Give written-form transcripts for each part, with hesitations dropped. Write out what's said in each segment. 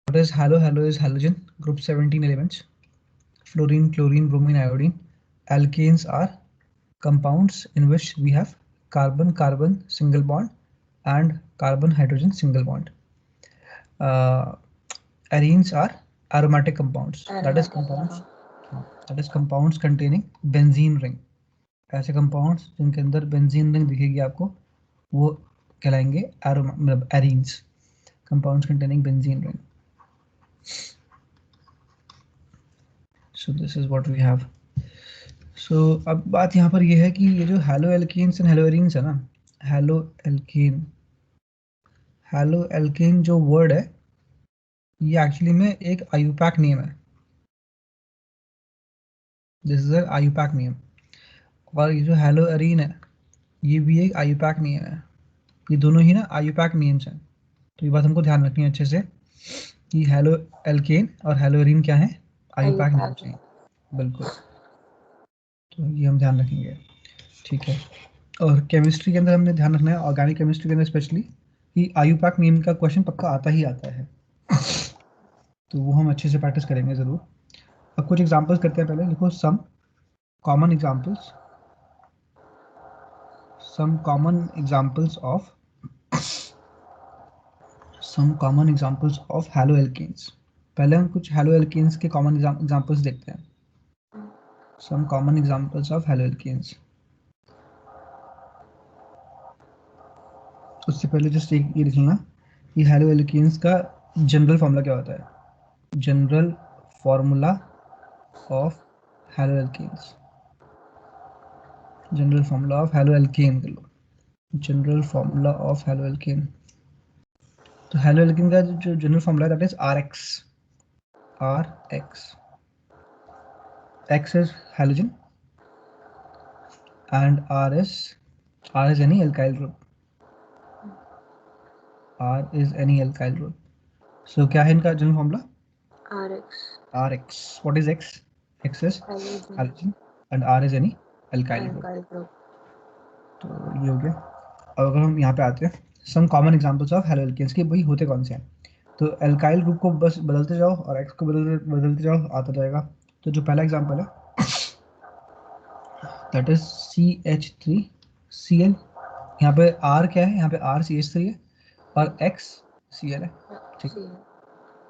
What is halo? Halo is halogen, group 17 elements. Fluorine, chlorine, bromine, iodine. Alkanes are compounds in which we have carbon-carbon single bond and carbon-hydrogen single bond. Arenes are aromatic compounds. That is compounds containing benzene ring. ऐसे compounds जिनके अंदर benzene ring दिखेगी आपको वो कहलाएंगे मतलब arenes. Compounds containing benzene ring. So this is what we have. So अब बात यहाँ पर ये है कि ये जो haloalkanes and haloarenes है ना, हेलो एल्केन जो वर्ड है ये एक्चुअली में एक आयुपैक नेम है. This is a IUPAC name. और ये जो हेलो एरीन है ये भी एक आयुपैक नेम है. ये दोनों ही ना आयुपैक नेम्स हैं. तो ये बात हमको ध्यान रखनी है अच्छे से कि हेलो एल्केन और हेलो एरीन क्या है, आयुपैक नेम्स हैं. बिल्कुल, तो ये हम ध्यान रखेंगे. ठीक है. और केमिस्ट्री के अंदर हमने ध्यान रखना है, ऑर्गेनिक केमिस्ट्री के अंदर स्पेशली, कि आयुपैक नेम का क्वेश्चन पक्का आता ही आता है. तो वो हम अच्छे से प्रैक्टिस करेंगे ज़रूर. अब कुछ एग्जांपल्स करते हैं. पहले लिखो some common examples of hello alkanes. पहले हम कुछ हैलो एल्केन्स के कॉमन एग्जांपल्स देखते हैं. Some common examples of hello alkanes. उससे पहले जस्ट एक ये लिख लेना कि हैलो एल्केन्स का जनरल फार्मूला क्या होता है. General formula of hello alkanes. General formula of halo alkane कर लो. General formula of halo alkane. तो हैलो एल्केन का जो जनरल फार्मूला है that is RX. X is halogen and R is any alkyl group. So क्या है इनका general formula? RX. What is X? X is halogen and R is any alkyl group. तो ये हो गया. अब अगर हम यहाँ पे आते हैं some common examples of hello alkanes के, वही होते कौन से हैं. तो एल्काइल ग्रुप को बस बदलते जाओ और X को बदलते जाओ, आता जाएगा. तो जो पहला एग्जांपल है दैट इज CH3Cl. यहाँ पे R क्या है, यहाँ पे R CH3 है और X Cl है. ठीक.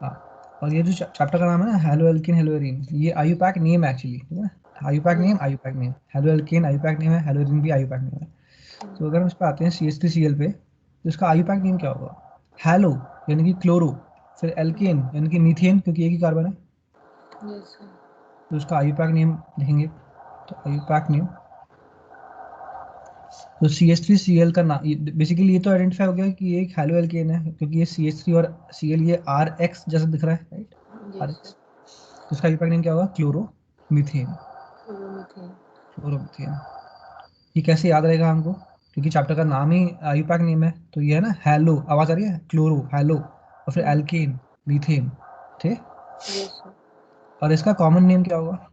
हाँ. और ये जो चैप्टर का नाम है ना हैलो एल्केन हेलो एरीन, ये आयुपैक नेम एक्चुअली है ना. IUPAC name halo alkane IUPAC name है, हेलो एरीन भी आयुपैक नेम है. तो अगर हम इस पे आते हैं CH3Cl पे, तो इसका आयुपैक नेम क्या होगा? हैलो यानी कि क्लोरो, फिर एल्केन यानी कि मीथेन क्योंकि एक ही कार्बन है. तो उसका आयुपैक नेम लिखेंगे. तो आयुपैक नेम तो CH3Cl का नाम बेसिकली ये तो आइडेंटिफाई हो गया कि ये एक हैलो एल्केन है क्योंकि ये CH3 और Cl ये RX जैसा दिख रहा है, राइट. RX. तो इसका आयुपैक नेम क्या होगा? क्लोरोमीथेन. ये कैसे याद रहेगा हमको? क्योंकि चैप्टर का नाम ही आयुपैक नेम है. तो ये है ना हैलो, आवाज आ रही है, क्लोरो हैलो और फिर एल्केन मीथेन. ठीक. और इसका कॉमन नेम क्या होगा?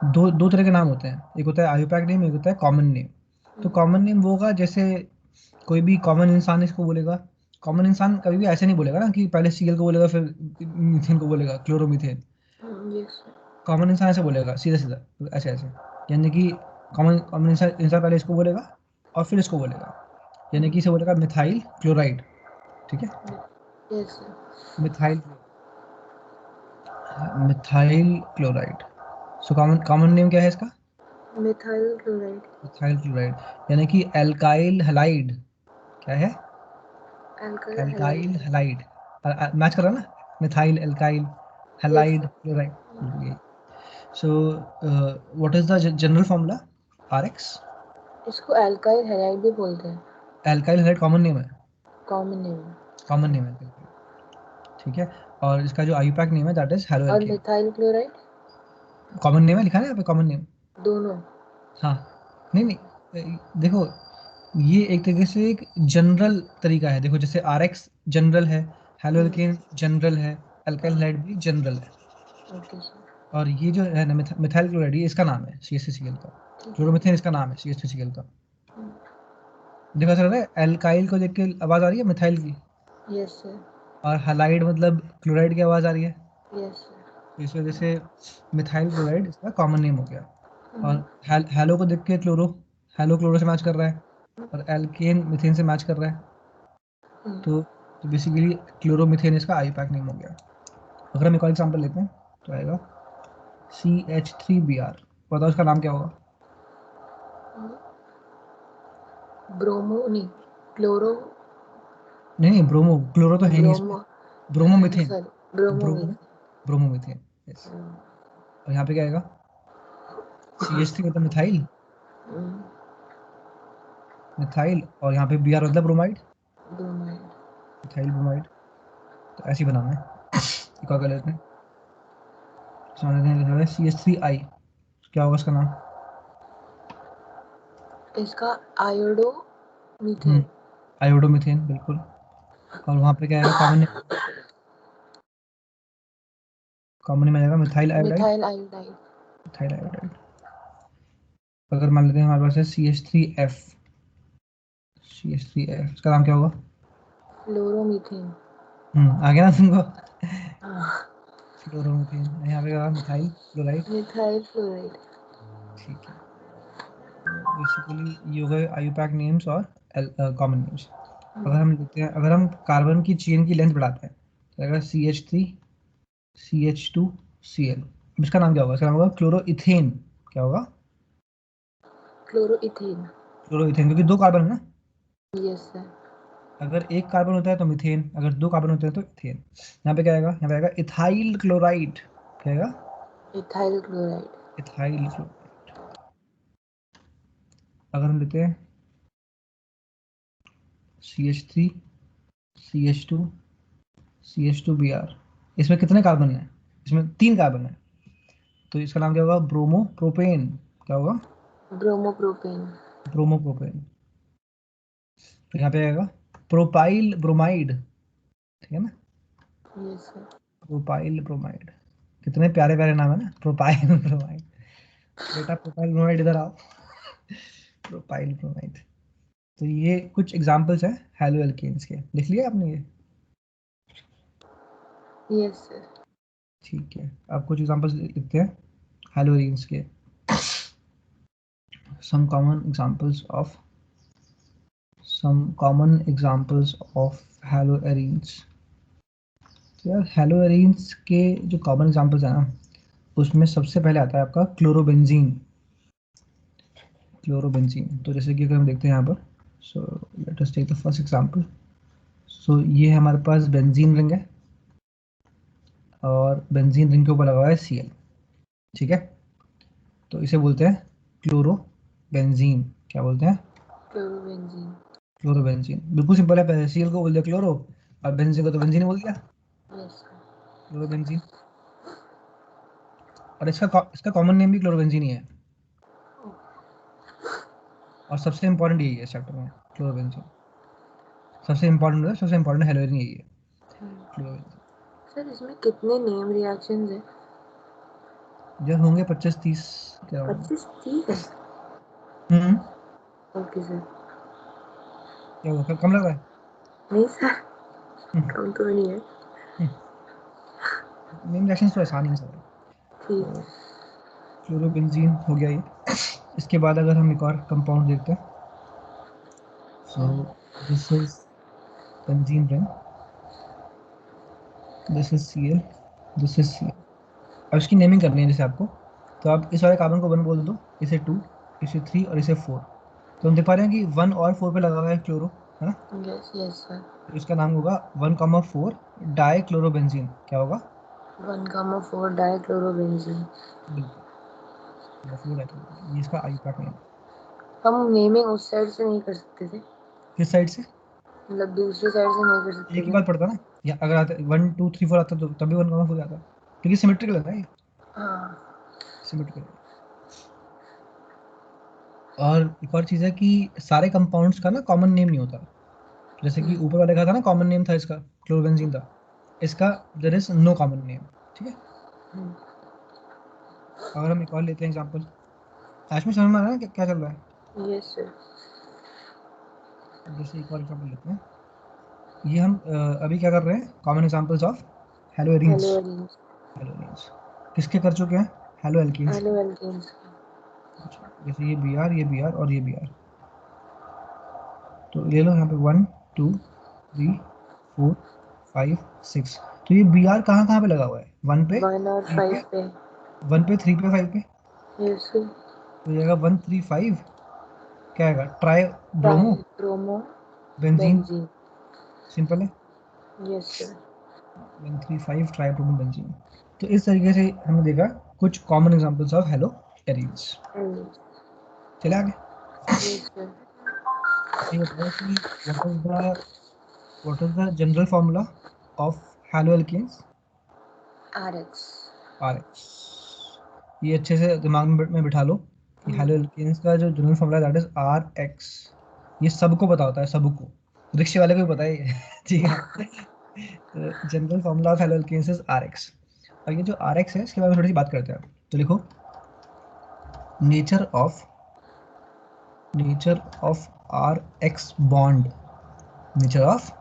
दो तरह के नाम होते हैं, एक होता है आयुपैक नेम, एक होता है कॉमन नेम. तो कॉमन नेम वो होगा जैसे कोई भी कॉमन इंसान इसको बोलेगा. कॉमन इंसान कभी भी ऐसे नहीं बोलेगा ना कि पहले Cl को बोलेगा फिर मीथेन को बोलेगा, क्लोरोमीथेन. कॉमन इंसान ऐसे बोलेगा सीधा सीधा, ऐसे ऐसे. यानी कि कॉमन इंसान पहले इसको बोलेगा और फिर इसको बोलेगा. यानी कि इसे बोलेगा मिथाइल क्लोराइड. ठीक है. Methyl chloride. So common name क्या है इसका? Methyl chloride. यानी कि एल्काइल हैलाइड. क्या है? Alkyl halide. मैच कर रहा है ना, methyl alkyl halide chloride. So what is the general formula? RX. इसको एल्काइल हैलाइड भी बोलते हैं. एल्काइल हैलाइड कॉमन नेम है. बिल्कुल. ठीक है. और इसका जो आयुपैक नेम है दैट इज हैलो और alkane. Methyl chloride common name है, लिखा है यहाँ पे कॉमन नेम. दोनों. हाँ. नहीं देखो ये एक तरीके से एक जनरल तरीका है. देखो जैसे RX जनरल है, हैलो एल्केन जनरल है, एल्काइल हैलाइड भी जनरल है. और ये जो है ना मिथाइल क्लोराइड ये इसका नाम है CH3Cl का. क्लोरोमीथेन इसका नाम है CH3Cl का. देखो सर एल्काइल को देख के आवाज आ रही है मिथाइल की. Yes sir. और हैलाइड मतलब क्लोराइड की आवाज आ रही है, यस सर। तो इस वजह से मिथाइल क्लोराइड इसका कॉमन नेम हो गया। और हैलो को देख के क्लोरो, हैलो क्लोरो से मैच कर रहा है, और एल्केन मीथेन से मैच कर रहा है, तो बेसिकली क्लोरोमीथेन इसका आईयूपैक नेम हो गया। अगर हम एक और एग्जांपल लेते हैं तो आएगा CH3Br। बताओ इसका नाम क्या होगा? ब्रोमो नहीं, क्लोरो, नहीं ब्रोमो, क्लोरो तो है नहीं इसमें। Bromo, bromomethane, sorry bromo bromo, में। Bromomethane, yes. और यहाँ पे क्या आएगा? CH3 मतलब मिथाइल, मिथाइल, और यहाँ पे Br मतलब ब्रोमाइड, ब्रोमाइड। Methyl bromide. तो ऐसे ही बनाना है। एक और कर लेते हैं, लिखा हुआ है CH3I। क्या होगा इसका नाम? इसका आयोडो मीथेन। आयोडोमीथेन, बिल्कुल। और वहाँ पे क्या आएगा कॉमन नेम? कॉमन नेम आएगा methyl iodide, methyl iodide. Methyl iodide. अगर मान लेते हैं हमारे पास है CH3F, CH3F, इसका नाम क्या होगा? फ्लोरोमीथेन। आ गया ना तुमको? हाँ, फ्लोरोमीथेन। यहाँ पे क्या होगा? Methyl chloride. Methyl fluoride. ठीक है, तो बेसिकली ये हो गए आईयूपैक नेम्स और कॉमन नेम्स। अगर हम लेते हैं, अगर हम कार्बन की चेन की लेंथ बढ़ाते हैं तो आएगा CH3 CH2 Cl। अब इसका नाम क्या होगा? इसका नाम होगा क्लोरोइथेन। क्या होगा? क्लोरोइथेन। क्लोरोइथेन, क्योंकि दो कार्बन है ना। Yes sir. अगर एक कार्बन होता है तो मीथेन, अगर दो कार्बन होते हैं तो इथेन। यहाँ पे क्या आएगा? यहाँ पे आएगा इथाइल क्लोराइड। क्या आएगा? Ethyl chloride. Ethyl chloride. अगर हम लेते हैं CH3 CH2 CH2Br, इसमें कितने कार्बन है? इसमें 3 कार्बन है, तो इसका नाम क्या होगा? Bromo propane. क्या होगा? ब्रोमोप्रोपेन। ब्रोमोप्रोपेन। तो यहाँ पे आएगा प्रोपाइल ब्रोमाइड। ठीक है ना? Yes sir. Propyl bromide. कितने प्यारे प्यारे नाम है ना, प्रोपाइल ब्रोमाइड। बेटा प्रोपाइल ब्रोमाइड इधर आओ। Propyl bromide. तो ये कुछ एग्जांपल्स हैं हैलो एल्केन्स के, लिख लिया आपने ये? Yes sir. ठीक है, अब कुछ एग्जांपल्स लिखते हैं हैलो एल्केन्स के। some common examples of haloarenes। तो यार हैलोएरीन्स के जो कॉमन एग्जांपल्स हैं ना, उसमें सबसे पहले आता है आपका क्लोरोबेंजीन। क्लोरोबेंजीन, तो जैसे कि अगर हम देखते हैं यहाँ पर, so let us take the first example. So ये हमारे पास बेंजीन रिंग है, और बेंजीन रिंग के ऊपर लगा हुआ है Cl। ठीक है, तो इसे बोलते हैं क्लोरोबेंजीन। क्या बोलते हैं? क्लोरोबेंजीन। क्लोरोबेंजीन। बिल्कुल सिंपल है, पहले Cl को बोल दिया क्लोरो, और बेंजीन को तो बेंजीन बोल दिया, यस सर। क्लोरोबेंजीन। और इसका कॉमन नेम भी क्लोरोबेंजीन ही है, और सबसे इंपॉर्टेंट यही है इस चैप्टर में, क्लोरोबेंजीन। सबसे इंपॉर्टेंट हेलोजन यही है, क्लोरोबेंजीन। सर इसमें कितने नेम रिएक्शंस हैं? यार होंगे 25-30 के अराउंड। 25-30 है। हम्म। Okay sir. क्या हुआ, कम लग रहा है? नहीं सर, हम्म, कम तो नहीं है। नेम रिएक्शंस तो आसान ही है सारे। ठीक। तो क्लोरोबेंजीन हो गया ये। इसके बाद अगर हम एक और कंपाउंड देखते हैं, so this is benzene ring, this is Cl, this is Cl। अब इसकी नेमिंग करनी है जैसे आपको, तो आप इस वाले कार्बन को 1 बोल दो, इसे 2, इसे 3 और इसे 4। तो हम देख पा रहे हैं कि 1 और 4 पे लगा हुआ है क्लोरो, है ना? Yes yes sir. तो इसका नाम होगा 1,4 डाई क्लोरोबेंजीन। क्या होगा? 1,4 डाइक्लोरोबेंजीन। बिल्कुल, 4 डाइक्लोरोबेंजीन, ये इसका आईयूपैक नेम है। हम नेमिंग उस साइड से नहीं कर सकते थे, किस साइड से? मतलब दूसरी साइड से नहीं कर सकते एक ही थे। बात पड़ता ना, या अगर आता 1 2 3 4 आता तो तभी 1,4 आता, क्योंकि सिमेट्रिकल है ना ये, हाँ। सिमेट्रिकल है। और एक और चीज़ है कि सारे कंपाउंड्स का ना कॉमन नेम नहीं होता। जैसे कि ऊपर वाले का था ना, कॉमन नेम था इसका, क्लोरोबेंजीन था। इसका there is no common name. ठीक है, अगर हम एक और लेते हैं एग्जांपल, आज में समझ में आ रहा है ना क्या चल रहा है? Yes sir. अब जैसे एक और एग्जांपल लेते हैं, ये हम अभी क्या कर रहे हैं, common examples of haloarenes. Haloarenes, haloarenes किसके कर चुके हैं, हेलो एल्कीन्स के। हेलोएल्केन्स। अच्छा, जैसे ये Br, ये Br और ये Br, तो ले लो यहाँ पे 1 2 3 4 5 6। तो ये Br कहाँ कहाँ पे लगा हुआ है, 1 पे, 1 और 3 5 पे, पे। 1 पे, 3 पे, 5 पे। यस, तो जाएगा 1 3 5, क्या आएगा, tri bromo tri bromo benzene. Benzene. Simple है, yes sir. 1 3 5 tri bromo benzene. तो इस तरीके से हमने देखा कुछ common examples of halo arenes. चले आगे। Yes sir. ये बताओ कि what is the general formula of haloalkanes? RX। RH। ये अच्छे से दिमाग में बिठा लो कि haloalkanes का जो general formula that is RH। ये सबको पता होता है, सबको, रिक्शे वाले को भी पता है ये। ठीक है, तो general formula of haloalkanes is RH। और ये जो RH है इसके बारे में थोड़ी सी बात करते हैं। तो लिखो, nature of RH bond, nature of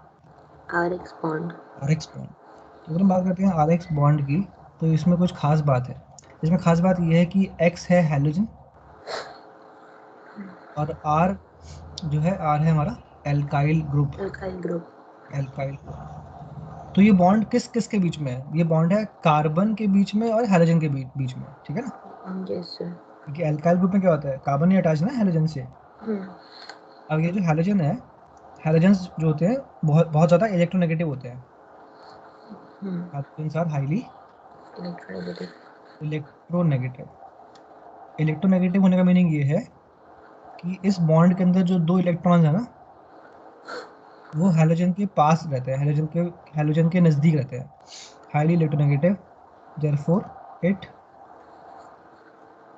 RX bond. RH bond. तो अगर हम बात करते हैं RH बॉन्ड की, तो इसमें कुछ खास बात है। इसमें खास बात यह है कि X है हैलोजन, और R जो है, R है हमारा alkyl group. Alkyl group. Alkyl group. तो ये बॉन्ड किस किस के बीच में है, ये बॉन्ड है कार्बन के बीच में और हैलोजन के बीच में, ठीक है ना। Yes sir. क्योंकि एल्काइल ग्रुप में क्या होता है, कार्बन ही अटैच ना हैलोजन से। अब ये जो हैलोजन है, हैलोजन्स जो होते हैं बहुत बहुत ज़्यादा इलेक्ट्रोनेगेटिव होते हैं। Halogens are highly electronegative. Electronegative. Electronegative होने का मीनिंग ये है कि इस बॉन्ड के अंदर जो दो इलेक्ट्रॉन्स है ना, वो हैलोजन के पास रहते हैं, हैलोजन के नज़दीक रहते हैं, highly electronegative. therefore it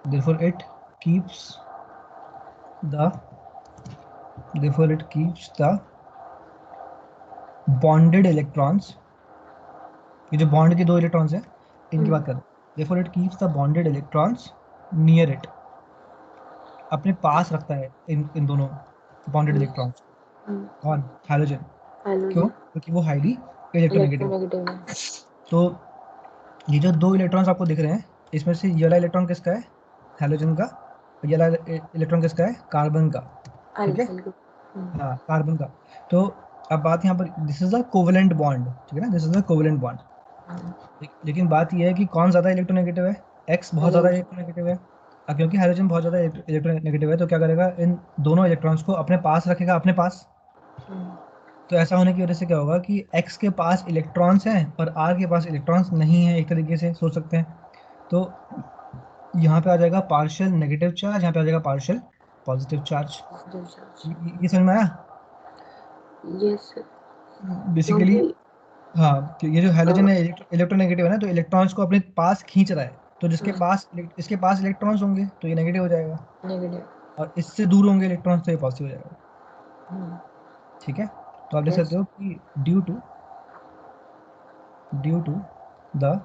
therefore it keeps the therefore it keeps the bonded electrons। ये जो बॉन्ड के दो इलेक्ट्रॉन्स हैं इनकी बात कर रहे हैं। therefore it keeps the bonded electrons near it, अपने पास रखता है इन दोनों बॉन्डेड इलेक्ट्रॉन्स को। कौन, हैलोजन। क्यों, हेलोजन क्योंकि वो हाईली इलेक्ट्रोनेगेटिव। इलेक्ट्रोनेगेटिव है। तो ये जो दो इलेक्ट्रॉन्स आपको दिख रहे हैं, इसमें से ये वाला इलेक्ट्रॉन किसका है, हैलोजन का, और ये वाला इलेक्ट्रॉन किसका है, कार्बन का। ठीक है, अल्काइल ग्रुप। हाँ कार्बन का। तो अब बात यहाँ पर, this is a covalent bond, ठीक है ना, this is a covalent bond. लेकिन बात यह है कि कौन ज्यादा इलेक्ट्रोनेगेटिव है, एक्स बहुत ज्यादा हेलोजन। इलेक्ट्रोनेगेटिव है। अब क्योंकि हाइड्रोजन बहुत ज्यादा इलेक्ट्रोनेगेटिव है, तो क्या करेगा, इन दोनों इलेक्ट्रॉन्स को अपने पास रखेगा, अपने पास। तो ऐसा होने की वजह से क्या होगा कि एक्स के पास इलेक्ट्रॉन्स हैं और आर के पास इलेक्ट्रॉन्स नहीं है, एक तरीके से सोच सकते हैं। तो यहाँ पे आ जाएगा पार्शियल नेगेटिव चार्ज, यहाँ पे आ जाएगा पार्शियल पॉजिटिव चार्ज। ये समझ में आया। यस। बेसिकली, क्योंकि हाँ, तो ये जो हैलोजन है इलेक्ट्रोनेगेटिव है ना, तो इलेक्ट्रॉन्स को अपने पास खींच रहा है। तो इसके पास इलेक्ट्रॉन्स होंगे तो ये नेगेटिव हो जाएगा, नेगेटिव। और इससे दूर होंगे इलेक्ट्रॉन्स तो ये पॉजिटिव हो जाएगा। ठीक है, तो आप देख सकते यस। हो कि due to the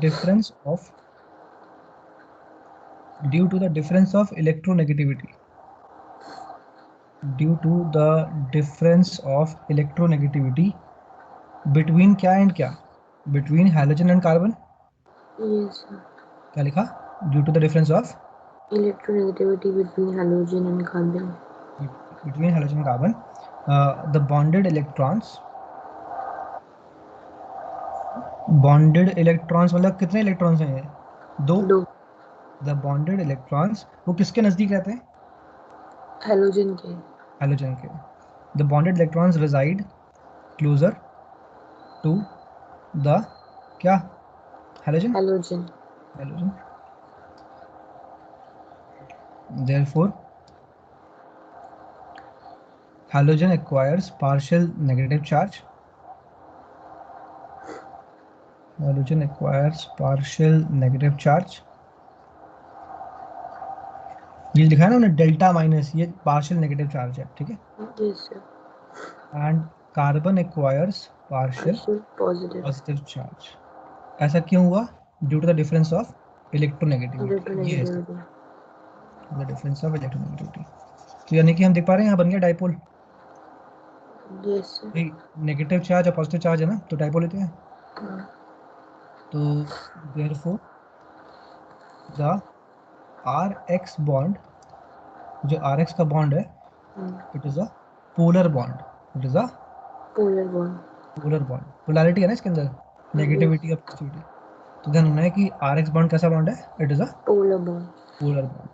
difference of electronegativity, due to the difference of electronegativity between क्या एंड क्या, between halogen and carbon. Yes. क्या लिखा, due to the difference of electronegativity between halogen and carbon. between halogen and carbon, the bonded electrons मतलब कितने electrons हैं ये, दो। दो। द बॉन्डेड इलेक्ट्रॉन्स वो किसके नजदीक रहते हैं, हेलोजन के। हैलोजन के। The bonded electrons reside closer to the क्या, halogen. Halogen. Halogen, therefore halogen acquires partial negative charge, halogen acquires partial negative charge। ये लिखा है ना उन्हें डेल्टा माइनस, ये पार्शियल नेगेटिव चार्ज है, ठीक है। Yes sir. And carbon acquires partial partial positive. Positive charge. ऐसा क्यों हुआ, due to the difference of electronegativity, ये है इसका, electronegativity. The difference of electronegativity. तो यानी कि हम देख पा रहे हैं यहाँ बन गया dipole. Yes, sir. Negative charge और पॉजिटिव चार्ज है ना, तो डाइपोल लेते हैं। हाँ, तो देयरफॉर द RX बॉन्ड, जो RX का बॉन्ड है, it is a polar bond. It is a polar bond. Polar bond. Polarity है ना इसके अंदर, नेगेटिविटी और पॉजिटिविटी। तो ध्यान रखना है कि RX बॉन्ड कैसा बॉन्ड है, it is a Polar bond. Polar bond.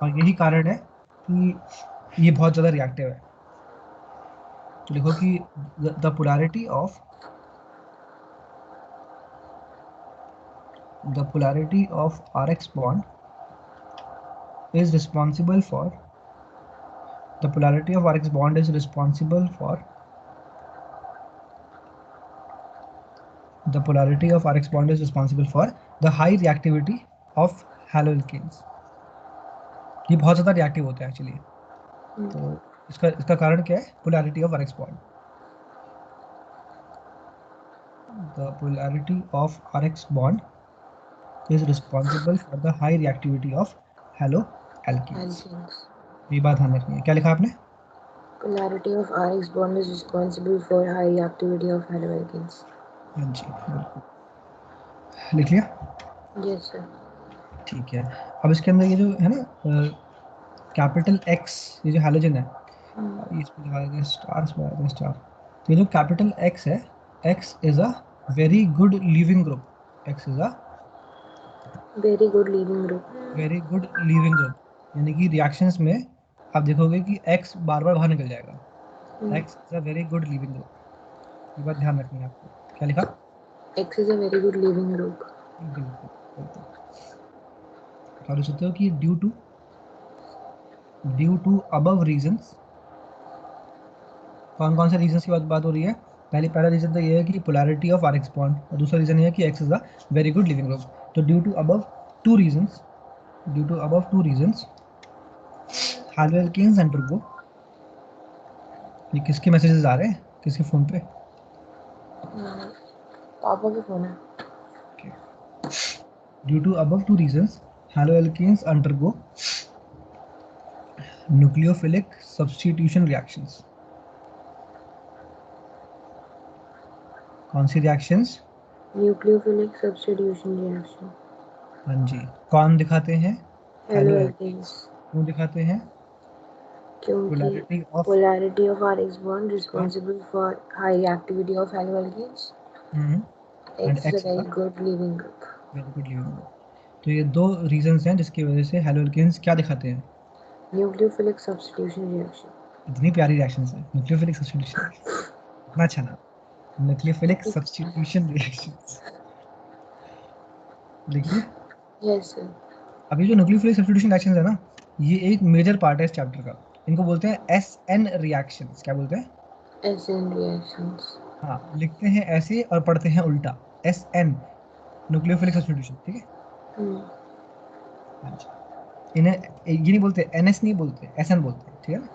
और यही कारण है कि ये बहुत ज़्यादा रिएक्टिव है। तो लिखो कि the polarity of RX bond is responsible for the polarity of RX bond is responsible for the polarity of RX bond is responsible for the high reactivity of haloalkanes। ये बहुत ज़्यादा रिएक्टिव होते हैं actually. तो इसका कारण क्या है, polarity of RX bond। The polarity of RX bond is responsible for the high reactivity of haloalkanes। Alkenes. ये बात ध्यान रखनी है। क्या लिखा आपने? Polarity of RX bond is responsible for high reactivity of haloalkanes. हाँ जी, बिल्कुल लिख लिया। Yes, sir. ठीक है। अब इसके अंदर ये जो है ना कैपिटल एक्स, ये जो हैलोजन है, ये इसमें लगा देते हैं स्टार, इसमें लगा देते हैं स्टार। तो ये जो कैपिटल एक्स है, x is a very good leaving group. X is a Very good leaving group. Very good leaving group, यानी कि रिएक्शंस में आप देखोगे कि एक्स बार बार बाहर निकल जाएगा। X is a very good leaving group. ये बात ध्यान रखनी है आपको। क्या लिखा? X is a very good leaving group. बिल्कुल बिल्कुल। आप लिख सकते हो कि ड्यू टू अबव रीजंस। कौन कौन से रीजंस की बात हो रही है? पहला रीजन तो ये है कि पोलैरिटी ऑफ RX बॉन्ड, और दूसरा रीजन ये है कि X is a very good living group. तो due to above two reasons hydroalkanes undergo, ये किसके मैसेजेस आ रहे हैं, किसके फोन पे? पापा के फोन है। Due to above two reasons hydroalkanes undergo nucleophilic substitution reactions. कौन सी रिएक्शंस? Nucleophilic substitution reaction. हाँ जी। कौन दिखाते हैं? हेलोएल्केन्स। क्यों दिखाते हैं? क्योंकि polarity of polarity of RX bond responsible for high reactivity of haloalkanes. And X is a x is very a good leaving group. Very good living group. तो ये दो रीजंस हैं जिसकी वजह से हेलोएल्केन्स क्या दिखाते हैं? Nucleophilic substitution reaction. इतनी प्यारी रिएक्शंस है, न्यूक्लियोफिलिक सब्स्टिट्यूशन रिएक्शन, इतना अच्छा नाम, न्यूक्लियोफिलिक सब्स्टिट्यूशन रिएक्शंस। देखिए, Yes, sir. अभी जो न्यूक्लियोफिलिक सब्स्टिट्यूशन रिएक्शंस है ना, ये एक मेजर पार्ट है इस चैप्टर का। इनको बोलते हैं SN रिएक्शंस। क्या बोलते हैं? SN reactions. हाँ, लिखते हैं ऐसे और पढ़ते हैं उल्टा, SN, न्यूक्लियोफिलिक सब्स्टिट्यूशन। ठीक है। हाँ जी। इन्हें ये नहीं बोलते, NS नहीं बोलते, SN बोलते हैं। ठीक है ना?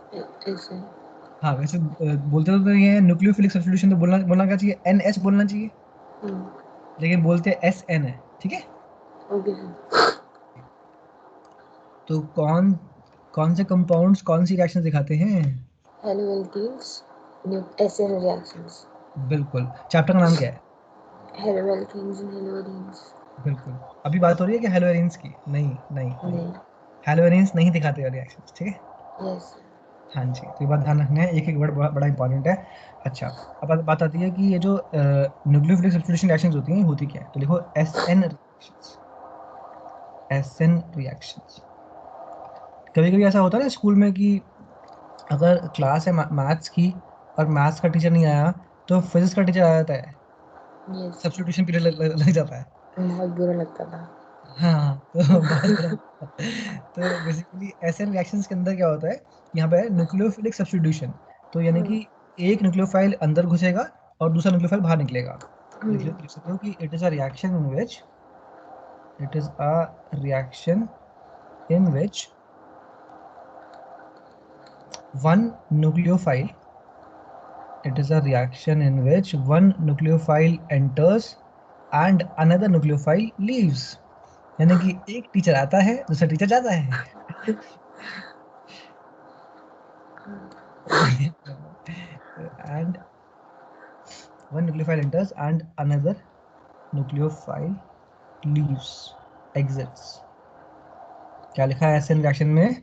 SN. हाँ, वैसे बोलते तो ये न्यूक्लियोफिलिक सब्स्टिट्यूशन, तो बोलना बोलना क्या चाहिए, NH बोलना चाहिए, लेकिन बोलते SN है। ठीक है। Okay, sir. तो कौन कौन से कंपाउंड्स कौन सी रिएक्शन दिखाते हैं? Haloalkenes. SN reactions. बिल्कुल। चैप्टर का नाम क्या है? Haloalkenes and haloarenes. बिल्कुल। अभी बात हो रही है कि हेलोएरिन्स की? नहीं नहीं नहीं, नहीं. हेलोएरिन्स नहीं दिखाते रिएक्शंस। ठीक है। Yes, sir. हाँ जी, तो ये बात ध्यान रखना है, एक एक वर्ड बड़ा बड़ा इंपॉर्टेंट है। अच्छा, अब बात आती है कि ये जो न्यूक्लियोफिलिक सब्स्टिट्यूशन रिएक्शंस होती हैं, ये होती क्या है? तो लिखो SN रिएक्शंस। SN reactions. कभी कभी ऐसा होता है ना स्कूल में कि अगर क्लास है मैथ्स की और मैथ्स का टीचर नहीं आया, तो फिजिक्स का टीचर आ जाता है, Yes, sir. सब्स्टिट्यूशन पीरियड लग जाता है। बहुत बुरा लगता था. हाँ, तो बहुत बुरा लगता है। तो बेसिकली ऐसे रिएक्शंस के अंदर क्या होता है, यहाँ पे न्यूक्लियोफिलिक सब्स्टिट्यूशन। तो यानी कि एक न्यूक्लियोफाइल अंदर घुसेगा और दूसरा न्यूक्लियोफाइल बाहर निकलेगा। लिख सकते हो कि it is a reaction in which one nucleophile it is a reaction in which one nucleophile enters and another nucleophile leaves। यानी कि एक टीचर आता है, दूसरा टीचर जाता है। and one nucleophile enters and another nucleophile leaves, exits. क्या लिखा है SN रिएक्शन में?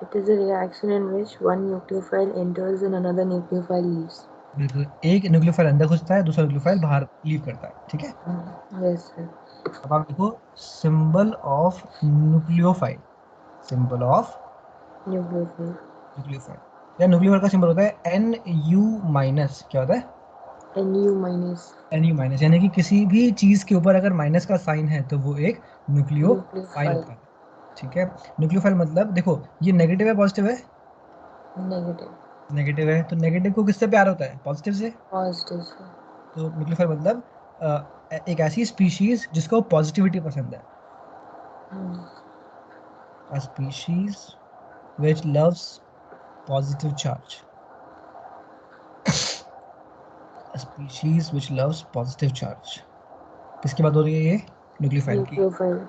It is a reaction in which one nucleophile enters and another nucleophile leaves. बिल्कुल, एक न्यूक्लियोफाइल अंदर घुसता है, दूसरा न्यूक्लियोफाइल बाहर लीव करता है, ठीक है? Yes, sir. अब आप देखो symbol of nucleophile, symbol of Nucleophile. Nucleophile या न्यूक्लियोफाइल का सिंबल होता है NU-, क्या होता है? Nu-. NU-, यानी कि किसी भी चीज के ऊपर अगर माइनस का साइन है तो वो एक न्यूक्लियोफाइल होता है, ठीक है? न्यूक्लियोफाइल मतलब देखो ये नेगेटिव है पॉजिटिव है? Negative. नेगेटिव है, तो नेगेटिव को किससे प्यार होता है? पॉजिटिव से। Positive, sir. तो न्यूक्लियोफाइल मतलब एक ऐसी स्पीशीज जिसको पॉजिटिविटी पसंद है, a species which loves positive charge, a species which loves positive charge. किसकी बात हो रही है ये? न्यूक्लियोफाइल की। Nucleophile.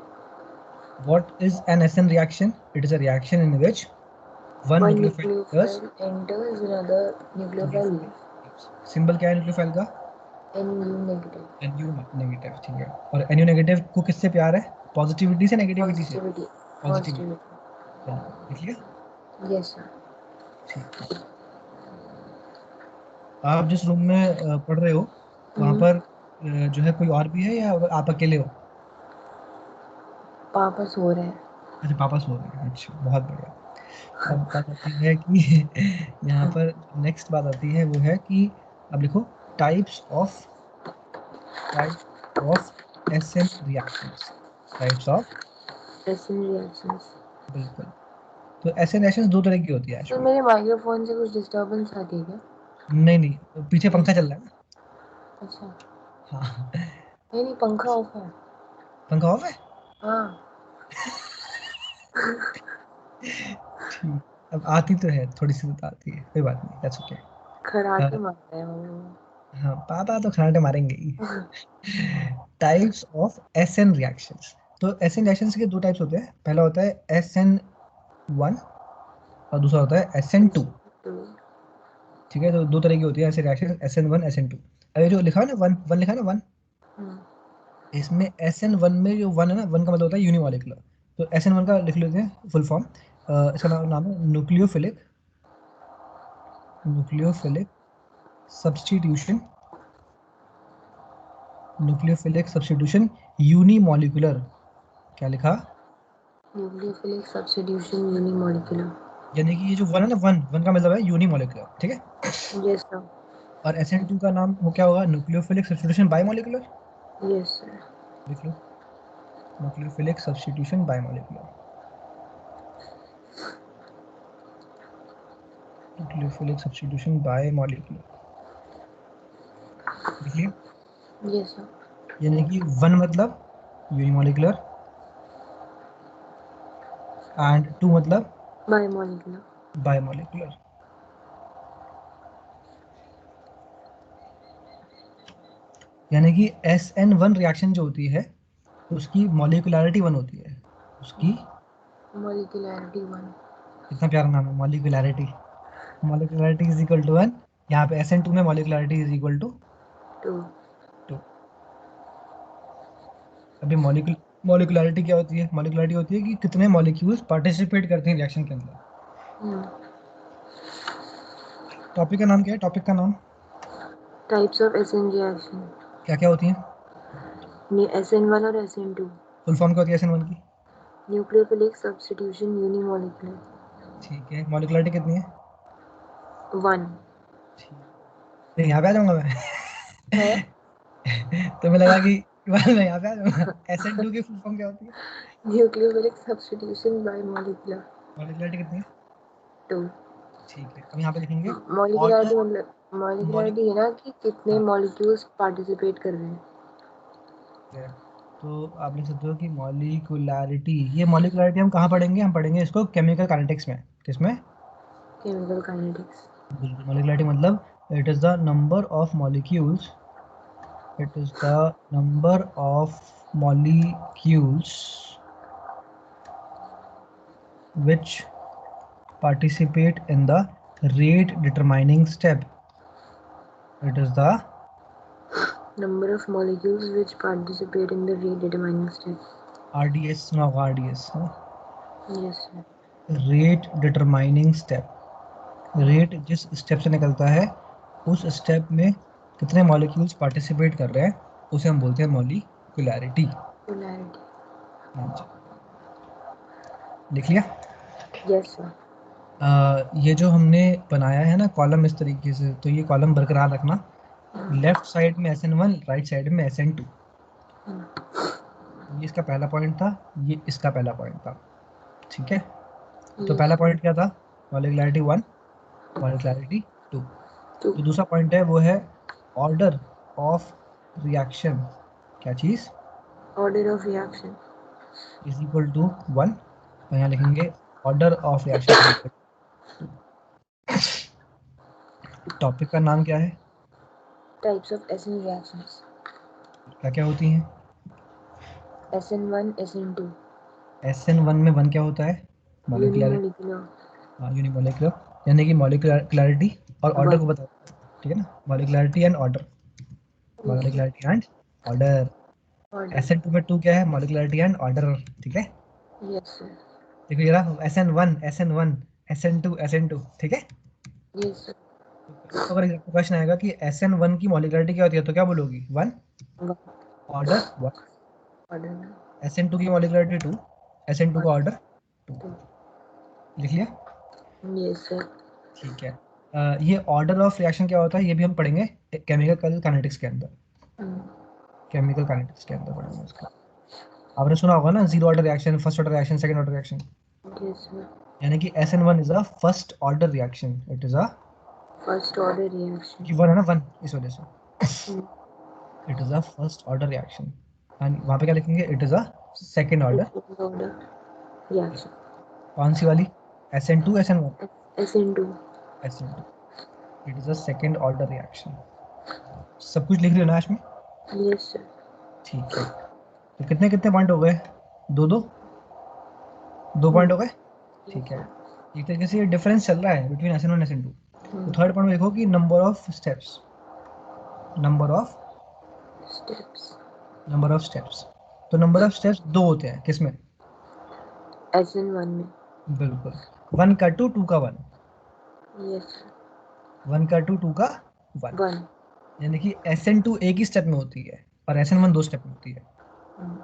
What is an SN reaction? It is a reaction in which one One nucleophile enters, another nucleophile leaves. Symbol क्या है nucleophile का? Nu negative. NU नेगेटिव, ठीक है? और NU नेगेटिव को किससे प्यार है? पॉजिटिविटी से, नेगेटिविटी से? Positivity. पॉजिटिविटी। Positivity. बिल्कुल, लिख लिया? Yes, sir. ठीक है। आप जिस रूम में पढ़ रहे हो वहाँ पर जो है कोई और भी है या आप अकेले हो? पापा सो रहे हैं. अच्छा, पापा सो रहे हैं, अच्छा बहुत बढ़िया। अब बात आती है कि यहाँ पर नेक्स्ट बात आती है वो है कि अब लिखो types of SN reactions, types of, SN reactions. बिल्कुल। तो SN रिएक्शंस दो तरह की होती है तो एक्चुअली। मेरे माइक्रोफोन से कुछ डिस्टर्बेंस आती है क्या? नहीं, पीछे पंखा चल रहा है ना। अच्छा. हाँ, नहीं, पंखा ऑफ है. पंखा ऑफ है? हाँ. ठीक, अब आती तो है, थोड़ी सी तो आती है, कोई बात नहीं, दैट्स ओके। खराटे मारते हैं वो. हाँ, पापा तो खराटे मारेंगे ही। Types of SN reactions. तो SN रिएक्शंस के दो टाइप्स होते हैं, पहला होता है SN1 और दूसरा होता है SN2, ठीक है? तो दो तरह की होती है ऐसे रिएक्शन, SN1 SN2। अरे जो लिखा है ना वन लिखा है ना 1, इसमें SN1 में जो 1 है ना, 1 का मतलब होता है यूनिमॉलिक्यूलर। तो SN1 का लिख लेते हैं फुल फॉर्म, इसका नाम है nucleophilic substitution, nucleophilic substitution unimolecular. क्या लिखा? Nucleophilic substitution unimolecular. यानी कि ये जो 1 है ना, 1 का मतलब है यूनिमॉलिक्यूलर, ठीक है? Yes sir. और SN2 का नाम वो क्या होगा? Nucleophilic substitution bimolecular. Yes sir. लिख लो, nucleophilic substitution bimolecular, nucleophilic substitution bimolecular, लिख लिया? Yes sir. यानी कि 1 मतलब यूनिमॉलिक्यूलर एंड 2 मतलब बायमॉलिक्यूलर. बायमॉलिक्यूलर। यानी कि SN1 रिएक्शन जो होती है उसकी मॉलिक्यूलरिटी 1 होती है, उसकी। मॉलिक्यूलरिटी 1. कितना प्यारा नाम है, molecularity. Molecularity is equal to 1। यहाँ पे SN2 में मॉलिक्यूलरिटी इज इक्वल टू 2. 2। अभी मॉलिक्यूलरिटी क्या होती है? मॉलिक्यूलरिटी होती है कि कितने मॉलिक्यूल्स पार्टिसिपेट करते हैं रिएक्शन के अंदर। टॉपिक का नाम क्या है? टॉपिक का नाम टाइप्स ऑफ SN रिएक्शन. क्या क्या होती है? SN1 और SN2. फुल फॉर्म क्या होती है SN1 की? Nucleophilic substitution unimolecular. ठीक है, मॉलिक्यूलरिटी कितनी है? 1. ठीक, यहाँ पे आ जाऊंगा मैं। है. तो मैं लगा कि मैं यहाँ पे आ जाऊंगा। SN2 की फुल फॉर्म क्या होती है? Nucleophilic substitution bimolecular. मॉलिक्यूलरिटी कितनी है? 2. ठीक है, अब यहाँ पे लिखेंगे मॉलिक्यूलरिटी ऑटो मतलब मॉलिक मॉलिक्यूलरिटी है ना कि कितने हाँ, मॉलिक्यूल्स पार्टिसिपेट कर रहे हैं. है। तो आप लिख सकते हो कि मॉलिक्यूलरिटी, ये मॉलिक्यूलरिटी हम कहाँ पढ़ेंगे? हम पढ़ेंगे इसको केमिकल काइनेटिक्स में। किसमें? Chemical kinetics. बिल्कुल, मॉलिक्यूलरिटी मतलब it is the number of molecules, it is the number of molecules which participate in the rate determining step, It is the number of molecules which participate in the rate determining step. RDS, सुना होगा RDS, हाँ? Yes, sir. Rate determining step. Rate जिस step से निकलता है उस step में कितने मॉलिक्यूल्स पार्टिसिपेट कर रहे हैं उसे हम बोलते हैं मॉलिक्यूलैरिटी। Polarity. हाँ जी, लिख लिया। Yes, sir. ये जो हमने बनाया है ना कॉलम इस तरीके से, तो ये कॉलम बरकरार रखना। लेफ्ट साइड में SN1, राइट साइड में SN2। ये इसका पहला पॉइंट था, ये इसका पहला पॉइंट था, ठीक है। तो Yes, पहला sir. पॉइंट क्या था? मॉलिक्यूलैरिटी 1, मॉलिक्यूलैरिटी 2। Two. जो दूसरा पॉइंट है वो है ऑर्डर ऑफ रिएक्शन। क्या चीज? Order of reaction. Is equal to 1। तो यहाँ लिखेंगे order of reaction is equal to. Topic का नाम क्या है? Types of SN reactions. क्या क्या होती हैं? SN1, SN2. SN1 में 1 क्या होता है? मॉलिक्यूलैरिटी, Unimolecular. यूनिमोलिकुलर, यानी कि मॉलिक्यूलैरिटी और ऑर्डर को One. बताता है, ठीक है ना। Molecularity and order, Yes, sir. Molecularity and order. Order. SN2 में 2 क्या है? मॉलिक्यूलैरिटी एंड ऑर्डर, ठीक है। Yes, sir. देखो जरा, SN1, SN1, SN2, SN2, ठीक है। Yes, sir. तो कल को अगर क्वेश्चन आएगा कि SN1 की मॉलिक्यूलरिटी क्या होती है, तो क्या बोलोगी? 1, One. ऑर्डर 1। Order. SN2 की मॉलिक्यूलरिटी 2, SN2 का Order. ऑर्डर 2। Two. लिख लिया, Yes, sir. ठीक है। ये ऑर्डर ऑफ रिएक्शन क्या होता है ये भी हम पढ़ेंगे केमिकल काइनेटिक्स के अंदर, Mm. केमिकल काइनेटिक्स के अंदर पढ़ेंगे उसका। आपने सुना होगा ना, zero order reaction, first order reaction, second order reaction. Yes, sir. यानी कि SN1 is a first order reaction, it is a, First order reaction. कि 1 है ना, 1 इस वजह से Mm. It is a first order reaction. And वहाँ पे क्या लिखेंगे? It is a second order. Second order reaction. कौन सी वाली? SN2, SN1? SN2. SN2, it is a second order reaction. सब कुछ लिख रहे हो ना आज में? Yes, sir. ठीक है। तो कितने कितने पॉइंट हो गए? दो दो, 2 पॉइंट हो गए, Yes, ठीक है। sir. एक तरीके से ये डिफरेंस चल रहा है बिटवीन SN1 और SN2। तो Mm. थर्ड पॉइंट में देखो कि number of steps, number of Steps. Number of steps. तो नंबर ऑफ स्टेप्स 2 होते हैं किसमें? SN1 में. बिल्कुल, 1 का 2, 2 का 1, Yes, sir. 1 का 2, 2 का 1। One. यानी कि SN2 एक ही स्टेप में होती है और SN1 2 स्टेप में होती है। Mm.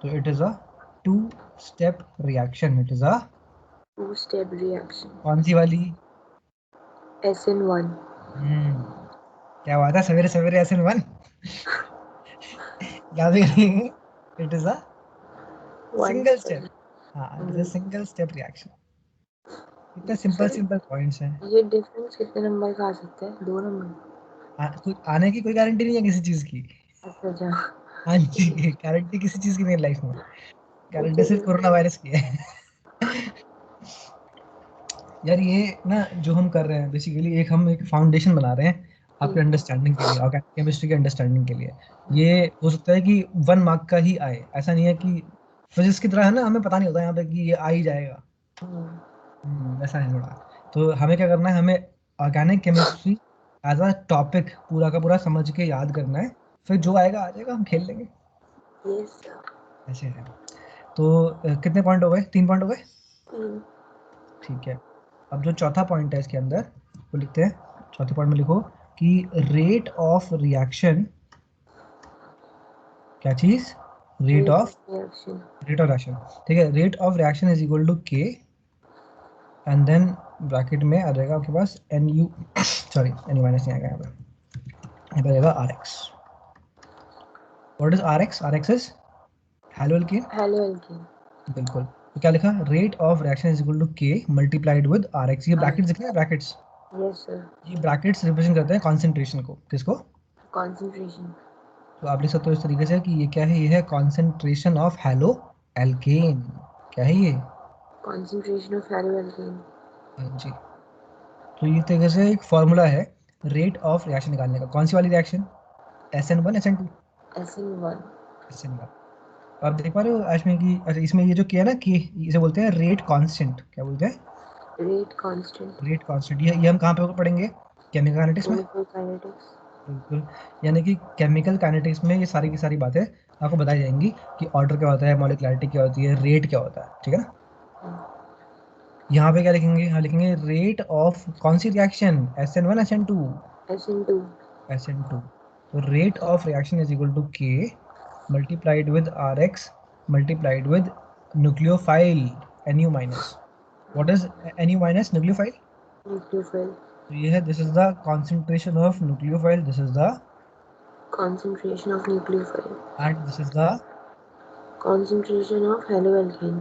तो it is a 2 step reaction, it is a, Two-step reaction. कौन सी वाली? SN1. क्या बात है, सवेरे सवेरे SN1 याद ही नहीं। It is a One single step. Step, हाँ it is a Mm. Single step reaction. इतने सिंपल Sir, सिंपल पॉइंट्स हैं। ये डिफरेंस कितने नंबर का आ सकता है? 2 नंबर. कुछ आने की कोई गारंटी नहीं है किसी चीज की। अच्छा, अच्छा. हाँ जी, गारंटी किसी चीज की नहीं है लाइफ में, गारंटी सिर्फ चलिए. कोरोना वायरस की है। यार ये ना जो हम कर रहे हैं बेसिकली, एक हम एक फाउंडेशन बना रहे हैं आपके अंडरस्टैंडिंग के लिए, ऑर्गेनिक केमिस्ट्री के अंडरस्टैंडिंग के लिए। ये हो सकता है कि 1 मार्क का ही आए, ऐसा नहीं है कि फिजिक्स की तरह है ना, हमें पता नहीं होता यहाँ पे कि ये आ ही जाएगा। ऐसा है थोड़ा। तो हमें क्या करना है, हमें organic chemistry as a topic पूरा का पूरा समझ के याद करना है, फिर जो आएगा आ जाएगा, हम खेल लेंगे। Yes, sir. ऐसे है। तो कितने पॉइंट हो गए? 3 पॉइंट हो गए, Mm. ठीक है। अब जो चौथा पॉइंट है इसके अंदर वो लिखते हैं। चौथे पॉइंट में लिखो कि रेट ऑफ रिएक्शन, क्या चीज? Rate Rate of of reaction. Reaction, ठीक है। Rate of reaction is equal to k, and then bracket में आ जाएगा आपके पास N U, sorry N minus नहीं आएगा यहाँ पे आएगा R X. What is R X? R X is halo alkane. Hello, alkene. बिल्कुल। तो क्या लिखा? Rate of reaction is equal to k multiplied with R X. ये ब्रैकेट्स दिख रहे हैं, ब्रैकेट्स, Yes, sir. ये ब्रैकेट्स रिप्रेजेंट करते हैं कॉन्सेंट्रेशन को। किसको? Concentration. तो आप लिख सकते हो इस तरीके से कि ये क्या है? ये है कॉन्सेंट्रेशन ऑफ हेलो एल्केन। क्या है ये? Concentration of haloalkane. हाँ जी। तो ये तरीके से एक फॉर्मूला है रेट ऑफ रिएक्शन निकालने का। कौन सी वाली reaction? SN1, SN2? SN1. SN1। आप देख पा रहे हो आज में कि अच्छा, इसमें ये जो किया ना कि इसे बोलते हैं रेट कांस्टेंट। क्या बोलते हैं? Rate constant. रेट कांस्टेंट, ये हम कहाँ पे पढ़ेंगे? केमिकल काइनेटिक्स में। Chemical kinetics. बिल्कुल, यानी कि केमिकल काइनेटिक्स में ये सारी की सारी बातें आपको बताई जाएंगी कि ऑर्डर क्या होता है, मॉलिक्युलरिटी क्या होती है, रेट क्या होता है, ठीक है ना। यहाँ पे क्या लिखेंगे? यहाँ लिखेंगे रेट ऑफ कौन सी reaction, SN1 SN2? SN2. SN2। तो rate of reaction is equal to K multiplied with RX multiplied with nucleophile NU minus. What is NU minus? Nucleophile. Nucleophile. तो ये है, this is the concentration of nucleophile, this is the, Concentration of nucleophile. And this is the, Concentration of haloalkane.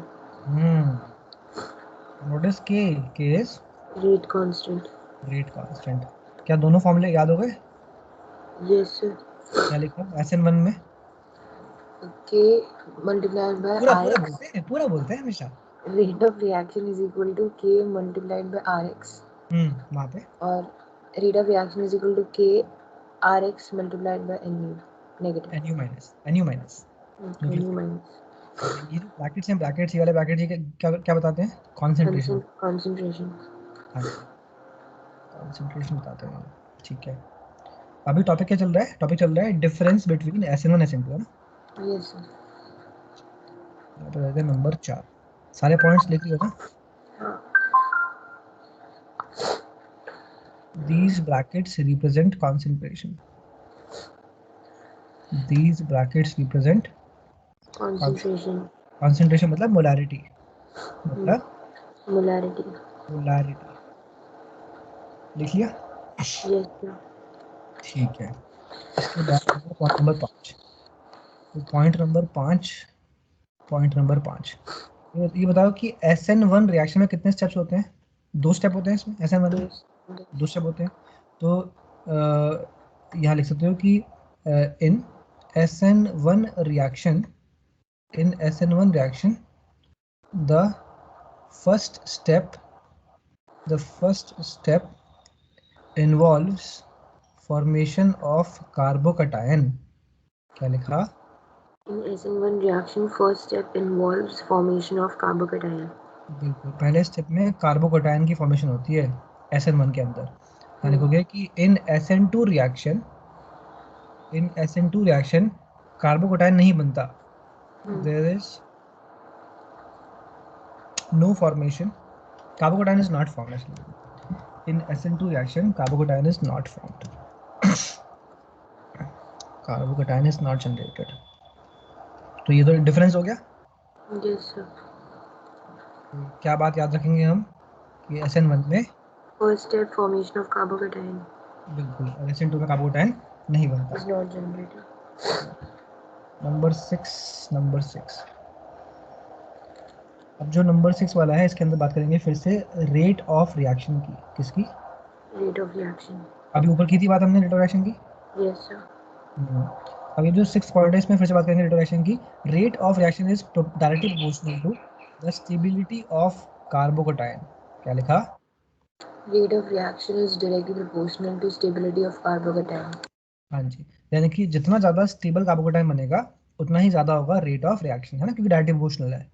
What is K? K is Rate constant. Rate constant. क्या दोनों फॉर्मूले याद हो गए? Yes, sir. क्या लिखा SN1 में? K multiplied by पूरा पूरा Rx. बोलते हैं, पूरा बोलते हैं हमेशा। Rate of reaction is equal to K multiplied by Rx. वहाँ पे और rate of reaction is equal to K Rx multiplied by Nu. Negative. NU minus, NU minus. Nu minus. ये जो ब्रैकेट्स हैं, ब्रैकेट्स, ये वाले ब्रैकेट्स, ये क्या क्या बताते हैं? कॉन्सेंट्रेशन। Concentration. हाँ जी, कॉन्सेंट्रेशन बताते हैं, ठीक है। अभी टॉपिक क्या चल रहा है? टॉपिक चल रहा है डिफरेंस बिटवीन SN1 SN2, है ना। Yes, sir. यहाँ पे रहते हैं नंबर 4। सारे पॉइंट्स लिख लियो ना। These brackets represent concentration. These brackets represent Concentration. concentration मतलब मोलारिटी, मतलब Molarity. मोलारिटी। लिख लिया? Yes, sir. ठीक है। इसके बाद पॉइंट नंबर 5। तो पॉइंट नंबर 5 ये बताओ कि SN1 रिएक्शन में कितने स्टेप्स होते हैं? 2 स्टेप होते हैं इसमें, SN1 में Yes. 2 स्टेप होते हैं। तो यहाँ लिख सकते हो कि इन SN1 reaction, in SN1 reaction, the first step involves formation of carbocation। क्या लिखा? In SN1 reaction, first step involves formation of carbocation. बिल्कुल, पहले स्टेप में कार्बोकैटायन की फॉर्मेशन होती है SN1 के अंदर। यहाँ लिखोगे कि इन SN2 रिएक्शन कार्बोकैटायन नहीं बनता, there is no formation, carbocation is not formed. In SN2 reaction carbocation is not formed, carbocation is not generated. तो ये तो डिफरेंस हो गया। Yes, sir. क्या बात याद रखेंगे हम कि SN1 में First step formation of carbocation बिल्कुल, और SN2 में कार्बोकैटायन नहीं बनता। is not generated. नंबर 6। अब जो नंबर 6 वाला है, इसके अंदर बात करेंगे फिर से रेट ऑफ रिएक्शन की। किसकी? Rate of reaction. अभी ऊपर की थी बात हमने रेट ऑफ रिएक्शन की। Yes, sir. अब ये जो 6 पॉइंट है, इसमें फिर से बात करेंगे रेट ऑफ रिएक्शन की। Rate of reaction is directly proportional to the stability of carbocation. क्या लिखा? Rate of reaction is directly proportional to stability of carbocation. हाँ जी, यानी कि जितना ज़्यादा स्टेबल कार्बोकैटायन बनेगा उतना ही ज़्यादा होगा रेट ऑफ रिएक्शन, है ना, क्योंकि डायरेक्टली प्रोपोर्शनल है।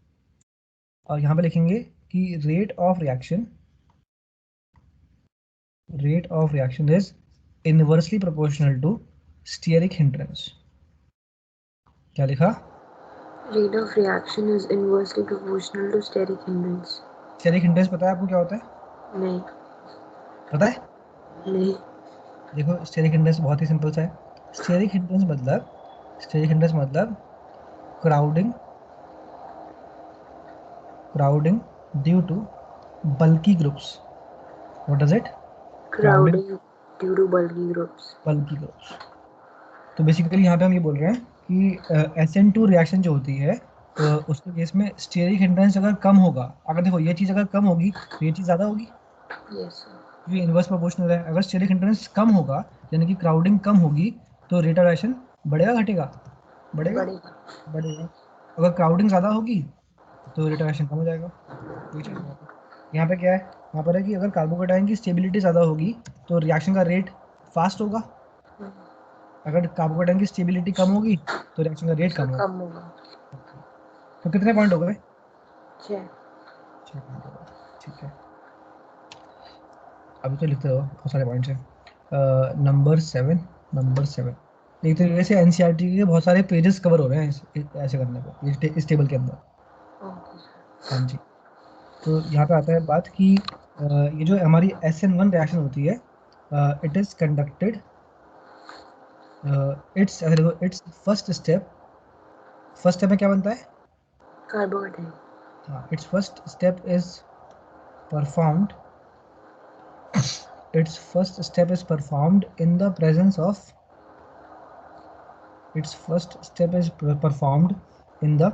और यहाँ पे लिखेंगे कि rate of reaction is inversely proportional to steric hindrance. क्या लिखा? Rate of reaction is inversely proportional to steric hindrance. Stearic hindrance पता है आपको क्या होता है? नहीं. पता है? नहीं. देखो, स्टीयरिक हिंड्रेंस बहुत ही सिंपल सा है। स्टीयरिक हिंड्रेंस मतलब crowding due to bulky groups. What is it? Crowding due to bulky groups. Bulky groups. तो बेसिकली यहाँ पे हम ये बोल रहे हैं कि SN2 रिएक्शन जो होती है, उसके केस में स्टीयरिक हिंड्रेंस अगर कम होगा, अगर देखो ये चीज़ अगर कम होगी तो ये चीज़ ज़्यादा होगी, Yes, sir. ये इनवर्स प्रोपोर्शनल है। अगर स्टीयरिक हिंड्रेंस कम होगा यानी कि क्राउडिंग कम होगी तो रेट ऑफ रिएक्शन बढ़ेगा घटेगा? बढ़ेगा। बढ़ेगा. बढ़ेगा। अगर क्राउडिंग ज़्यादा होगी तो रेट ऑफ रिएक्शन कम हो जाएगा। वही चीज़ है यहाँ पे। क्या है यहाँ पर? है कि अगर कार्बोकैटायन की स्टेबिलिटी ज़्यादा होगी तो रिएक्शन का रेट फास्ट होगा, अगर कार्बोकैटायन की स्टेबिलिटी कम होगी तो रिएक्शन का रेट कम होगा। कम होगा. तो कितने पॉइंट हो गए? 6. 6 पॉइंट हो गए, ठीक है। अभी तो लिखते रहो, बहुत सारे पॉइंट्स हैं। नंबर 7 देखते हुए वैसे एनसीईआरटी के बहुत सारे पेजेस कवर हो रहे हैं ऐसे करने पे इस टेबल के अंदर। Okay sir. हाँ जी। तो यहाँ पे आता है बात कि ये जो हमारी SN1 रिएक्शन होती है, it is conducted, it's first step में क्या बनता है? कार्बोहाइड्रेट। हाँ, it's first step is performed its first step is performed in the presence of its first step is performed in the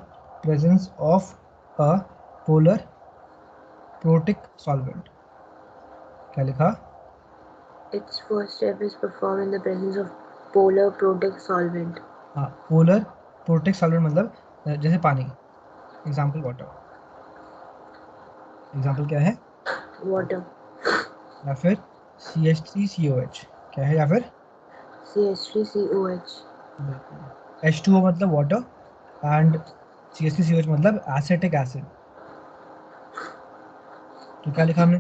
presence of a polar protic solvent। क्या लिखा? Its first step is performed in the presence of polar protic solvent. हाँ, polar protic solvent मतलब जैसे पानी, example water, example क्या है? Water. या फिर CH3COH, क्या है? या फिर CH3COH. बिल्कुल H2O मतलब वाटर, एंड CH3COH मतलब एसिटिक एसिड। तो क्या लिखा हमने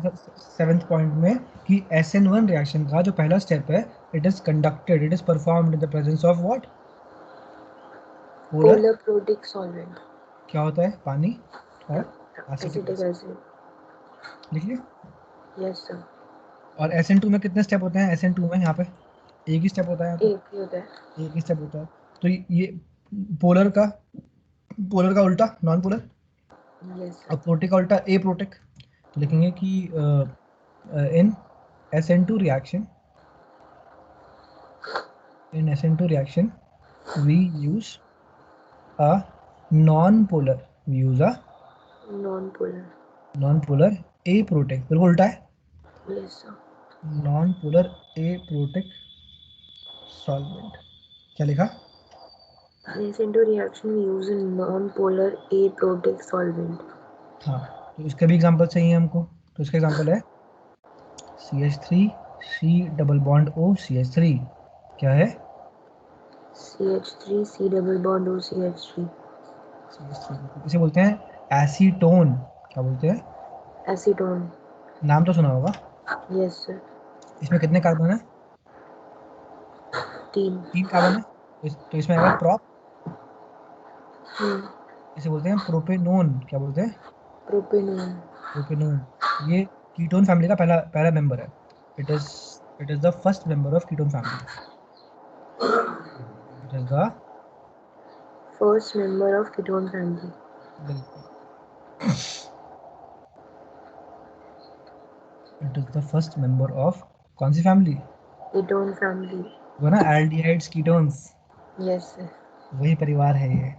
7th पॉइंट में कि SN1 रिएक्शन का जो पहला स्टेप है, it is conducted, it is performed in the presence of what? Polar. Polar protic solvent. क्या होता है? पानी और एसिटिक Acetic एसिड। acid. लिख लिया। Yes sir. और SN2 में कितने स्टेप होते हैं? SN2 में यहाँ पे एक ही स्टेप होता है, यहाँ एक ही होता है। पे एक ही स्टेप होता है। तो ये पोलर का पोलर का उल्टा नॉन पोलर, Yes और sir. प्रोटिक का उल्टा ए प्रोटिक। तो लिखेंगे कि इन SN2 reaction we use a non-polar we use a Non-polar. non-polar aprotic, बिल्कुल उल्टा है, Yes sir. non-polar aprotic solvent। क्या लिखा? SN2 reaction we use a non-polar aprotic solvent. हाँ, तो इसका भी एग्जांपल चाहिए हमको। तो इसका एग्जांपल है CH3 C double bond O CH3। क्या है? CH3 C double bond O CH3. CH3 इसे बोलते हैं एसीटोन। क्या बोलते हैं? Acetone. नाम तो सुना होगा। Yes sir. इसमें कितने कार्बन है? 3. 3 कार्बन है। तो इसमें आएगा प्रोप। Hmm. इसे बोलते हैं प्रोपेनोन। क्या बोलते हैं? Propanone. प्रोपेनोन। ये कीटोन फैमिली का पहला पहला मेंबर है। It is it is the first member of ketone family. It is the First member of ketone family. बिल्कुल it is the first member of कौन सी फैमिली? Ketone family. वो ना aldehydes ketones, Yes sir. वही परिवार है ये।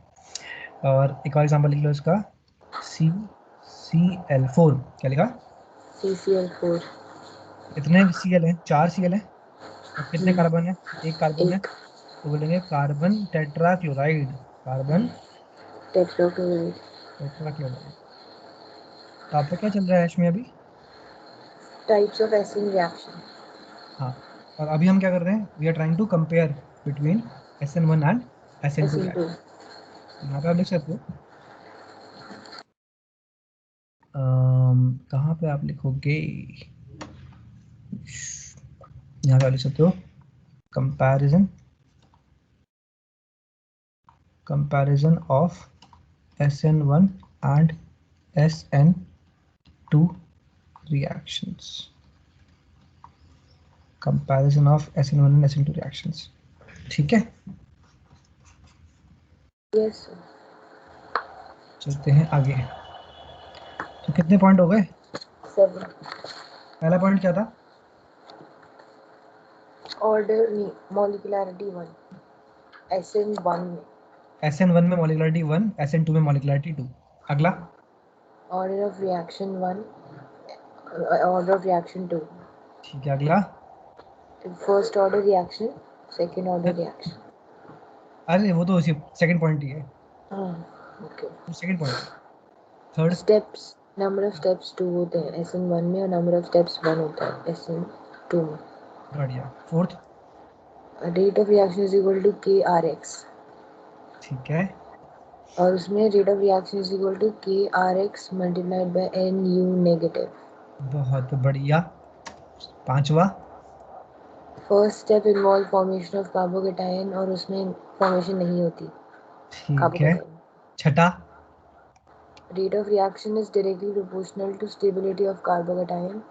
और एक और एग्जांपल लिख लो इसका, CCl4। क्या लिखा? CCl4. कितने Cl हैं? 4 Cl हैं। और कितने Hmm. कार्बन है? एक कार्बन है। एक. तो बोलेंगे carbon tetrachloride, carbon Tetrachloride. Tetrachloride. तो आप पे क्या चल रहा है इसमें अभी? Types of acid reaction. हाँ, और अभी हम क्या कर रहे हैं? We are trying to compare between SN1 and SN2 SN2. Reaction. यहाँ पे आप लिख सकते हो, कहाँ पे आप लिखोगे? यहाँ पे आप लिख सकते हो comparison of SN1 and SN2 reactions, comparison of SN1 and SN2 reactions। ठीक है, Yes sir. चलते हैं आगे। तो कितने पॉइंट हो गए? 7. पहला पॉइंट क्या था? Order नहीं, molecularity 1. SN1 में. SN1 में मॉलिक्युलरिटी 1, SN2 में मॉलिक्युलरिटी 2। अगला? Order of reaction 1. Order of reaction 2. ठीक है, अगला? First order reaction. Second order reaction. अरे वो तो सेकंड पॉइंट ही है, हाँ. Okay. सेकंड पॉइंट है। Third? Steps. Number of steps 2 होते हैं SN1 में और number of steps 1 होता है SN2 में. बढ़िया। Fourth? Rate of reaction is equal to KRX. ठीक है, और उसमें rate of reaction is equal to KRX multiplied by NU negative. बहुत बढ़िया। पांचवा first step involve formation of carbocation और उसमें फॉर्मेशन नहीं होती ठीक है। कार्बोकेटायन। छठा rate of reaction is directly proportional to stability of carbocation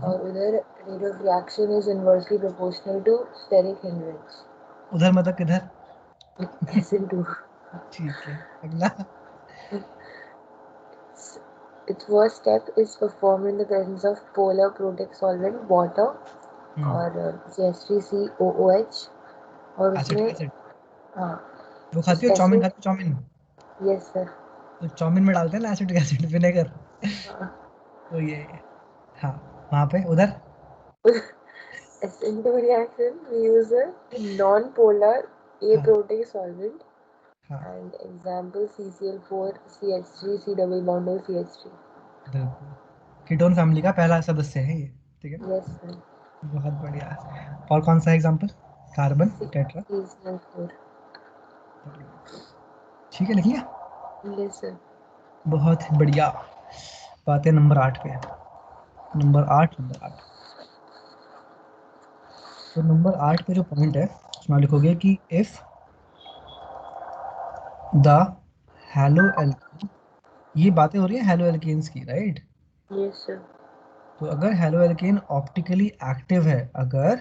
और उधर rate of reaction is inversely proportional to steric hindrance. उधर मतलब किधर? SN2। ठीक है, अगला। Its first step is performed in the presence of polar protic solvent water और CH3COOH और एसिटिक उसमें एसिड। हाँ वो उस खाती हो चाउमीन? एसिड। खाती हो चाउमीन? Yes sir. तो चाउमीन में डालते हैं ना एसिटिक एसिड, विनेगर। हाँ तो ये, हाँ, वहाँ पे उधर। SN2 reaction we use a non-polar हाँ aprotic solvent हाँ and example CCl4 CH3 C double bond और CH3। बिल्कुल, कीटोन फैमिली का पहला सदस्य है ये। ठीक है, यस सर। बहुत बढ़िया। और कौन सा एग्जांपल? Carbon tetra. CCl4। ठीक है, लिखिए। Yes sir. बहुत बढ़िया। बात है नंबर 8 पे। नंबर 8। तो नंबर 8 पे जो पॉइंट है उसमें आप लिखोगे कि इफ द हैलो एल्कीन, ये बातें हो रही है हैलो एल्कीन्स की, राइट? Yes sir. तो अगर हैलो एल्कीन ऑप्टिकली एक्टिव है, अगर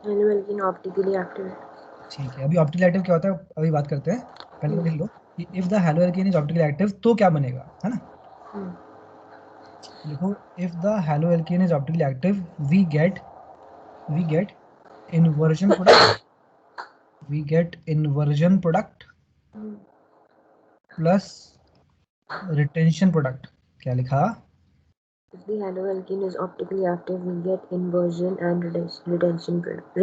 हेलो एल्कीन ऑप्टिकली एक्टिव है। ठीक है, अभी ऑप्टिकली एक्टिव क्या होता है अभी बात करते हैं। पहले तो लिख लो कि if the halo alkene is optically active तो क्या बनेगा, है ना? लिखो, if the halo alkene is optically active we get inversion product, plus retention product. क्या लिखा? If the haloalkene is optically active, we get inversion and retention product.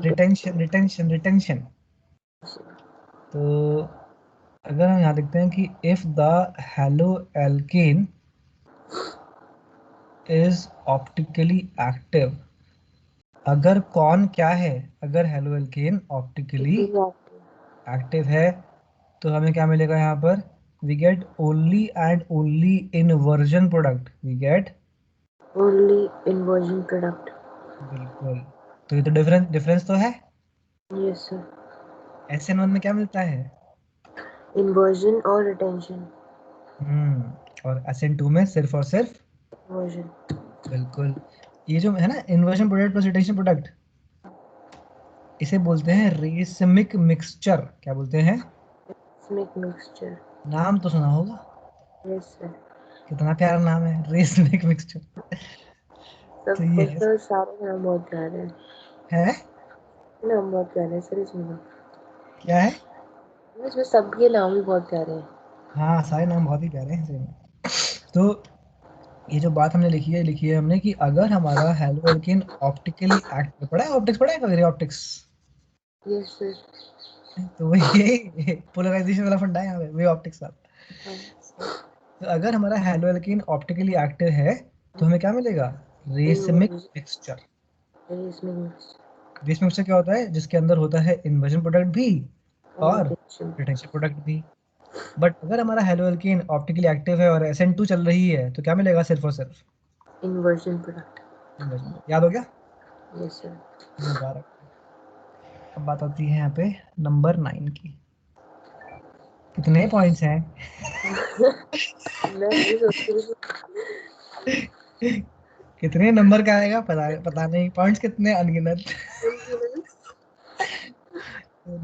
Retention, retention. तो अगर हम यहाँ देखते हैं कि if the halo alkane is optically active, अगर कौन क्या है, अगर हैलो एल्केन ऑप्टिकली एक्टिव है तो हमें क्या मिलेगा यहाँ पर? We get only and only inversion product, we get Only inversion product. बिल्कुल। तो ये तो डिफरेंस तो है। Yes sir. SN1 में क्या मिलता है? Inversion और retention. और SN2 में सिर्फ और सिर्फ Inversion. बिल्कुल। ये जो है ना inversion product plus retention product, इसे बोलते हैं रेसमिक मिक्सचर। क्या बोलते हैं? Racemic mixture. नाम तो सुना होगा, Yes sir. कितना प्यारा नाम है, रेसमिक मिक्सचर। तो सब ये कुछ तो सारे नाम बहुत प्यारे हैं। है नाम बहुत प्यारे हैं सर इसमें। क्या है? इसमें सबके नाम भी बहुत प्यारे हैं। हाँ, सारे नाम बहुत ही प्यारे हैं सही में। तो ये जो बात हमने लिखी है हमने कि अगर हमारा हैलो एल्केन ऑप्टिकली एक्टिव, पढ़ा है ऑप्टिक्स, पढ़ा है कभी ऑप्टिक्स? Yes sir. तो ये पोलराइजेशन वाला फंडा है यहाँ पे, वे ऑप्टिक्स वाला। तो अगर हमारा हैलो एल्केन ऑप्टिकली एक्टिव है तो हमें क्या मिलेगा? Racemic Inversion. Mixture. Racemic mixture. Racemic mixture क्या होता है? जिसके अंदर होता है इन्वर्जन प्रोडक्ट भी और और retention. रिटेंशन प्रोडक्ट भी। बट अगर हमारा हैलो एल्केन ऑप्टिकली एक्टिव है और SN2 चल रही है तो क्या मिलेगा? सिर्फ और सिर्फ Inversion product. इन्वर्जन। याद हो गया? Yes sir. मुबारक। अब बात आती है यहाँ पे नंबर 9 की। कितने पॉइंट्स हैं? मैं वही सोच रही कितने नंबर का आएगा पता नहीं, पॉइंट्स कितने अनगिनत। थी।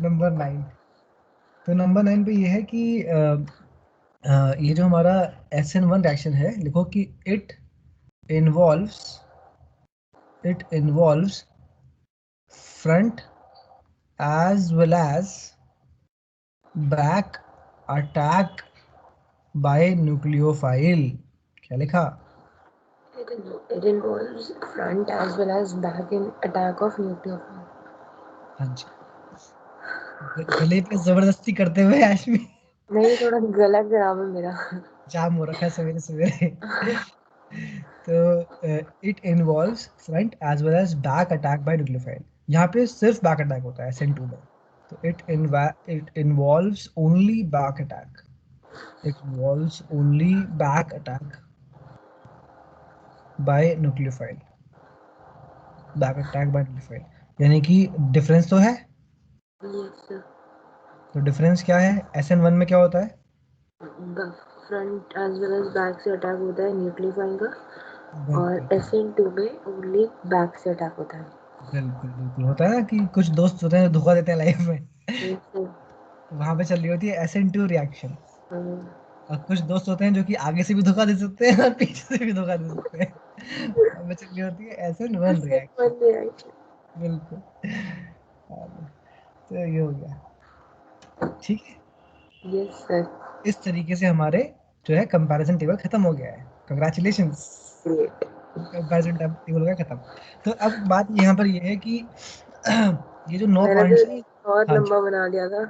नंबर 9। तो नंबर 9 पे ये है कि ये जो हमारा SN1 रिएक्शन है, लिखो कि it involves front as well as back attack by nucleophile। क्या लिखा? It involves front as well as back in attack of nucleophile. हाँ जी, गले पे जबरदस्ती करते हुए आशमी नहीं थोड़ा गला खराब है मेरा। जाम हो रखा है सवेरे सवेरे। तो it involves front as well as back attack by nucleophile. यहाँ पे सिर्फ बैक अटैक होता है SN2 में। तो it involves only back attack. It involves only back attack by nucleophile. Back attack bye nucleophile, यानी कि डिफरेंस तो है। Yes, sir. तो डिफरेंस क्या है? SN1 में क्या होता है? Front as well as back से अटैक होता है न्यूक्लियोफाइल का, और बिल्कुल SN2 में ओनली बैक से अटैक होता है। बिल्कुल बिल्कुल होता है ना कि कुछ दोस्त होते हैं धोखा देते हैं लाइफ में। Yes, sir. वहां पे चल रही होती है SN2 रिएक्शन, हाँ, और कुछ दोस्त होते हैं जो कि आगे से भी धोखा दे सकते हैं और पीछे से भी धोखा दे सकते हैं। वहां पे चल रही होती है SN1 रिएक्शन। SN1 reaction. बिल्कुल। तो ये हो गया, ठीक है। Yes, sir. इस तरीके से हमारे जो है कंपैरिजन टेबल खत्म हो गया है। Congratulations, Great. कंपैरिजन टेबल हो गया खत्म। तो अब बात यहाँ पर ये है कि ये जो 9 मैंने तो पॉइंट्स है। और हाँ जी। लंबा बना दिया था।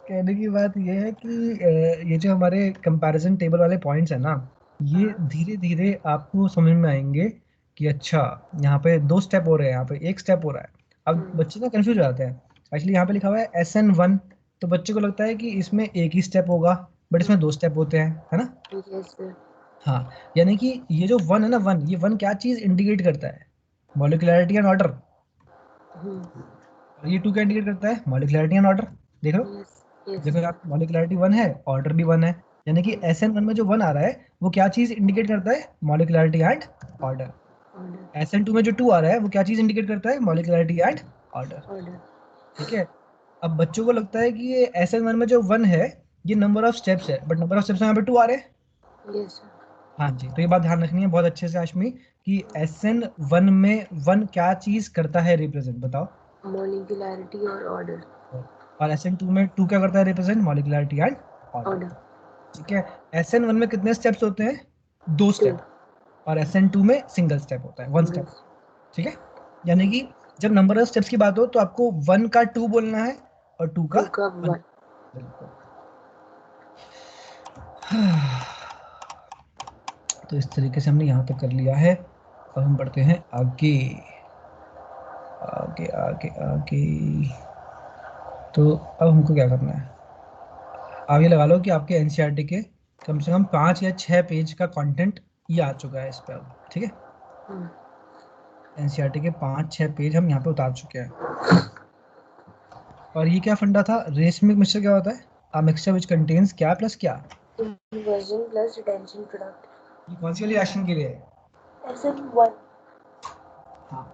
कहने की बात ये है कि ये जो हमारे कंपैरिजन टेबल वाले पॉइंट्स है ना, ये धीरे धीरे आपको समझ में आएंगे कि अच्छा यहाँ पे 2 स्टेप हो रहे हैं, यहाँ पे 1 स्टेप हो रहा है। अब बच्चे ना कंफ्यूज हो जाते हैं। एक्चुअली यहाँ पे लिखा हुआ है SN1, तो बच्चे को लगता है कि इसमें एक ही स्टेप होगा, बट इसमें 2 स्टेप होते हैं, है ना। Yes, sir. हाँ, यानी कि ये जो 1 है ना, 1, ये 1 क्या चीज इंडिकेट करता है? मॉलिक्यूलैरिटी एंड ऑर्डर। और ये 2 क्या इंडिकेट करता है? मॉलिक्यूलैरिटी एंड ऑर्डर। देख लो, Yes, yes, देखो sir. यहाँ मॉलिक्यूलैरिटी 1 है, ऑर्डर भी 1 है, यानी कि SN1 में जो 1 आ रहा है वो क्या चीज इंडिकेट करता है? मॉलिक्यूलैरिटी एंड ऑर्डर। Order, SN2 में जो 2 आ रहा है वो क्या चीज इंडिकेट करता है? मॉलिक्यूलैरिटी एंड ऑर्डर। order. ठीक है। अब बच्चों को लगता है कि ये SN1 में जो 1 है ये नंबर ऑफ स्टेप्स है, बट नंबर ऑफ स्टेप्स यहाँ पे 2 आ रहे हैं। Yes, sir. हाँ जी, तो ये बात ध्यान रखनी है बहुत अच्छे से आशमी, कि SN1 में 1 क्या चीज करता है रिप्रेजेंट, बताओ। Molecularity और order. और SN2 में 2 क्या करता है represent? Molecularity and order. Order. ठीक है। SN1 में कितने स्टेप्स होते हैं? 2 Two. स्टेप। और SN2 में सिंगल स्टेप होता है, 1 Single. स्टेप। ठीक है। यानी कि जब नंबर ऑफ स्टेप्स की बात हो तो आपको 1 का 2 बोलना है और 2 का Two का 1। one. बिल्कुल। तो इस तरीके से हमने यहाँ तक कर लिया है। अब हम बढ़ते हैं आगे आगे आगे आगे। तो अब हमको क्या करना है? आप ये लगा लो कि आपके एनसीईआरटी के कम से कम 5 या 6 पेज का कंटेंट ये आ चुका है इस पे अब, ठीक है। एनसीईआरटी के 5-6 पेज हम यहाँ पे उतार चुके हैं। और ये क्या फंडा था? रेशमिक मिक्सचर क्या होता है? अ मिक्सचर विच कंटेन्स क्या प्लस क्या? Inversion plus retention product. ये कौन सी वाली रिएक्शन के लिए है? SN1. हाँ,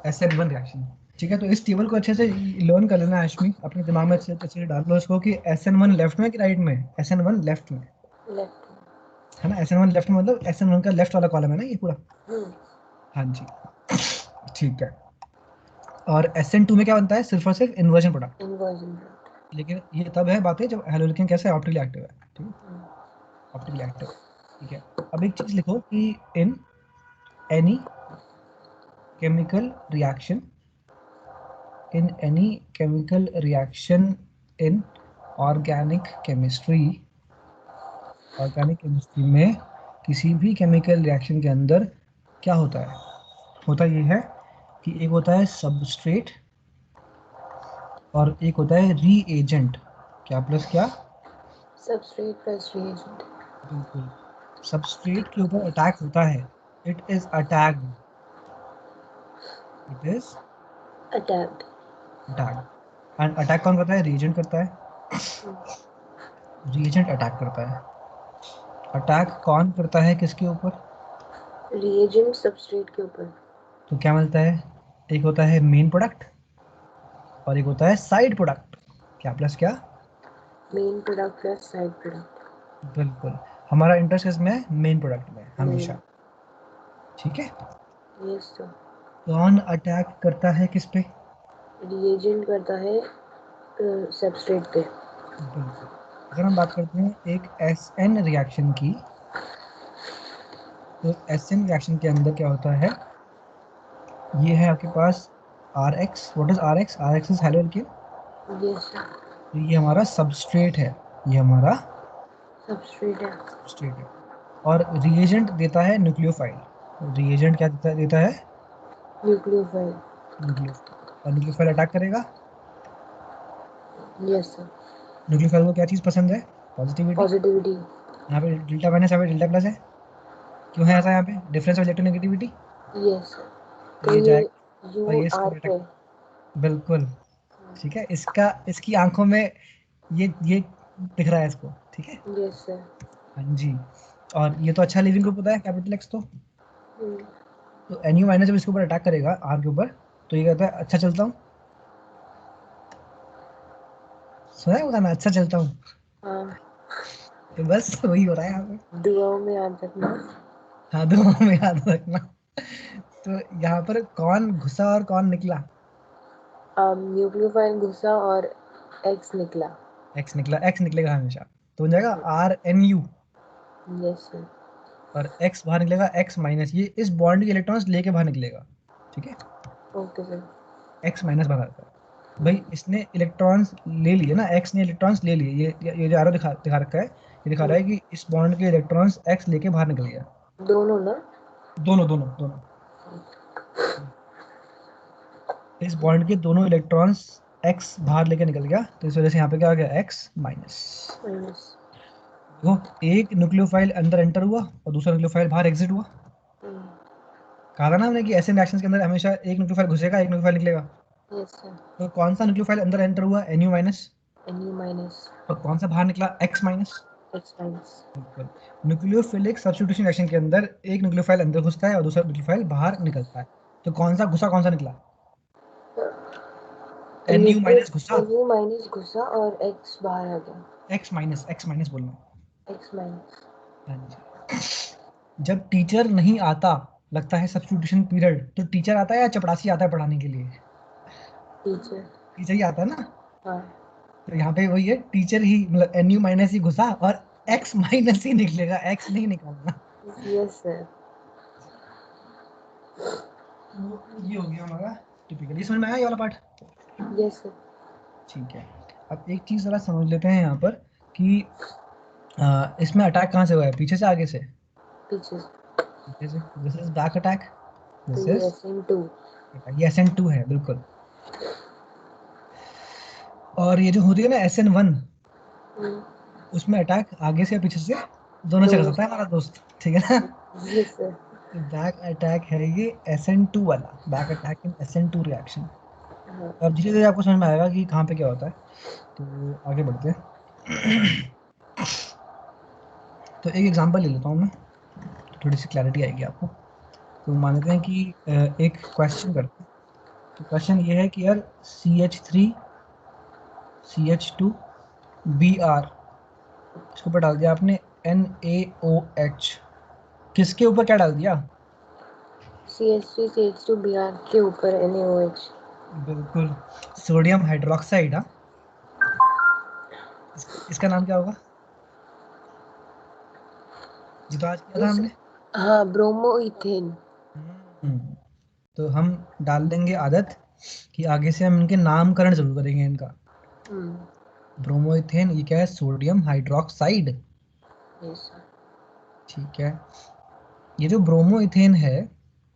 SN1 रिएक्शन। ठीक है, तो इस टेबल को अच्छे से लर्न कर लेना आशमी, अपने दिमाग में अच्छे अच्छे से डाल लो इसको कि SN1 लेफ्ट में कि राइट में? SN1 लेफ्ट में, Left. है ना। SN1 लेफ्ट में मतलब SN1 का लेफ्ट वाला कॉलम है ना ये पूरा। हाँ जी, ठीक है। और SN2 में क्या बनता है? सिर्फ और सिर्फ इन्वर्जन प्रोडक्ट। Inversion product. लेकिन ये तब है बात है जब हेलोजन कैसे ऑप्टिकली एक्टिव है, ठीक है, ऑप्टिकली एक्टिव। ठीक है। अब एक चीज लिखो कि in any chemical reaction, in any chemical reaction in organic chemistry, organic chemistry में किसी भी केमिकल रिएक्शन के अंदर क्या होता है? होता ये है कि एक होता है सबस्ट्रेट और एक होता है रीएजेंट। क्या प्लस क्या? Substrate plus reagent. बिल्कुल। सबस्ट्रेट के ऊपर अटैक होता है, it is attacked, it is Attacked. Attacked. And attack कौन करता है? रीएजेंट करता है। रीएजेंट अटैक करता है। अटैक कौन करता है किसके ऊपर? Reagent substrate के ऊपर. तो क्या मिलता है? एक होता है मेन प्रोडक्ट और एक होता है साइड प्रोडक्ट। क्या प्लस क्या? Main product plus side product. बिल्कुल। हमारा इंटरेस्ट इसमें है मेन प्रोडक्ट में Main. हमेशा। ठीक है। Yes, sir. कौन अटैक करता है किस पे? Reagent करता है substrate पे. बिल्कुल। अगर हम बात करते हैं एक SN रिएक्शन की, तो SN रिएक्शन के अंदर क्या होता है? ये है आपके पास RX। What is RX? RX is halo alkene. Yes, sir. तो ये हमारा सबस्ट्रेट है, ये हमारा Substrate है. सबस्ट्रेट है। और रिएजेंट देता है न्यूक्लियोफाइल। रिएजेंट क्या देता है? Nucleophile. न्यूक्लियोफाइल। और न्यूक्लियोफाइल अटैक करेगा यस सर। न्यूक्लियोफाइल को क्या चीज पसंद है? पॉजिटिविटी। पॉजिटिविटी। यहाँ पे डेल्टा माइनस, यहाँ पे डेल्टा प्लस है। क्यों है ऐसा? यहाँ पे difference of electronegativity. Yes sir. तो तो ये ये जाएगा और यू ये इसको आर अटैक। पे। बिल्कुल। ठीक है, इसका इसकी आंखों में ये दिख रहा है इसको। ठीक है। Yes sir. हाँ जी। और ये तो अच्छा लिविंग ग्रुप होता है कैपिटल एक्स तो। हम्म। तो एनयू माइनस जब इसके ऊपर अटैक करेगा आर के ऊपर, तो ये कहता है अच्छा चलता हूँ। सुना है बताना, अच्छा चलता हूँ। हाँ, तो बस वही हो रहा है यहाँ पे। दुआओं में याद रखना। हाँ, दो में याद रखना। तो यहाँ पर कौन घुसा और कौन निकला? न्यूक्लियोफाइल घुसा और एक्स निकला। एक्स निकला, एक्स निकलेगा हमेशा। तो बन जाएगा R N U. Yes sir. और एक्स बाहर निकलेगा एक्स माइनस, ये इस बॉन्ड के इलेक्ट्रॉन्स लेके बाहर निकलेगा। ठीक है। Okay sir. एक्स माइनस बाहर आता है। भाई इसने इलेक्ट्रॉन्स ले लिए ना, एक्स ने इलेक्ट्रॉन्स ले लिए। ये जो एरो दिखा रखा है, ये दिखा रहा है कि इस बॉन्ड के इलेक्ट्रॉन्स एक्स लेके बाहर निकल गया। दोनों ना? दोनों दोनों दोनों। इस बॉन्ड के दोनों इलेक्ट्रॉन्स एक्स बाहर लेके निकल गया, तो इस वजह से यहाँ पे क्या आ गया? X minus. माइनस। देखो, एक न्यूक्लियोफाइल अंदर एंटर हुआ और दूसरा न्यूक्लियोफाइल बाहर एग्जिट हुआ। कहा था ना हमने कि ऐसे रिएक्शंस के अंदर हमेशा एक न्यूक्लियोफाइल घुसेगा, एक न्यूक्लियोफाइल निकलेगा। Yes sir. तो कौन सा न्यूक्लियोफाइल अंदर एंटर हुआ? N U minus. N U minus. और कौन सा बाहर निकला? X minus. X minus. बिल्कुल। न्यूक्लियोफिलिक सब्स्टिट्यूशन रिएक्शन के अंदर एक न्यूक्लियोफाइल अंदर घुसता है और दूसरा न्यूक्लियोफाइल बाहर निकलता है। तो कौन सा घुसा, कौन सा निकला? एन यू माइनस घुसा। एन यू माइनस घुसा और एक्स बाहर आ गया। एक्स माइनस बोलना है। X minus. हाँ जी। जब टीचर नहीं आता, लगता है सब्स्टिट्यूशन पीरियड, तो टीचर आता है या चपड़ासी आता है पढ़ाने के लिए? टीचर। टीचर ही आता है ना। हाँ। तो यहाँ पे वही है, टीचर ही मतलब एन यू माइनस ही घुसा और एक्स माइनस ही निकलेगा, एक्स नहीं निकालना। Yes sir. तो ये हो गया हमारा टिपिकल। ये समझ में आया ये वाला पार्ट? Yes sir. ठीक है। अब एक चीज जरा समझ लेते हैं यहाँ पर कि इसमें अटैक कहाँ से हुआ है, पीछे से आगे से? पीछे। पीछे से। This is back attack. तो दिस ये इज एस एन टू। ये एस एन टू है बिल्कुल। और ये जो होती है ना एस एन वन, उसमें अटैक आगे से या पीछे से, दोनों से कर दोनों। सकता है हमारा दोस्त। ठीक है ना। Yes sir. बैक अटैक है ये एस एन टू वाला, back attack in S N two reaction. हाँ। अब धीरे धीरे आपको समझ में आएगा कि कहाँ पे क्या होता है। तो आगे बढ़ते हैं। तो एक एग्जांपल ले लेता हूँ मैं, तो थोड़ी सी क्लैरिटी आएगी आपको। तो मान लेते हैं कि एक क्वेश्चन करते हैं। तो क्वेश्चन ये है कि यार CH3 CH2 Br, इसके ऊपर डाल दिया आपने NaOH। किसके ऊपर क्या डाल दिया? CH3 CH2 Br के ऊपर NaOH। बिल्कुल, सोडियम हाइड्रोक्साइड। हाँ, इसका नाम क्या होगा? ये तो आज किया था इस हमने। हाँ, ब्रोमो इथेन। हम्म, तो हम डाल देंगे आदत कि आगे से हम इनके नामकरण जरूर करेंगे इनका। ब्रोमोइथेन ये क्या है? Sodium hydroxide. Yes sir. ठीक है। ये जो ब्रोमोइथेन है,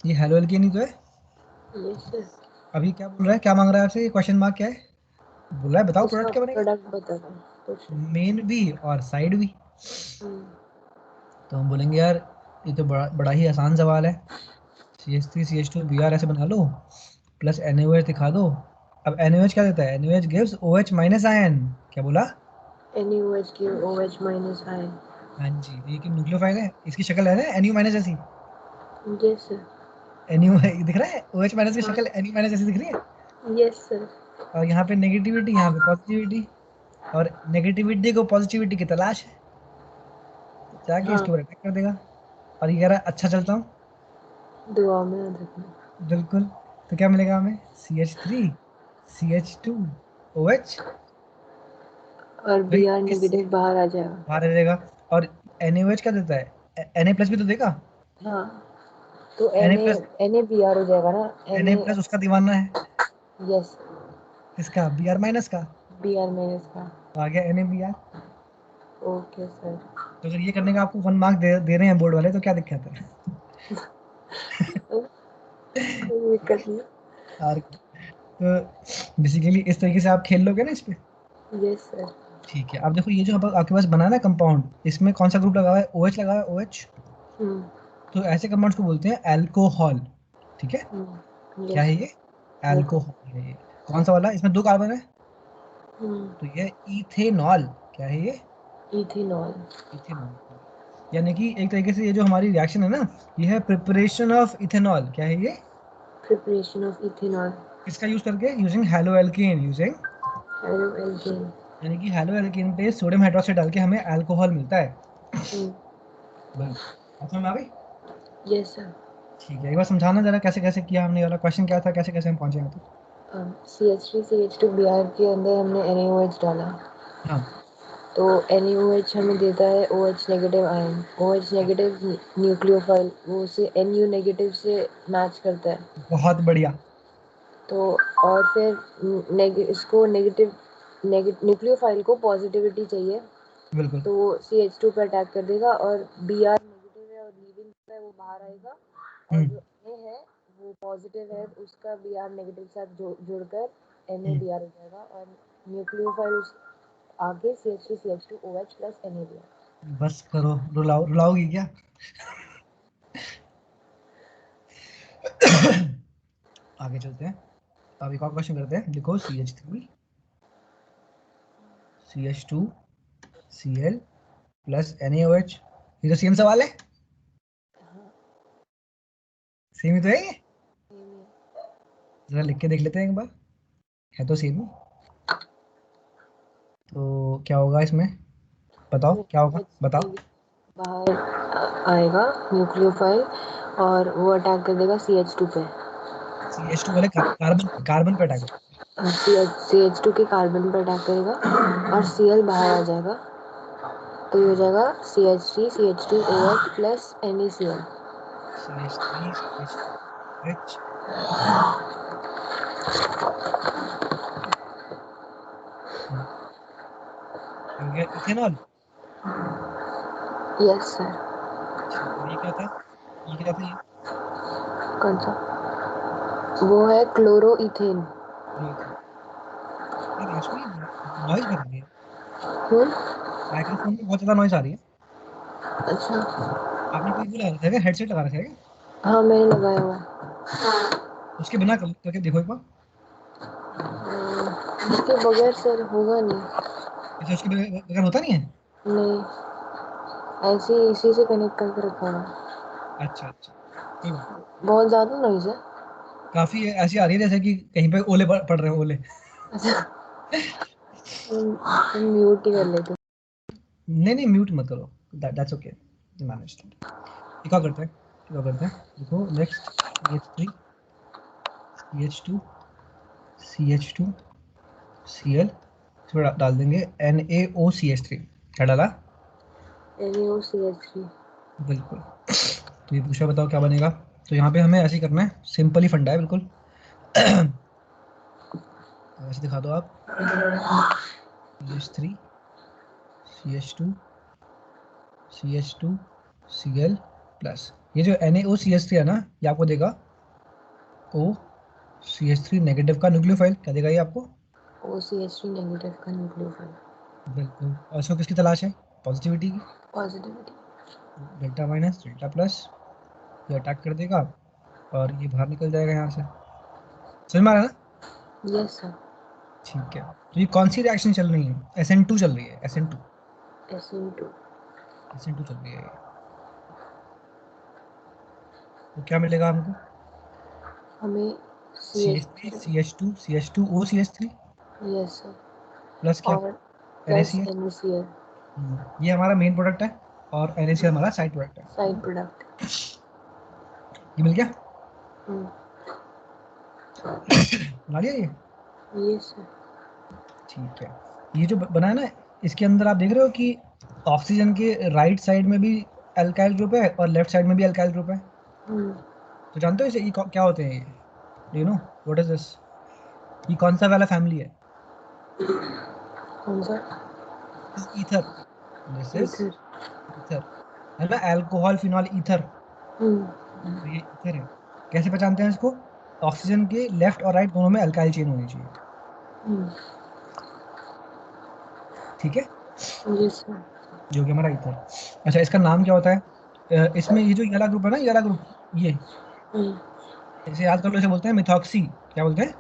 ये हेलो एल्केन ही तो है। Yes sir. अभी क्या बोल रहा है, क्या मांग रहा है आपसे? ये क्वेश्चन मार्क क्या है? बोल रहा है बताओ उसका प्रोडक्ट क्या बनेगा। प्रोडक्ट बता दो कुछ। मेन भी और साइड भी। हम्म। तो हम बोलेंगे यार ये तो बड़ा बड़ा ही आसान सवाल है। CH3 CH2 Br ऐसे बना लो, प्लस NaOH दिखा दो। अब NaOH क्या देता है? NaOH gives OH minus ion. क्या बोला? NaOH की OH माइनस आयन। हाँ जी, तो ये कि न्यूक्लियोफाइल है, इसकी शक्ल है ना NU माइनस जैसी। Yes sir. NU दिख रहा है, OH माइनस की हाँ। शक्ल NU माइनस जैसी दिख रही है। Yes sir. और यहाँ पे नेगेटिविटी, यहाँ पे पॉजिटिविटी। और नेगेटिविटी को पॉजिटिविटी की तलाश है, तो जाके हाँ, इसके ऊपर अटैक कर देगा। और ये कह रहा है अच्छा चलता हूँ। दुआ में याद रखना। बिल्कुल। तो क्या मिलेगा हमें? CH3 CH2 OH। और भाई Br इस नेगेटिव बाहर आ जाएगा। बाहर आ जाएगा। और NaOH क्या देता है? Na प्लस भी तो देगा। हाँ, तो Na Na प्लस, NaBr हो जाएगा ना। Na Na। प्लस उसका दीवाना है। यस। इसका Br माइनस का। Br माइनस का। तो आ गया NaBr। Okay sir. तो अगर ये करने का आपको 1 मार्क दे रहे हैं बोर्ड वाले, तो क्या दिक्कत है? कोई दिक्कत नहीं। और तो बेसिकली इस तरीके से आप खेल लोगे ना इस पे, यस सर। ठीक है, अब देखो ये जो आपके पास बना है ना कंपाउंड, इसमें कौन सा ग्रुप लगा हुआ है? OH लगा हुआ है, OH। तो ऐसे कंपाउंड्स को बोलते हैं अल्कोहल। ठीक है, क्या है यस ये? अल्कोहल है ये। कौन सा वाला? इसमें 2 कार्बन है, तो ये इथेनॉल। क्या है ये? इथेनॉल। इथेनॉल। यानी कि एक तरीके से ये जो हमारी रिएक्शन है ना, ये है प्रिपरेशन ऑफ इथेनॉल। क्या है ये? Preparation of ethanol. किसका यूज करके? Using haloalkane. Using haloalkane. यानी कि हेलोएल्केन पे सोडियम हाइड्रोक्साइड डाल के हमें अल्कोहल मिलता है। बिल्कुल, बात समझ में आ गई? Yes sir. ठीक है, एक बार समझाना जरा कैसे कैसे किया हमने, ये वाला क्वेश्चन क्या था, कैसे कैसे हम पहुंचे हैं तो। CH3CH2Br के अंदर हमने NaOH डाला, हाँ, तो NaOH हमें देता है OH negative ion. OH negative nucleophile वो उसे Nu नेगेटिव से मैच करता है। बहुत बढ़िया। तो और फिर इसको नेगेटिव न्यूक्लियोफाइल को पॉजिटिविटी चाहिए, बिल्कुल। तो वो CH2 पे अटैक कर देगा और Br नेगेटिव है और लीविंग है वो बाहर आएगा, और जो Na है वो पॉजिटिव है, उसका Br नेगेटिव के साथ जुड़कर NaBr हो जाएगा, और न्यूक्लियोफाइल उस आगे CH3CH2OH प्लस NaBr। बस करो, रुलाओगी क्या? आगे चलते हैं, अब एक और क्वेश्चन करते हैं। देखो, CH3CH2Cl प्लस NaOH, ये तो सेम सवाल है, सेम ही तो है ये। जरा लिख के देख लेते हैं एक बार, है तो सेम ही। तो क्या होगा इसमें? बताओ क्या होगा, बताओ। बाहर आएगा न्यूक्लियोफाइल और वो अटैक कर देगा CH2 पे। CH2 वाले कार्बन कार्बन पे अटैक। CH2 के कार्बन पर अटैक करेगा और Cl बाहर आ जाएगा, तो ये हो जाएगा CH3CH2OH प्लस NaCl। CH3CH2H हो गया इथेनॉल। Yes sir. ठीक है, ये क्या था? ये क्या था ये? कौन सा? वो है क्लोरोइथेन। यार एक्चुअली नॉइज कर रही है, हम्म। माइक्रोफोन में बहुत ज्यादा नॉइज आ रही है। अच्छा। आपने कोई वो लगा रखा है क्या, हेडसेट लगा रखा है क्या? हाँ मैंने लगाया हुआ है। उसके बिना करके देखो एक बार। इसके बगैर सर होगा नहीं। अच्छा, उसके बगैर होता नहीं है? नहीं, ऐसे ही इसी से कनेक्ट करके रखा हुआ है। अच्छा अच्छा, कोई बात नहीं। बहुत ज़्यादा नॉइज़ है। काफी ऐसी आ रही है जैसे कि कहीं पे ओले पड़ रहे हैं, ओले। अच्छा, तुम म्यूट ही कर लेते। नहीं नहीं, म्यूट मत करो, दैट्स ओके, मैनेज। एक और करते हैं, देखो next, CH3 CH2 CH2 Cl, थोड़ा डाल देंगे NaOCH3। क्या डाला? NaOCH3। बिल्कुल। तो ये पूछा, बताओ क्या बनेगा। तो यहाँ पे हमें ऐसे ही करना है, सिंपल ही फंडा है बिल्कुल। ऐसे दिखा दो आप, CH3 CH2 CH2Cl प्लस, ये जो NaOCH3 है ना, ये आपको देगा OCH3 नेगेटिव का न्यूक्लियोफाइल। क्या देगा ये आपको? OCH3 नेगेटिव का न्यूक्लियोफाइल। बिल्कुल। और इसको किसकी तलाश है? पॉजिटिविटी की। Positivity. Delta minus delta plus, ये अटैक कर देगा और ये बाहर निकल जाएगा यहाँ से। समझ में आ रहा है ना? Yes sir. ठीक है, तो ये कौन सी रिएक्शन चल रही है? SN2 चल रही है, SN2। SN2। SN2 चल रही है ये। तो क्या मिलेगा हमको? हमें CH3 CH3। CH2 CH2O CH3 yes sir. Plus क्या? और प्लस NaCl। NaCl। ये हमारा मेन प्रोडक्ट है और NaCl हमारा साइड प्रोडक्ट है। Side product. ये मिल गया, बना लिया ये। Yes sir. ठीक है, ये जो बना है ना, इसके अंदर आप देख रहे हो कि ऑक्सीजन के राइट साइड में भी अल्काइल ग्रुप है और लेफ्ट साइड में भी अल्काइल ग्रुप है। तो जानते हो इसे, ये क्या होते हैं ये? Do you know what is this? ये कौन सा वाला फैमिली है? कौन सा? Is ether. This is ether. Ether, है ना, अल्कोहल फिनॉल ईथर। तो ये ईथर है। कैसे पहचानते हैं इसको? ऑक्सीजन के लेफ्ट और राइट दोनों में अल्काइल चेन होनी चाहिए। ठीक है, यस सर। जो कि हमारा ईथर। अच्छा, इसका नाम क्या होता है? इसमें ये जो ये वाला ग्रुप है ना, ये वाला ग्रुप, ये इसे याद कर लो, इसे बोलते हैं मिथॉक्सी। क्या बोलते हैं?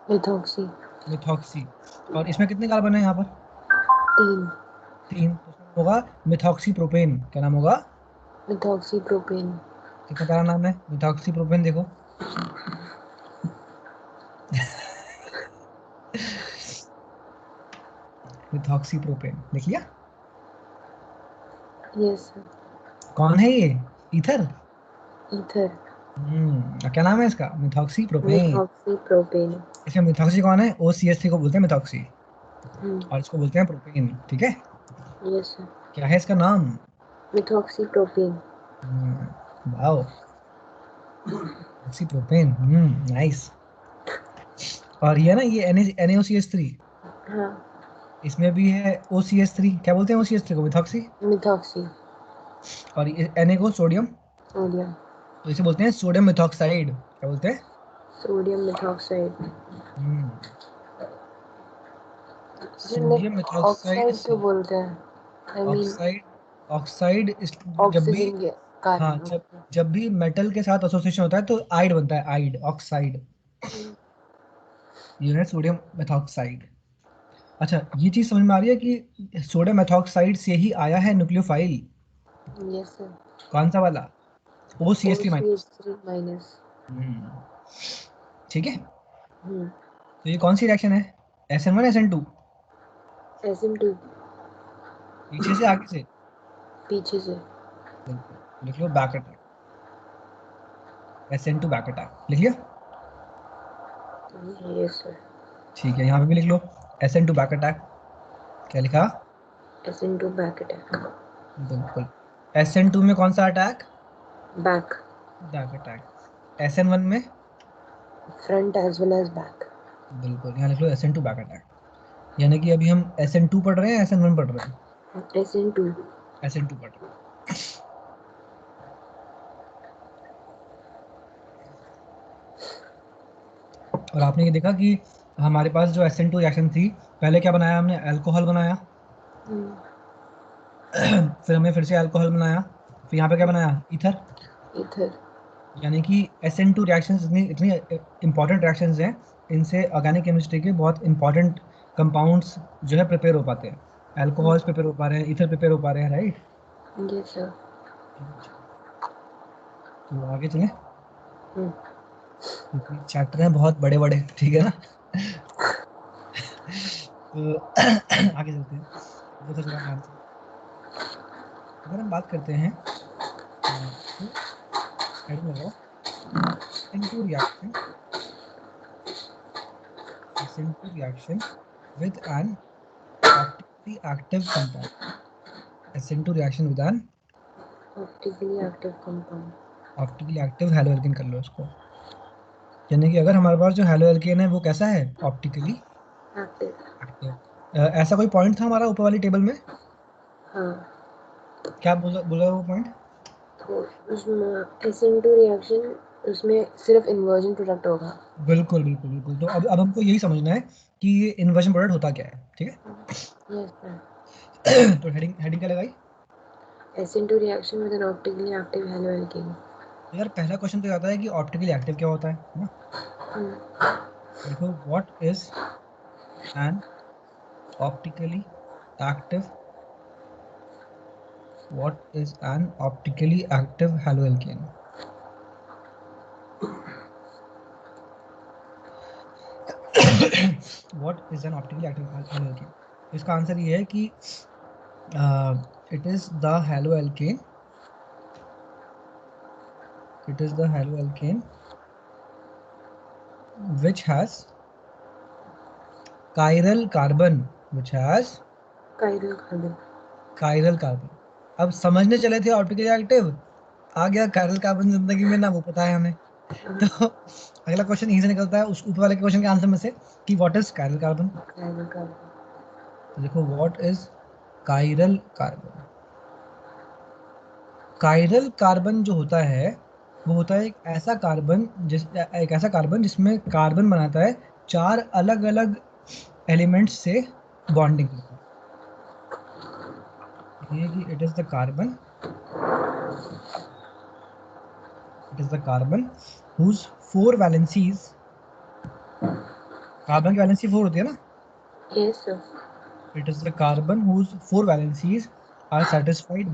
मिथॉक्सी। मिथॉक्सी। और इसमें कितने कार्बन है यहाँ पर? 3। 3। तो उसका नाम होगा मिथॉक्सी प्रोपेन। क्या नाम होगा? Methoxy propane. कितना प्यारा नाम है, मिथॉक्सी प्रोपेन। देखो मिथॉक्सी प्रोपेन लिख लिया। Yes sir. कौन है ये? ईथर। ईथर। क्या नाम है इसका? Methoxy propane. Methoxy propane. इसमें मिथॉक्सी कौन है? OCH3 को बोलते हैं मिथॉक्सी, और इसको बोलते हैं प्रोपेन। ठीक है, यस सर। क्या है इसका नाम? Methoxy propane. Wow, methoxy propane. Nice. और ये ना, ये NaOCH3, हाँ। इसमें भी है OCH3। क्या बोलते हैं OCH3 को? मिथॉक्सी। मिथॉक्सी। और Na को सोडियम, सोडियम। तो इसे बोलते हैं सोडियम मिथॉक्साइड। क्या बोलते हैं? Sodium methoxide. हम्म जिन्हें सोडियम मिथॉक्साइड ऑक्साइड क्यों से बोलते हैं? I mean oxide. ऑक्साइड जब भी, ऑक्सीजन के हाँ, कारण। जब भी मेटल के साथ एसोसिएशन होता है तो आइड बनता है, आइड, ऑक्साइड। ये है सोडियम मेथॉक्साइड। अच्छा, ये चीज समझ में आ रही है कि सोडियम मेथॉक्साइड से ही आया है न्यूक्लियोफाइल। Yes sir. कौन सा वाला? OCH3 minus. OCH3 minus. ठीक है, तो ये कौन सी रिएक्शन है? SN1 SN2? SN2। पीछे से आगे से? पीछे से। बिल्कुल, लिख low back attack. SN2 back attack लिख लिया। Yes sir. ठीक है, यहाँ पे भी लिख लो SN2 बैक अटैक। क्या लिखा? SN2 back attack. बिल्कुल। SN2 में कौन सा attack? Back. Back attack. SN1 में? Front as well as back. बिल्कुल, यहाँ लिख लो SN2 बैक अटैक। यानी कि अभी हम SN2 पढ़ रहे हैं, SN1 पढ़ रहे हैं? SN2। SN2 पढ़ रहे हैं। और आपने ये देखा कि हमारे पास जो SN2 रिएक्शन थी, पहले क्या बनाया हमने? अल्कोहल बनाया। फिर हमने फिर से अल्कोहल बनाया, फिर यहाँ पे क्या बनाया? ईथर। ईथर। यानी कि SN2 रिएक्शंस इतनी इतनी इंपॉर्टेंट रिएक्शंस हैं, इनसे ऑर्गेनिक केमिस्ट्री के बहुत इंपॉर्टेंट कंपाउंड्स जो है प्रिपेयर हो पाते हैं। अल्कोहल्स प्रिपेयर हो पा रहे हैं, ईथर प्रिपेयर हो पा रहे हैं, राइट? Yes sir. तो आगे चलें, क्योंकि चैप्टर हैं बहुत बड़े बड़े, ठीक है ना? तो आगे चलते हैं, देखो थोड़ा ध्यान से। अगर हम बात करते हैं, हेडिंग लगाओ, SN2 reaction, SN2 reaction with an optically active compound, SN2 reaction with an optically active compound. Optically active haloalkane कर लो इसको। यानी कि अगर हमारे पास जो हेलोएल्केन है वो कैसा है? Optically active. एक्टिव। ऐसा कोई पॉइंट था हमारा ऊपर वाली टेबल में? हाँ। क्या बोला बोला वो पॉइंट? तो उसमें SN2 रिएक्शन, उसमें सिर्फ इन्वर्जन प्रोडक्ट होगा। बिल्कुल बिल्कुल बिल्कुल। तो अब हमको यही समझना है कि ये इन्वर्जन प्रोडक्ट होता क्या है, ठीक यस सर। है? तो हेडिंग हेडिंग क्या लगाई? SN2 reaction with N optically active haloalkane. तो यार पहला क्वेश्चन तो आता है कि ऑप्टिकली एक्टिव क्या होता है ना? देखो, what is an optically active, what is an optically active haloalkane? What is an optically active haloalkane? इसका आंसर ये है कि it is the haloalkane, it is the haloalkane which has chiral carbon, which has chiral carbon. chiral carbon। अब समझने चले थे optically active, आ गया chiral carbon जिंदगी में ना, वो पता है हमें। तो अगला क्वेश्चन यहीं से निकलता है उस ऊपर वाले क्वेश्चन के आंसर में से कि what is chiral carbon। Chiral carbon. तो देखो, what is chiral carbon? chiral carbon जो होता है वो होता है एक ऐसा कार्बन जिसमें कार्बन बनाता है 4 अलग अलग एलिमेंट्स से बॉन्डिंग करता है। ये कि it is the carbon whose 4 valencies, carbon की वैलेंसी 4 होती है ना? Yes, sir. It is the carbon whose 4 valencies are satisfied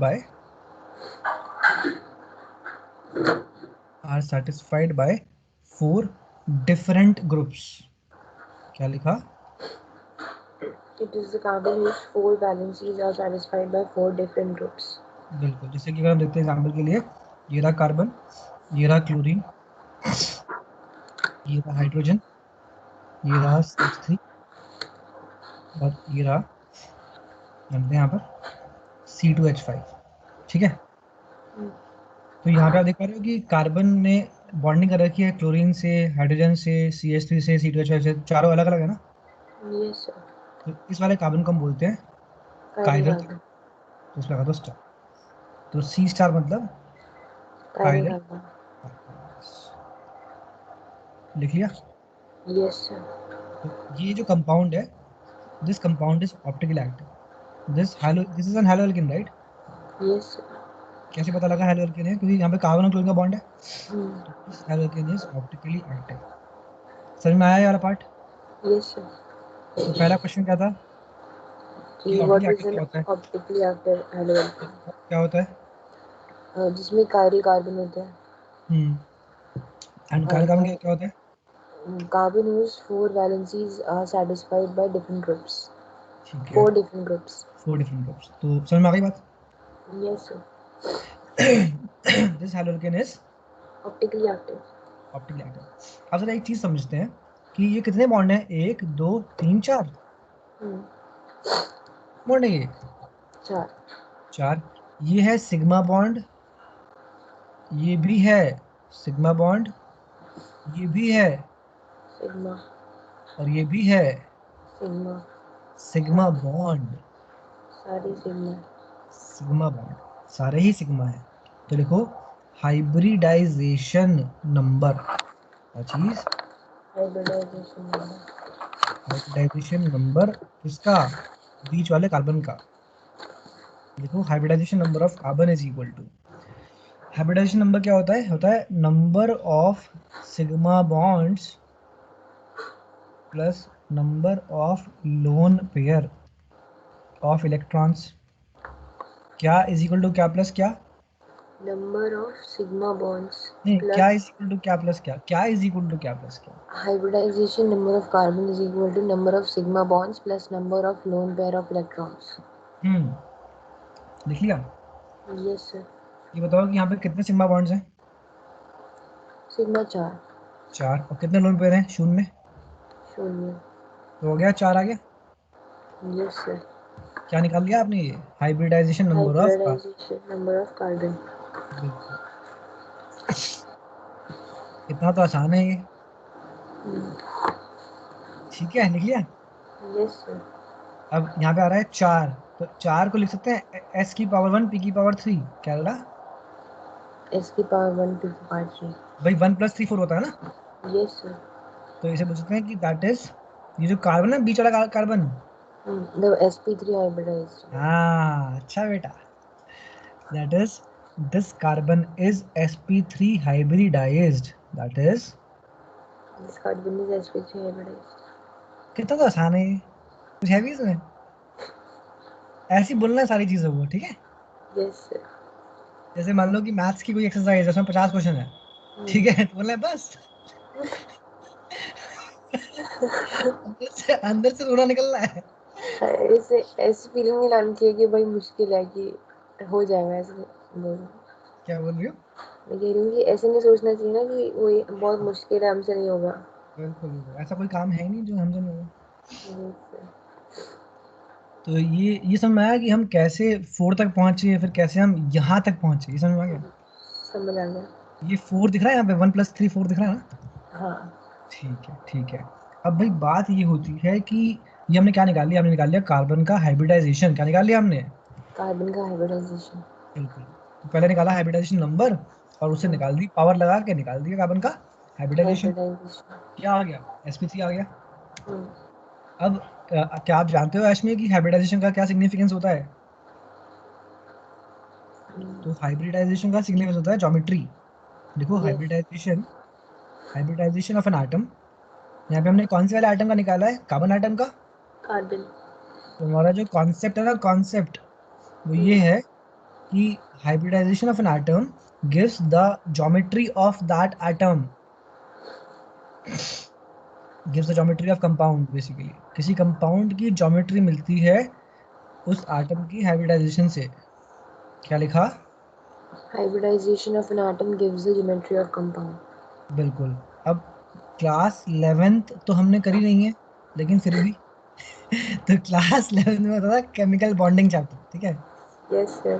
by 4 different groups. क्या लिखा? It is the carbon whose 4 valencies are satisfied by 4 different groups. बिल्कुल, जैसे कि अगर हम देखते हैं एग्जाम्पल के लिए, ये रहा कार्बन, ये रहा क्लोरीन, ये रहा हाइड्रोजन, ये रहा CH3 और ये रहा यहाँ पर C2H5। ठीक है, तो यहाँ पे आप देख पा रहे हो कि कार्बन ने बॉन्डिंग कर रखी है क्लोरीन से, हाइड्रोजन से, CH3 से, C2H5 से, चारों अलग अलग है ना? Yes, sir. तो इस वाले कार्बन को हम बोलते हैं कायरल, Chiral carbon. तो इसमें लगा दो स्टार, तो C स्टार मतलब Chiral कायरल। carbon. लिख लिया? Yes, sir. तो ये जो कंपाउंड है, this compound is optically active, this is an halo alkane, right? Yes, sir. कैसे पता लगा हैलो एल्केन है? क्योंकि यहाँ पे कार्बन और क्लोरीन का बॉन्ड है, Hmm. तो this halo alkane is optically active. समझ में आया ये वाला पार्ट? Yes, sir. तो पहला क्वेश्चन क्या था कि What optically is active an क्या होता है? optically active halo alkane? क्या होता है? जिसमें chiral carbon होता है. एंड कायरल कार्बन क्या होता है? Carbon whose 4 valencies are satisfied by different groups. ठीक है, 4 different groups. 4 different groups. तो समझ में आ गई बात? Yes, sir. This halo alkane is Optically active. Optically active. अब जरा एक चीज समझते हैं कि ये कितने बॉन्ड हैं? 1 2 3 4 Hmm. बॉन्ड है ये, 4. 4। ये है सिग्मा बॉन्ड, ये भी है सिग्मा बॉन्ड, ये भी है Sigma. और ये भी है Sigma. Sigma bond. सारी sigma. सिग्मा बॉन्ड, सारे ही सिग्मा है। तो लिखो हाइब्रिडाइजेशन नंबर, क्या चीज? Hybridization number. हाइब्रिडाइजेशन नंबर किसका? बीच वाले कार्बन का। देखो hybridization number of carbon is equal to, hybridization number क्या होता है? Number of sigma bonds plus number of lone pair of electrons, क्या इज इक्वल टू क्या प्लस क्या? Number of sigma bonds नहीं, plus क्या इज इक्वल टू क्या plus क्या? क्या इज इक्वल टू क्या प्लस क्या? hybridization number of carbon is equal to number of sigma bonds plus number of lone pair of electrons. लिख लिया? Yes, sir. ये बताओ कि यहाँ पे कितने सिग्मा बॉन्ड्स हैं? Sigma 4. 4। और कितने लोन पेयर हैं? 0। शून्य. तो हो गया 4 आ गया। Yes, sir. क्या निकाल लिया आपने? ये hybridization number of carbon. Hybridization number of carbon. बिल्कुल, इतना तो आसान है ये। ठीक है, लिख लिया? Yes, sir. अब यहाँ पे आ रहा है 4, तो 4 को लिख सकते हैं S की पावर 1 P की पावर 3, क्या लगा? S की पावर 1 P की पावर 3. भाई 1 + 3 4 होता है ना? Yes, sir. तो इसे बोल सकते हैं कि दैट इज, ये जो कार्बन है बीच वाला कार्बन। The sp3 hybridized. हाँ, अच्छा बेटा, that is this carbon is sp3 hybridized, that is. This carbon is sp3 hybridized. कितना तो आसान है ये, कुछ है भी इसमें? ऐसी बोलना है सारी चीजों को, ठीक है? Yes, sir. जैसे मान लो कि मैथ्स की कोई एक्सरसाइज है, उसमें 50 क्वेश्चन है, ठीक है, तो बोलना है बस। अंदर से रोना निकलना है। ऐसे ऐसी फीलिंग नहीं लानी चाहिए कि भाई मुश्किल है कि हो जाएगा ऐसे बोलो. क्या बोल रही हो? मैं कह रही हूँ कि ऐसे नहीं सोचना चाहिए ना कि वो बहुत मुश्किल है हमसे नहीं होगा. बिल्कुल बिल्कुल, ऐसा कोई काम है ही नहीं जो हमसे नहीं होगा। Yes, sir. तो ये समझ में आया कि हम कैसे 4 तक पहुंचे, फिर कैसे हम यहाँ तक पहुंचे, ये समझ में आ गया? समझ आ गया. ये 4 दिख रहा है यहाँ पे, 1 + 3 4 दिख रहा है ना? हाँ. ठीक है, ठीक है। अब भाई बात ये होती है कि ये हमने क्या निकाल लिया? हमने निकाल लिया कार्बन का हाइब्रिडाइजेशन। क्या निकाल लिया हमने? कार्बन का हाइब्रिडाइजेशन. बिल्कुल, तो पहले निकाला हाइब्रिडाइजेशन नंबर और उससे निकाल दी, पावर लगा के निकाल दिया कार्बन का हाइब्रिडाइजेशन। हाइब्रिडाइजेशन. क्या आ गया? sp3 आ गया। अब क्या आप जानते हो ऐश में कि हाइब्रिडाइजेशन का क्या सिग्निफिकेंस होता है? तो हाइब्रिडाइजेशन का सिग्निफिकेंस होता है ज्योमेट्री। देखो Yes. Hybridization of an atom, यहाँ पे हमने कौन से वाले आटम का निकाला है, कार्बन आटम का। Carbon. तो हमारा जो कॉन्सेप्ट है ना, कॉन्सेप्ट वो ये है कि hybridization of an atom gives the geometry of that atom, gives the geometry of compound. Basically किसी कंपाउंड की ज्योमेट्री मिलती है उस आटम की हाइब्रिडाइजेशन से। क्या लिखा? Hybridization of an atom gives the geometry of compound. बिल्कुल। अब क्लास 11th तो हमने करी नहीं है, लेकिन फिर भी तो क्लास 11th में होता था केमिकल बॉन्डिंग चैप्टर, ठीक है। Yes sir.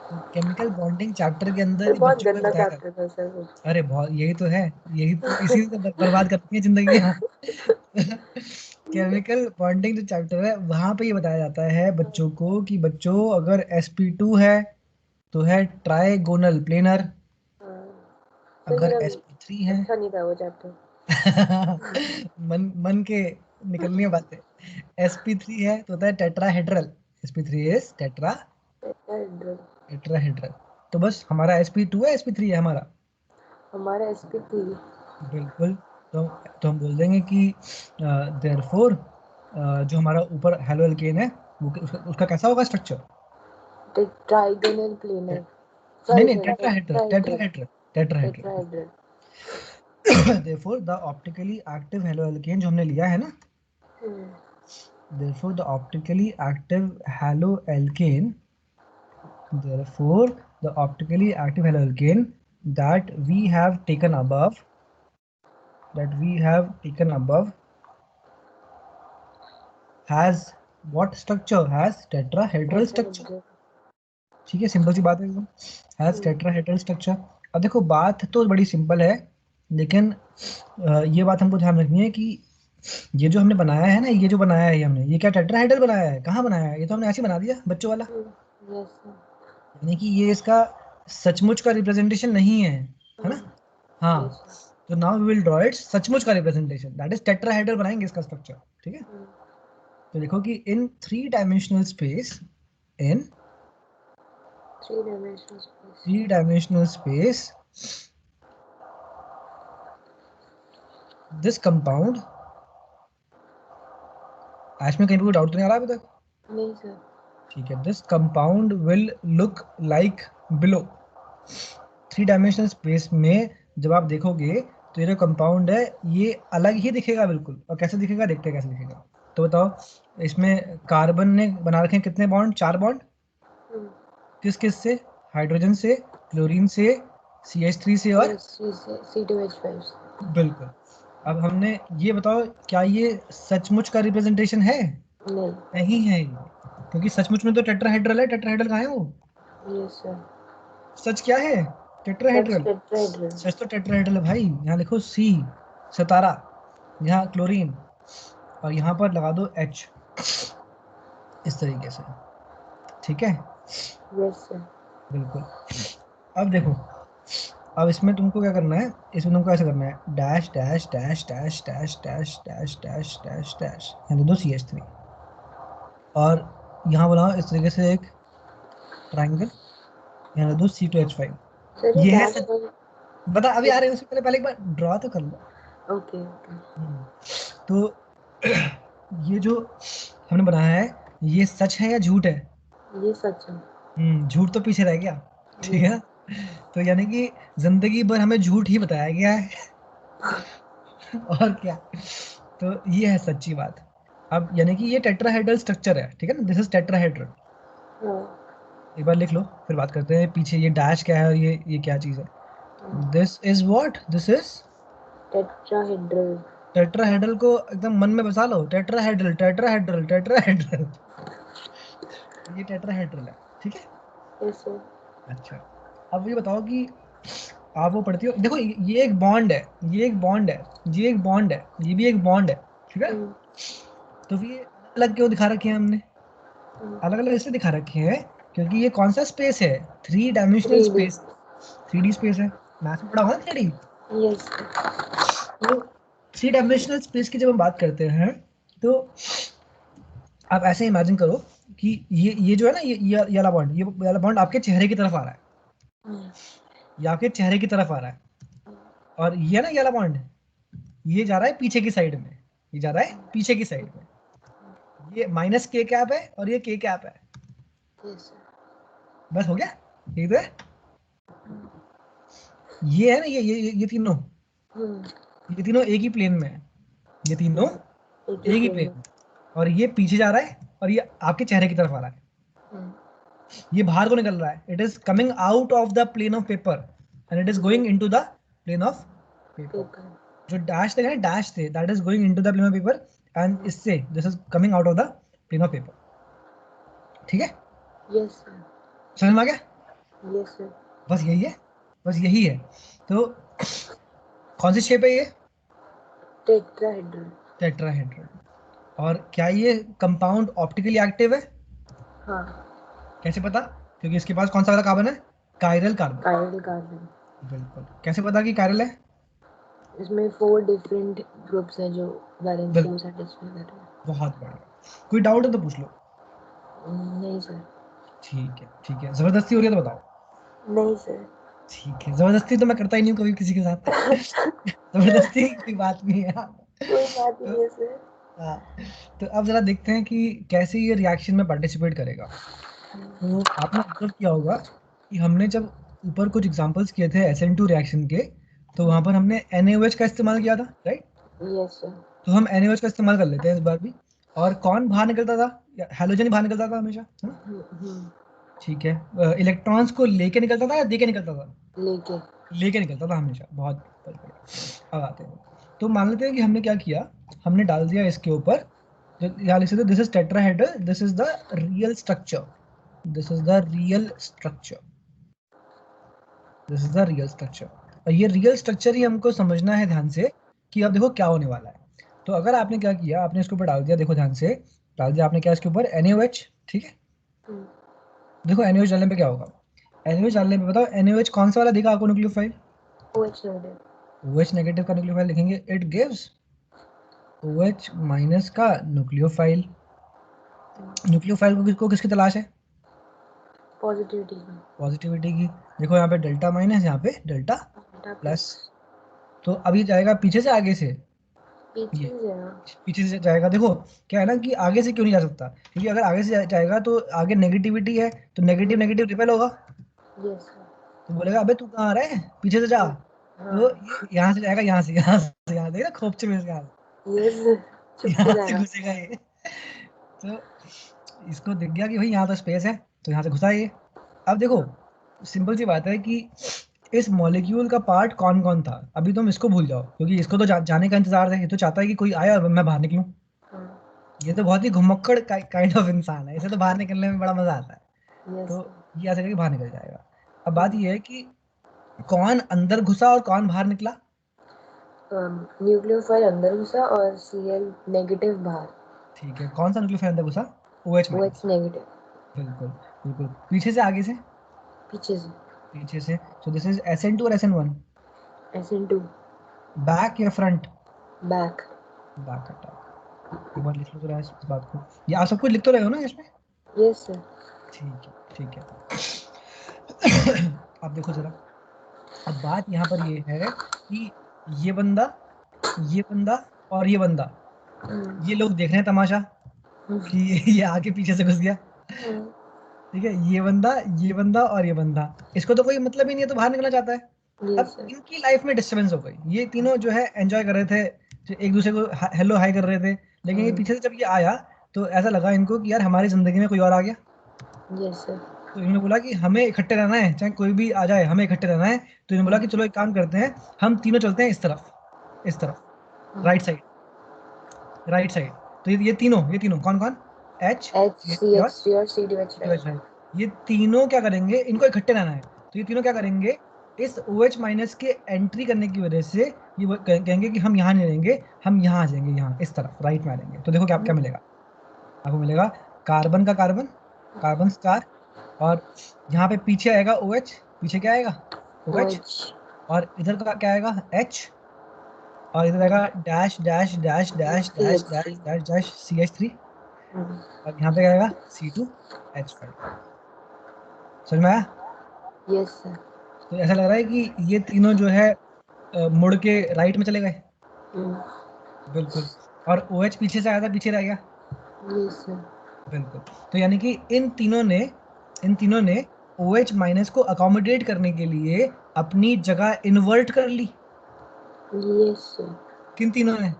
तो केमिकल बॉन्डिंग चैप्टर के अंदर पर ही बहुत बच्चों को गंदा बताया था। चैप्टर था सर वो। अरे बहुत, यही तो है, यही तो इसी से बर्बाद करती है जिंदगी। केमिकल बॉन्डिंग जो चैप्टर है वहां पे ये बताया जाता है बच्चों को कि बच्चों अगर sp2 है तो है ट्राइगोनल प्लेनर, हाँ सर अगर मेरा sp3 है अच्छा नहीं था वो चैप्टर। मन के निकलनी है बातें। sp3 है तो होता है टेट्राहेड्रल, sp3 इज टेट्राहेड्रल। तो बस हमारा sp2 है, sp3 है हमारा। हमारा sp3। बिल्कुल। तो हम बोल देंगे कि देयरफॉर जो हमारा ऊपर हेलो एल्केन है वो उसका कैसा होगा स्ट्रक्चर? Trigonal planar. नहीं सॉरी नहीं, sir tetrahedral, tetrahedral. Tetrahedral, tetrahedral. Tetrahedral. Therefore the optically active halo alkane जो हमने लिया है ना, हम्म। therefore the optically active haloalkane, therefore the optically active haloalkane that we have taken above, has what structure? Has tetrahedral structure। Tetrahedral. ठीक है, simple सी बात है एकदम, हैज टेट्राहेड्रल स्ट्रक्चर। अब देखो बात तो बड़ी सिंपल है, लेकिन ये बात हमको ध्यान रखनी है कि ये जो हमने बनाया है ना, ये जो बनाया है ये हमने, ये क्या टेट्राहेड्रल बनाया है? कहाँ बनाया है? ये तो हमने ऐसे ही बना दिया बच्चों वाला। Yes sir. यानी कि ये इसका सचमुच का रिप्रेजेंटेशन नहीं है ना। हाँ, यस सर। तो now we will draw it सचमुच का रिप्रेजेंटेशन, दैट इज टेट्राहेड्रल बनाएंगे इसका स्ट्रक्चर, ठीक है। तो देखो कि इन 3 dimensional space, in 3 dimensional space। 3 dimensional space, this compound, आज में कहीं पे कोई डाउट तो नहीं आ रहा अभी तक? नहीं सर। ठीक है, this compound will look like below. 3 dimensional space में जब आप देखोगे तो ये जो कंपाउंड है ये अलग ही दिखेगा बिल्कुल। और कैसे दिखेगा, देखते हैं कैसे दिखेगा। तो बताओ, इसमें कार्बन ने बना रखे हैं कितने बॉन्ड? 4 बॉन्ड। किस किस से? हाइड्रोजन से, क्लोरीन से, CH3 से और C2H5। बिल्कुल। अब हमने ये बताओ, क्या ये सचमुच का रिप्रेजेंटेशन है? नहीं। नहीं है ये, क्योंकि सचमुच में तो टेट्राहेड्रल है। टेट्राहेड्रल कहाँ है वो? Yes sir. सच क्या है? सच टेट्राहेड्रल। टेट्राहेड्रल। सच तो टेट्राहेड्रल है भाई। यहाँ लिखो C, सितारा, यहाँ क्लोरीन, और यहाँ पर लगा दो H, इस तरीके से, ठीक है। Yes sir. बिल्कुल। अब देखो, अब इसमें तुमको क्या करना है, इसमें तुमको ऐसे करना है, dash dash dash dash dash dash dash dash dash dash, यहाँ दे दो CH3, और यहाँ बनाओ इस तरीके से एक ट्राइंगल, यहाँ दे दो C2H5। सर ये ये है डैश सच। और बता, अभी आ रहे हैं उससे पहले पहले एक बार ड्रॉ तो कर लो। Okay okay. तो ये जो हमने बनाया है ये सच है या झूठ है? ये सच है। झूठ तो पीछे रह गया, ठीक है यस। ना। तो यानी कि जिंदगी भर हमें झूठ ही बताया गया है। और क्या। तो ये है सच्ची बात। अब यानी कि ये टेट्राहेड्रल स्ट्रक्चर है, ठीक है ना, दिस इज टेट्राहेड्रल। हाँ। एक बार लिख लो, फिर बात करते हैं पीछे ये डैश क्या है और ये क्या चीज है। This is what? This is tetrahedral. Tetrahedral को एकदम मन में बसा लो, टेट्राहेड्रल टेट्राहेड्रल टेट्राहेड्रल। ये टेट्राहेड्रल है, ठीक है। Yes sir. अच्छा, अब ये बताओ कि आप वो पढ़ती हो, देखो ये एक बॉन्ड है, ये एक बॉन्ड है, ये एक बॉन्ड है, ये भी एक बॉन्ड है, ठीक है। तो फिर ये अलग अलग क्यों दिखा रखे हैं हमने? अलग अलग इसलिए दिखा रखे हैं क्योंकि ये कौन सा स्पेस है? 3 dimensional 3D। Space, 3D space है। मैथ में पढ़ा होगा 3D। यस। तो 3 डायमेंशनल स्पेस की जब हम बात करते हैं तो आप ऐसे इमेजिन करो कि ये जो है ना, ये वाला बॉन्ड, ये वाला बॉन्ड आपके चेहरे की तरफ आ रहा है, ये आपके चेहरे की तरफ आ रहा है, और ये ना ये वाला बॉन्ड ये जा रहा है पीछे की साइड में, ये जा रहा है पीछे की साइड में, ये माइनस के कैप है और ये के कैप है। बस हो गया, ठीक है। ये है ना, ये तीनों, ये तीनों एक ही प्लेन में है, ये तीनों एक ही प्लेन में, और ये पीछे जा रहा है और ये आपके चेहरे की तरफ आ रहा है, ये बाहर को निकल रहा है, it is coming out of the plane of paper and it is going into the plane of paper. जो डैश थे, डैश थे, that is going into the plane of paper, and इससे this is coming out of the plane of paper. ठीक है, yes sir, समझ में आ गया? Yes sir. बस यही है, बस यही है। तो कौन सी शेप है ये? टेट्राहेड्रल। टेट्राहेड्रल। और क्या ये कंपाउंड ऑप्टिकली एक्टिव है? हाँ। कैसे पता? क्योंकि इसके पास कौन सा वाला कार्बन है? Chiral carbon. Chiral carbon. बिल्कुल। कैसे पता कि कायरल है? इसमें 4 डिफरेंट ग्रुप्स हैं जो वैलेंस को सैटिस्फाई कर रहे हैं। बहुत बढ़िया। कोई डाउट है तो पूछ लो। नहीं सर। ठीक है, ठीक है। जबरदस्ती हो रही है तो बताओ। नहीं सर। ठीक है, जबरदस्ती तो मैं करता ही नहीं हूँ कभी किसी के साथ। जबरदस्ती की कोई बात नहीं है। कोई बात नहीं है सर। हाँ, तो अब जरा देखते हैं कि कैसे ये रिएक्शन में पार्टिसिपेट करेगा। तो आपने ऑब्जर्व किया होगा कि हमने जब ऊपर कुछ एग्जांपल्स किए थे SN2 रिएक्शन के, तो वहां पर हमने NaOH का इस्तेमाल किया था, राइट? Yes sir. तो हम NaOH का इस्तेमाल कर लेते हैं इस बार भी। और कौन बाहर निकलता था? हेलोजन ही बाहर निकलता था हमेशा, है ना? ठीक है। इलेक्ट्रॉन्स को लेके निकलता था या देके निकलता था? लेके निकलता था हमेशा। बहुत बढ़िया। अब आते हैं, तो मान लेते हैं कि हमने क्या किया, हमने डाल दिया इसके ऊपर, यहाँ लिख सकते, this is tetrahedral, this is the real structure, this is the real structure, this is the real structure. और ये रियल स्ट्रक्चर ही हमको समझना है ध्यान से, कि अब देखो क्या होने वाला है। तो अगर आपने क्या किया, आपने इसके ऊपर डाल दिया, देखो ध्यान से डाल दिया आपने क्या इसके ऊपर, NaOH, ठीक है। देखो NaOH डालने पे क्या होगा, NaOH डालने पे बताओ, NaOH कौन सा वाला देगा आपको nucleophile? OH negative. OH negative का न्यूक्लियोफाइल लिखेंगे, इट गिव्स OH माइनस का न्यूक्लियोफाइल। न्यूक्लियोफाइल को किसकी तलाश है? पॉजिटिविटी की। पॉजिटिविटी की। देखो यहाँ पे डेल्टा माइनस, यहाँ पे डेल्टा प्लस। तो अभी जाएगा पीछे से आगे से? ये पीछे से जाएगा। देखो क्या है ना कि आगे से क्यों नहीं जा सकता, क्योंकि अगर आगे से जाएगा तो आगे नेगेटिविटी है, तो नेगेटिव नेगेटिव रिपेल होगा। तो बोलेगा अबे तू कहाँ आ रहा है, पीछे से जा। तो ये यहाँ से जाएगा, यहाँ से, यहाँ से, यहाँ देखा खोपचे में से, यहाँ से घुसेगा ये। तो इसको दिख गया कि भाई यहाँ तो स्पेस है, तो यहाँ से घुसा ये। अब देखो सिंपल सी बात है कि इस मॉलिक्यूल का पार्ट कौन कौन था, अभी तुम इसको भूल जाओ, क्योंकि इसको तो जाने का इंतजार है, ये तो चाहता है कि कोई आए और मैं बाहर निकलूं। ये तो बहुत ही घुमक्कड़ काइंड ऑफ इंसान है, इसे तो बाहर निकलने में बड़ा मजा आता है। तो ये ऐसे करके बाहर निकल जाएगा। अब बात ये है कि कौन अंदर घुसा और कौन बाहर निकला? न्यूक्लियोफाइल अंदर घुसा और Cl नेगेटिव बाहर। ठीक है, कौन सा न्यूक्लियोफाइल अंदर घुसा? OH negative. बिल्कुल बिल्कुल। पीछे से आगे से? पीछे से। सो दिस इज SN2 और SN1? SN2। बैक या फ्रंट? बैक। Back attack. एक बार लिख लो जरा इस बात को, ये आप सब कुछ लिख तो रहे हो ना इसमें? Yes sir. ठीक है, ठीक है। अब देखो जरा, अब बात यहाँ पर ये है कि ये बंदा, ये बंदा और ये बंदा, ये लोग देख रहे हैं तमाशा कि ये आगे पीछे से घुस गया। ठीक है, ये बंदा और ये बंदा, इसको तो कोई मतलब ही नहीं है, तो बाहर निकलना चाहता है। अब इनकी लाइफ में डिस्टर्बेंस हो गई, ये तीनों जो है एंजॉय कर रहे थे, जो एक दूसरे को हेलो हाई कर रहे थे, लेकिन ये पीछे से जब ये आया तो ऐसा लगा इनको कि यार हमारी जिंदगी में कोई और आ गया। तो इन्होंने बोला कि हमें इकट्ठे रहना है, चाहे कोई भी आ जाए, हमें इकट्ठे रहना है। तो इन्होंने बोला कि चलो एक काम करते हैं, हम तीनों चलते हैं इस तरफ, इस तरफ, राइट साइड, राइट साइड। तो ये तीनों कौन कौन? H, CH3 और C2H5। ये तीनों क्या करेंगे, इनको इकट्ठे रहना है, तो ये तीनों क्या करेंगे, इस OH माइनस के एंट्री करने की वजह से ये कहेंगे कि हम यहाँ नहीं रहेंगे, हम यहाँ आ जाएंगे, यहाँ इस तरफ राइट में आ जाएंगे। तो देखो क्या क्या मिलेगा आपको, मिलेगा कार्बन का कार्बन, कार्बन स्टार, और यहाँ पे पीछे आएगा OH, पीछे क्या आएगा? OH, और इधर का क्या आएगा? H, और इधर आएगा dash dash dash dash dash dash dash dash CH3, और यहाँ पे क्या आएगा C2H5। समझ में आया? Yes sir. तो ऐसा लग रहा है कि ये तीनों जो है मुड़ के राइट में चले गए। बिल्कुल। और OH पीछे से आया था, पीछे रह गया। Yes sir. बिल्कुल। तो यानी कि इन तीनों ने OH माइनस को अकोमोडेट करने के लिए अपनी जगह इन्वर्ट कर ली। Yes sir. किन तीनों ने?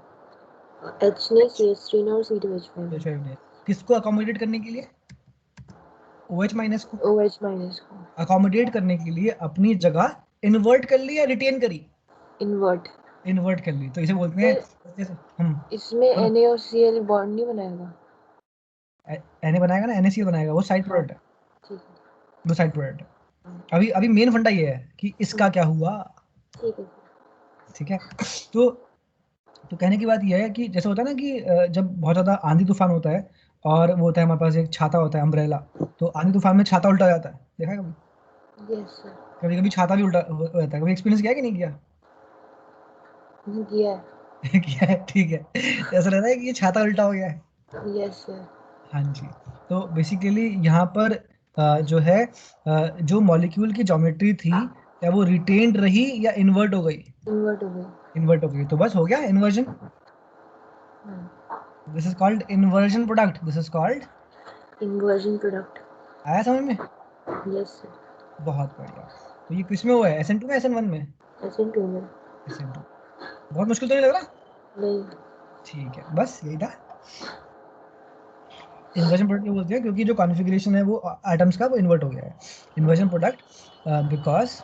H ने, CH3 ने और C2H5 ने। किसको अकोमोडेट करने के लिए? OH माइनस को OH माइनस को अकोमोडेट करने के लिए अपनी जगह इन्वर्ट कर ली या रिटेन करी? इन्वर्ट। इन्वर्ट कर ली। तो इसे बोलते हैं जैसे इसमें बोलो। Na और Cl बॉन्ड नहीं बनाएगा? Na बनाएगा ना, NaCl बनाएगा, वो साइड प्रोडक्ट है। ठीक है। वो साइड प्रोडक्ट है। अभी मेन फंडा ये है कि इसका क्या हुआ। ठीक है। ठीक है। तो कहने की बात यह है कि जैसे होता है ना कि जब बहुत ज्यादा आंधी तूफान होता है और वो होता है हमारे पास एक छाता होता है, अम्ब्रेला, तो आंधी तूफान में छाता उल्टा जाता है, देखा है कभी? Yes sir. कभी कभी छाता भी उल्टा हो जाता है। कभी एक्सपीरियंस किया कि नहीं किया? किया किया है, ठीक है। तो ऐसा लगता है कि ये छाता उल्टा हो गया है। है। Yes sir. हाँ जी। तो बेसिकली यहाँ पर जो है जो मॉलिक्यूल की ज्योमेट्री थी, क्या वो रिटेन्ड रही या इन्वर्ट हो गई? इन्वर्ट हो गई। इन्वर्ट हो गई। तो बस हो गया inversion. This is called inversion product. This is called inversion product. आया समझ में? Yes sir. बहुत बढ़िया। तो ये किस में हुआ है? SN2 में, SN1 में? SN2 में। SN2। बहुत मुश्किल तो नहीं लग रहा? नहीं। ठीक है, बस यही था। इन्वर्जन प्रोडक्ट क्यों बोलते हैं? क्योंकि जो कॉन्फ़िगरेशन है वो एटम्स का, वो इन्वर्ट हो गया है। Inversion product because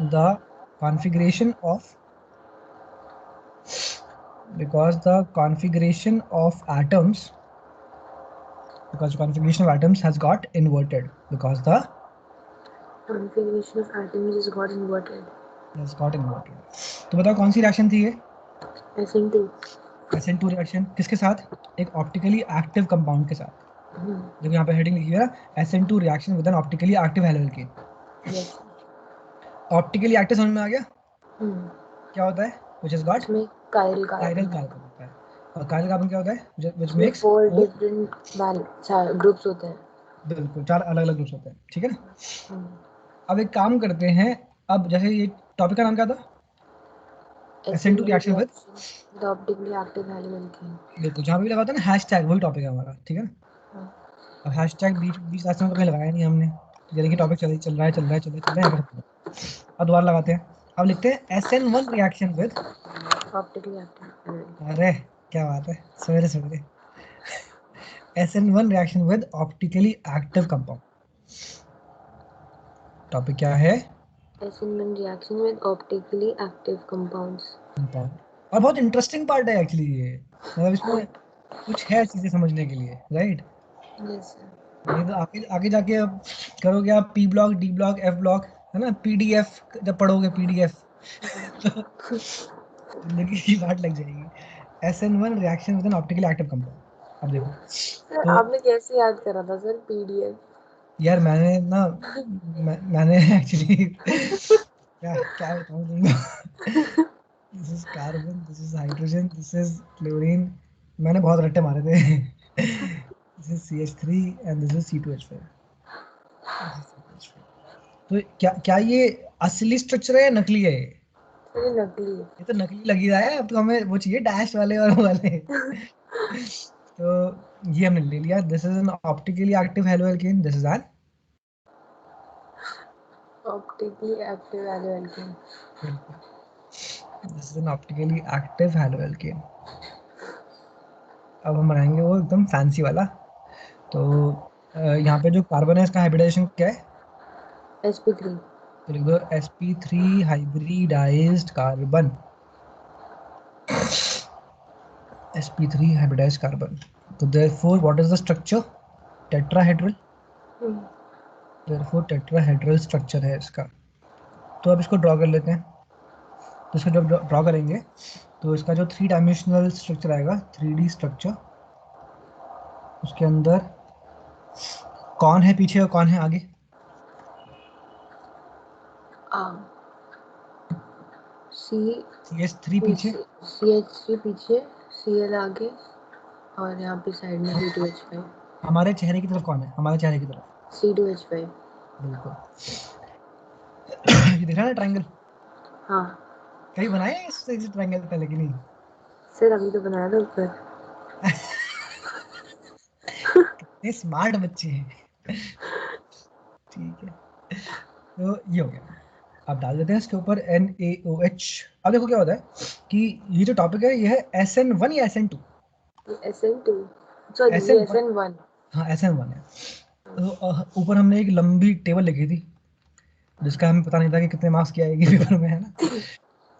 the configuration of atoms, because the configuration of atoms has got inverted, because the Configuration of atoms is got inverted. has got inverted। तो बताओ कौन सी रिएक्शन थी ये? SN2। SN2 रिएक्शन किसके साथ? एक ऑप्टिकली एक्टिव कंपाउंड के साथ। देखो यहाँ पे हेडिंग लिखी है ना, SN2 reaction with N optically active halogen. Yes. Optically active समझ में आ गया? क्या होता है? which has got इसमें कायरल chiral कार्बन। कार्बन होता है। और chiral कार्बन क्या होता है? which इसमें makes 4 four, डिफरेंट ग्रुप्स होते हैं। बिल्कुल 4 अलग अलग ग्रुप्स होते हैं। ठीक है ना? हम्म। अब एक काम करते हैं। अब जैसे ये टॉपिक का नाम क्या था? SN2 reaction with, with optically active halogen। बिल्कुल जहाँ पे भी लगा होता है ना हैशटैग, वही टॉपिक है हमारा। ठीक है ना? अब हैशटैग बीच बीच रास्ते में तो कहीं लगाया नहीं हमने, तो यानी कि टॉपिक चल रहा है यहाँ पे खत्म। अब दोबारा लगाते हैं। अब लिखते हैं SN1 reaction with, optically active. अरे क्या बात है, सवेरे सवेरे। SN1 reaction with optically active compound. Topic क्या है? SN1 reaction with optically active compounds। Compound. और बहुत इंटरेस्टिंग पार्ट है एक्चुअली ये, मतलब इसमें कुछ है चीजें समझने के लिए, राइट? Yes sir. नहीं तो आगे आगे जाके अब करोगे आप P block, D block, F block, है ना, PDF जब पढ़ोगे PDF तो जिंदगी की बाट लग जाएगी। SN1 reaction with N optically active compound. अब देखो सर तो आपने कैसे याद करा था सर PDF? यार मैंने ना मैंने एक्चुअली क्या क्या बताऊं तुमको। This is carbon, this is hydrogen, this is chlorine. मैंने बहुत रट्टे मारे थे। This is CH3 and this is C2H5। तो क्या क्या ये असली स्ट्रक्चर है या नकली है ये? सर ये नकली है। ये तो नकली लग ही रहा है। अब तो हमें वो चाहिए डैश वाले और वो वाले। तो ये हमने ले लिया। This is N optically active haloalkane, this is N, optically active halogen। बिल्कुल, this is N optically active haloalkane. अब हम बनाएंगे वो एकदम फैंसी वाला। तो यहाँ पे जो कार्बन है इसका हाइब्रिडाइजेशन क्या है? sp3। तो लिख दो sp3 hybridised carbon. sp3 hybridized carbon। तो therefore what is the structure? tetrahedral। therefore tetrahedral structure है इसका। तो अब इसको ड्रॉ कर लेते हैं। तो इसको जब ड्रॉ करेंगे तो इसका जो 3 डायमेंशनल स्ट्रक्चर आएगा, 3D स्ट्रक्चर, उसके अंदर कौन है पीछे और कौन है आगे? C CH3 पीछे, CH3 पीछे, Cl आगे, और यहाँ पे साइड में C2H5। हमारे चेहरे की तरफ कौन है? हमारे चेहरे की तरफ C2H5। बिल्कुल। ये दिख रहा है ना ट्रायंगल? हाँ कहीं बनाया है इस ट्रायंगल पहले कि नहीं? सर अभी तो बनाया था ऊपर। कितने स्मार्ट बच्चे हैं। ठीक है, तो ये हो गया। अब डाल देते हैं इसके ऊपर NaOH। अब देखो क्या होता है कि ये जो टॉपिक है ये है SN1 या SN2? SN2 सॉरी ये SN1। SN1। हाँ SN1 है। तो ऊपर हमने एक लंबी टेबल लिखी थी जिसका हमें पता नहीं था कि कितने मार्क्स की आएगी पेपर में, है ना।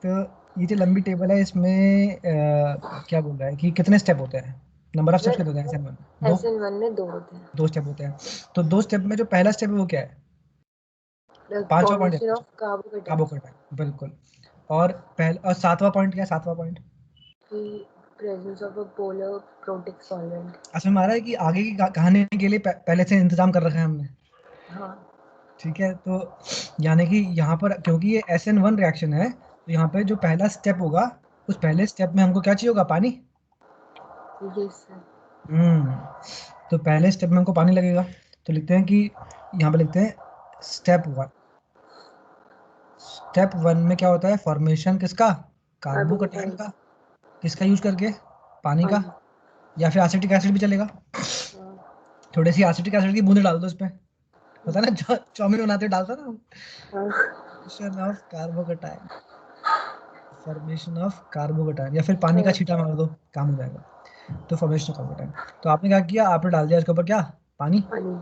तो ये जो लंबी टेबल है इसमें क्या बोल रहा है कि कितने स्टेप होते हैं, नंबर ऑफ स्टेप्स सर कितने होते हैं SN1 में? दो। SN1 में 2 होते हैं। दो स्टेप होते हैं। तो दो स्टेप में जो पहला स्टेप है वो क्या है? पांचवा पॉइंट फॉर्मेशन है ऑफ कार्बोकेटाइंस। कार्बोकेटाइन, बिल्कुल। और पहला और सातवां पॉइंट क्या है? सातवां पॉइंट की presence of a polar protic solvent. Assam में आ रहा है कि आगे की कहानी के लिए पहले से इंतजाम कर रखा है हमने। हाँ ठीक है, तो यानी कि यहाँ पर क्योंकि ये SN1 रिएक्शन है तो यहाँ पे जो पहला स्टेप होगा उस पहले स्टेप में हमको क्या चाहिए होगा? पानी। Yes sir. हम्म तो पहले स्टेप में हमको पानी लगेगा। तो लिखते हैं कि यहाँ पे लिखते हैं स्टेप 1। स्टेप 1 में क्या होता है? फॉर्मेशन किसका? Carbocation carbocations. का। किसका यूज करके? पानी का। पानी। या फिर एसिटिक एसिड भी चलेगा। हाँ। थोड़ी सी एसिटिक एसिड की बूंद डाल दो उस पे, होता है ना चाउमीन बनाते हुए डालता ना। हाँ। Formation of carbocation, formation of carbocation, या फिर पानी का छींटा मार दो, काम हो जाएगा। तो फॉर्मेशन ऑफ कार्बोकेटाइन। तो आपने क्या किया? आपने डाल दिया इसके ऊपर क्या? पानी। पानी।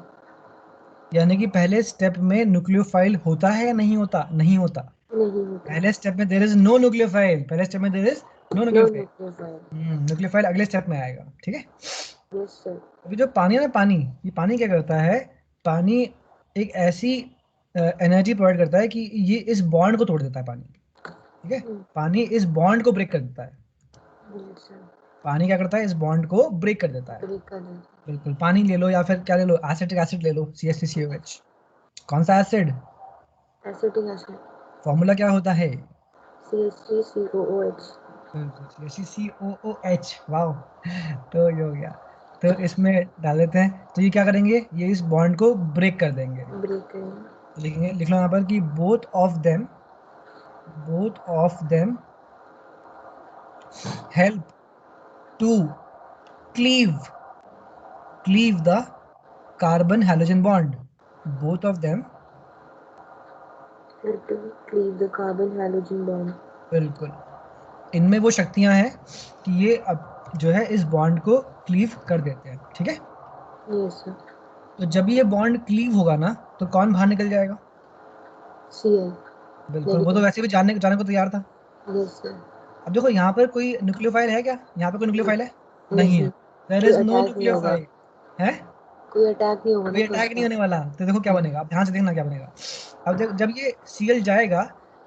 यानी कि पहले स्टेप में न्यूक्लियोफाइल होता है या नहीं होता? नहीं होता। नहीं होता। पहले स्टेप में देयर इज नो न्यूक्लियोफाइल। पहले स्टेप में there is no no nucleophile. Nucleophile. Nucleophile अगले स्टेप में आएगा, ठीक है। Yes sir. अभी जो पानी है ना, पानी, ये पानी क्या करता है? पानी एक ऐसी एनर्जी प्रोवाइड करता है कि ये इस बॉन्ड को तोड़ देता है पानी, ठीक है। पानी इस बॉन्ड को ब्रेक कर देता है। Yes sir. पानी क्या करता है? इस बॉन्ड को ब्रेक कर देता है। ब्रेक कर देता बिल्कुल। पानी ले लो या फिर क्या ले लो? एसिटिक एसिड ले लो, CH3COH। कौन सा एसिड? है। Acetic acid. फॉर्मूला क्या होता है? CH3COOH। बिल्कुल, CH3COOH। वाह, तो ये हो गया। तो इसमें डाल देते हैं। तो ये क्या करेंगे? ये इस बॉन्ड को ब्रेक कर देंगे। ब्रेक करेंगे। तो लिखेंगे, लिख लो यहाँ पर कि both of them help to cleave the carbon hydrogen bond. Both of them, Help to cleave the carbon halogen bond. बिल्कुल, इनमें वो शक्तियां हैं कि ये अब जो है इस बॉन्ड को क्लीव कर देते हैं, ठीक है। Yes sir. तो जब ये बॉन्ड क्लीव होगा ना तो कौन बाहर निकल जाएगा? Cl. बिल्कुल, वो तो Negative. वैसे भी जाने जाने को तैयार था। Yes sir. अब देखो यहाँ पर कोई न्यूक्लियोफाइल है क्या? यहाँ पे कोई न्यूक्लियोफाइल है? नहीं है। नहीं। देयर कोई इज नो अटैक नहीं होगा। न्यूक्लियोफाइल है। कोई अटैक नहीं होगा कोई ना अटैक फर्स्ट नहीं टाइम। होने वाला। तो देखो क्या बनेगा, अब ध्यान से देखना क्या बनेगा। अब जब ये Cl जाएगा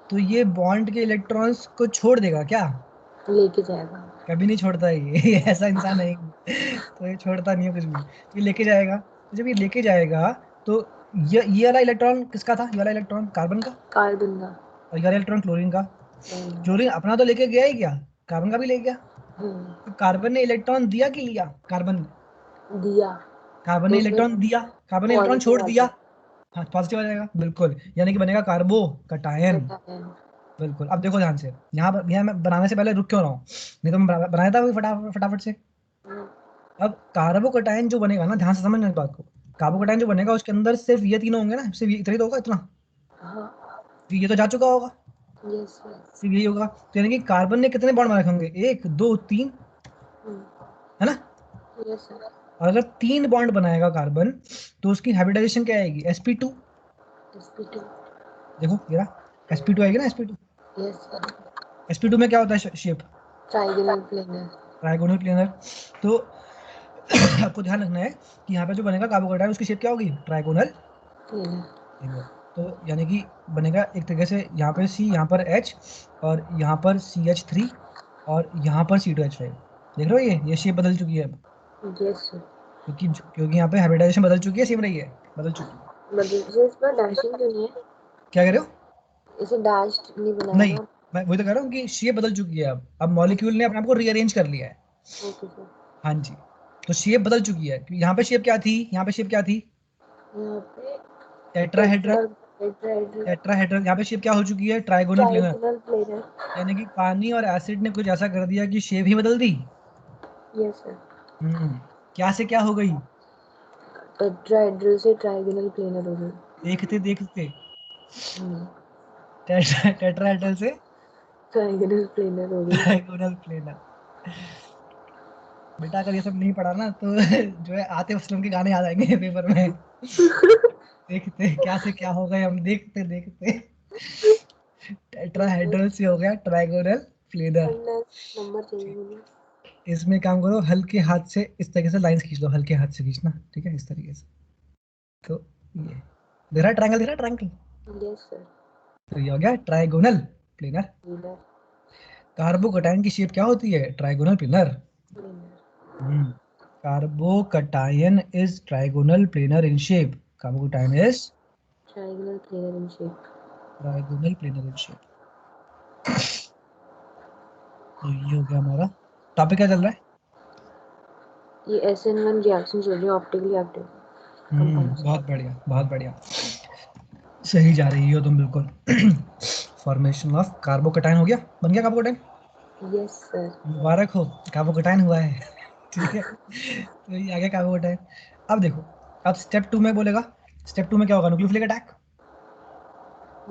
तो ये बॉन्ड के इलेक्ट्रॉन्स को छोड़ देगा क्या? लेके जाएगा। कभी नहीं छोड़ता ये ऐसा इंसान है तो ये छोड़ता नहीं है कुछ भी। तो ये लेके जाएगा। तो जब ये लेके जाएगा तो ये वाला इलेक्ट्रॉन किसका था? ये वाला इलेक्ट्रॉन कार्बन का। कार्बन का। और ये वाला इलेक्ट्रॉन क्लोरीन का। हम्म। क्लोरीन अपना तो लेके गया ही, क्या कार्बन का भी ले गया। हम्म। तो कार्बन ने इलेक्ट्रॉन दिया कि लिया? कार्बन ने, दिया। कार्बन तो ने उसमें इलेक्ट्रॉन दिया। कार्बन ने इलेक्ट्रॉन पॉजिटिव छोड़ आ दिया। जाए। हाँ, पॉजिटिव आ जाएगा, बिल्कुल। यानी कि बनेगा कार्बो कटायन। कटायन। बिल्कुल। अब देखो ध्यान से, यहाँ मैं बनाने से पहले रुक क्यों रहा हूँ? नहीं तो मैं बनाया था फटाफट फटाफट से। अब कार्बोकटायन जो बनेगा ना, ध्यान से समझना इस बात को। कार्बोकटायन जो बनेगा उसके अंदर सिर्फ ये तीनों होंगे ना, सिर्फ इतना ही तो होगा, इतना। हाँ। तो ये तो जा चुका होगा, यस सर। सिर्फ यही होगा। तो यानी कि कार्बन ने कितने बॉन्ड बना रखे होंगे? 1 2 3, है ना। Yes sir. और अगर 3 बॉन्ड बनाएगा कार्बन तो उसकी हाइब्रिडाइजेशन क्या आएगी? sp2। sp2। देखो ये रहा sp2 आएगी ना, sp2। Yes sir. sp2 में क्या होता है shape? Trigonal planar. Trigonal planar. तो आपको ध्यान रखना है कि यहाँ पे जो बनेगा कार्बोकटायन उसकी शेप क्या होगी? Trigonal planar. प्लेनर। तो यानी कि बनेगा एक तरीके से, यहाँ पर C, यहाँ पर H, और यहाँ पर CH3, और यहाँ पर C2H5। देख रहे हो ये शेप बदल चुकी है अब, यस सर। क्योंकि यहाँ पे हाइब्रिडाइजेशन बदल चुकी है, सेम रही है, बदल चुकी है। मतलब जैसे इस पर डैशिंग क्यों नहीं है? क्या कह रहे हो? इसे डैश नहीं बनाया नहीं, ना। मैं वही तो कह रहा हूँ कि शेप बदल चुकी है अब मॉलिक्यूल ने अपने आप को रीअरेंज कर लिया है। Okay sir. हाँ जी। तो शेप बदल चुकी है। यहाँ पे शेप क्या थी, यहाँ पे शेप क्या थी, यहाँ पे टेट्राहेड्रल, टेट्राहेड्रल, टेट्राहेड्रल। यहाँ पे शेप क्या हो चुकी है, ट्राइगोनल प्लेनर। Trigonal planar. यानी कि पानी और एसिड ने कुछ ऐसा कर दिया कि शेप ही बदल दी। Yes sir. क्या से क्या हो गई, टेट्राहेड्रल से ट्राइगोनल प्लेनर हो गई। देखते देखते टेट्राहेड्रल से ट्राइगोनल प्लेनर हो गई। Trigonal planar. बेटा अगर ये सब नहीं पढ़ा ना तो जो है आतिफ असलम के गाने याद आएंगे पेपर में। देखते क्या से क्या हो गए हम, देखते देखते टेट्राहेड्रल से हो गया ट्राइगोनल प्लेनर। नंबर चेंज हो गया। इसमें काम करो, हल्के हाथ से इस तरीके से लाइंस खींच लो, हल्के हाथ से खींचना, ठीक है, इस तरीके से। तो ये दे रहा ट्रायंगल, दे रहा ट्रायंगल। Yes sir. तो ये हो गया ट्राइगोनल प्लेनर। प्लेनर। कार्बोकटायन की शेप क्या होती है, trigonal planar. Planar. Carbocation is trigonal planar in shape. Carbocation is trigonal planar in shape. Trigonal planar in shape. तो ये हो गया हमारा टॉपिक। क्या चल रहा है, ये SN1 रिएक्शन चल रही है, ऑप्टिकली एक्टिव कंपाउंड्स। बहुत बढ़िया, बहुत बढ़िया, सही जा रही हो तुम बिल्कुल। फॉर्मेशन ऑफ कार्बोकटायन हो गया, बन गया कार्बोकटायन। Yes sir. मुबारक हो, कार्बोकटायन हुआ है। ठीक है, तो ये आ गया कार्बोकटायन। अब देखो, अब स्टेप 2 में बोलेगा, स्टेप 2 में क्या होगा, nucleophilic attack.